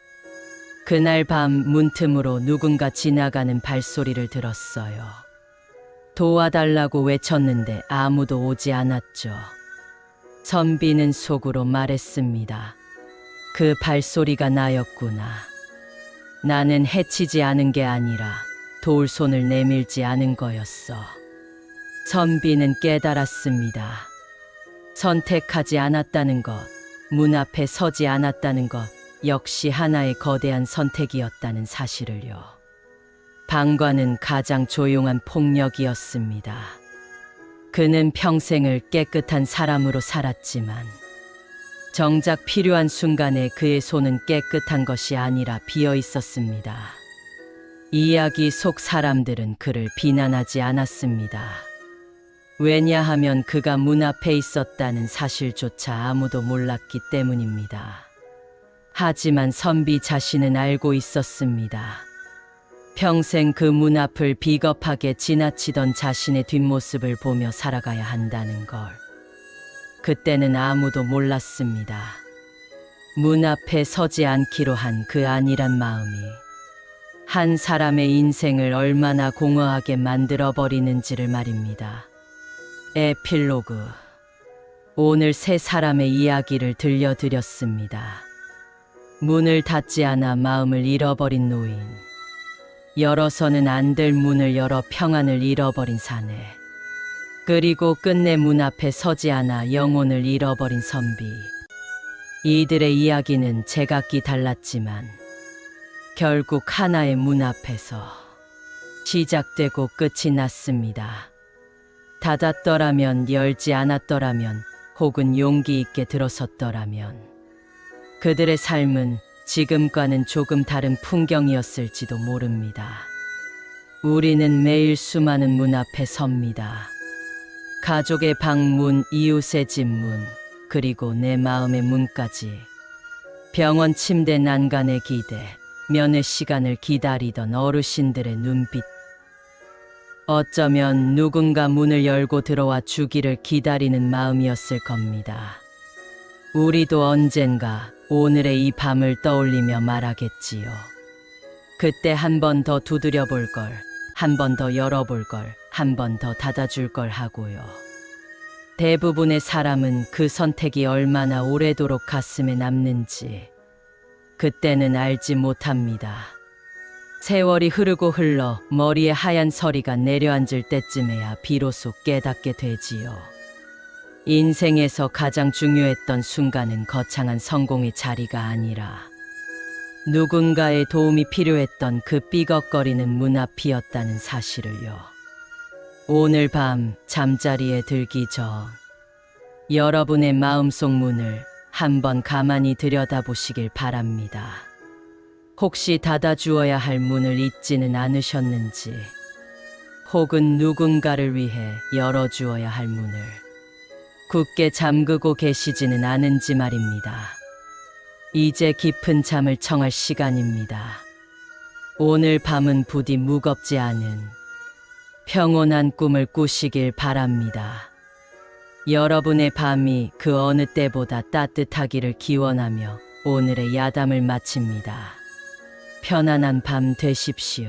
그날 밤 문틈으로 누군가 지나가는 발소리를 들었어요. 도와달라고 외쳤는데 아무도 오지 않았죠. 선비는 속으로 말했습니다. 그 발소리가 나였구나. 나는 해치지 않은 게 아니라 도울 손을 내밀지 않은 거였어. 선비는 깨달았습니다. 선택하지 않았다는 것, 문 앞에 서지 않았다는 것, 역시 하나의 거대한 선택이었다는 사실을요. 방과는 가장 조용한 폭력이었습니다. 그는 평생을 깨끗한 사람으로 살았지만 정작 필요한 순간에 그의 손은 깨끗한 것이 아니라 비어 있었습니다. 이야기 속 사람들은 그를 비난하지 않았습니다. 왜냐하면 그가 문 앞에 있었다는 사실조차 아무도 몰랐기 때문입니다. 하지만 선비 자신은 알고 있었습니다. 평생 그 문 앞을 비겁하게 지나치던 자신의 뒷모습을 보며 살아가야 한다는 걸. 그때는 아무도 몰랐습니다. 문 앞에 서지 않기로 한 그 안일한 마음이 한 사람의 인생을 얼마나 공허하게 만들어버리는지를 말입니다. 에필로그. 오늘 세 사람의 이야기를 들려드렸습니다. 문을 닫지 않아 마음을 잃어버린 노인. 열어서는 안 될 문을 열어 평안을 잃어버린 사내. 그리고 끝내 문 앞에 서지 않아 영혼을 잃어버린 선비. 이들의 이야기는 제각기 달랐지만 결국 하나의 문 앞에서 시작되고 끝이 났습니다. 닫았더라면, 열지 않았더라면, 혹은 용기 있게 들어섰더라면 그들의 삶은 지금과는 조금 다른 풍경이었을지도 모릅니다. 우리는 매일 수많은 문 앞에 섭니다. 가족의 방문, 이웃의 집 문, 그리고 내 마음의 문까지. 병원 침대 난간의 기대, 면회 시간을 기다리던 어르신들의 눈빛. 어쩌면 누군가 문을 열고 들어와 주기를 기다리는 마음이었을 겁니다. 우리도 언젠가 오늘의 이 밤을 떠올리며 말하겠지요. 그때 한 번 더 두드려 볼 걸, 한 번 더 열어볼 걸, 한 번 더 닫아줄 걸 하고요. 대부분의 사람은 그 선택이 얼마나 오래도록 가슴에 남는지 그때는 알지 못합니다. 세월이 흐르고 흘러 머리에 하얀 서리가 내려앉을 때쯤에야 비로소 깨닫게 되지요. 인생에서 가장 중요했던 순간은 거창한 성공의 자리가 아니라 누군가의 도움이 필요했던 그 삐걱거리는 문 앞이었다는 사실을요. 오늘 밤 잠자리에 들기 전 여러분의 마음속 문을 한번 가만히 들여다보시길 바랍니다. 혹시 닫아주어야 할 문을 잊지는 않으셨는지, 혹은 누군가를 위해 열어주어야 할 문을 굳게 잠그고 계시지는 않은지 말입니다. 이제 깊은 잠을 청할 시간입니다. 오늘 밤은 부디 무겁지 않은 평온한 꿈을 꾸시길 바랍니다. 여러분의 밤이 그 어느 때보다 따뜻하기를 기원하며 오늘의 야담을 마칩니다. 편안한 밤 되십시오.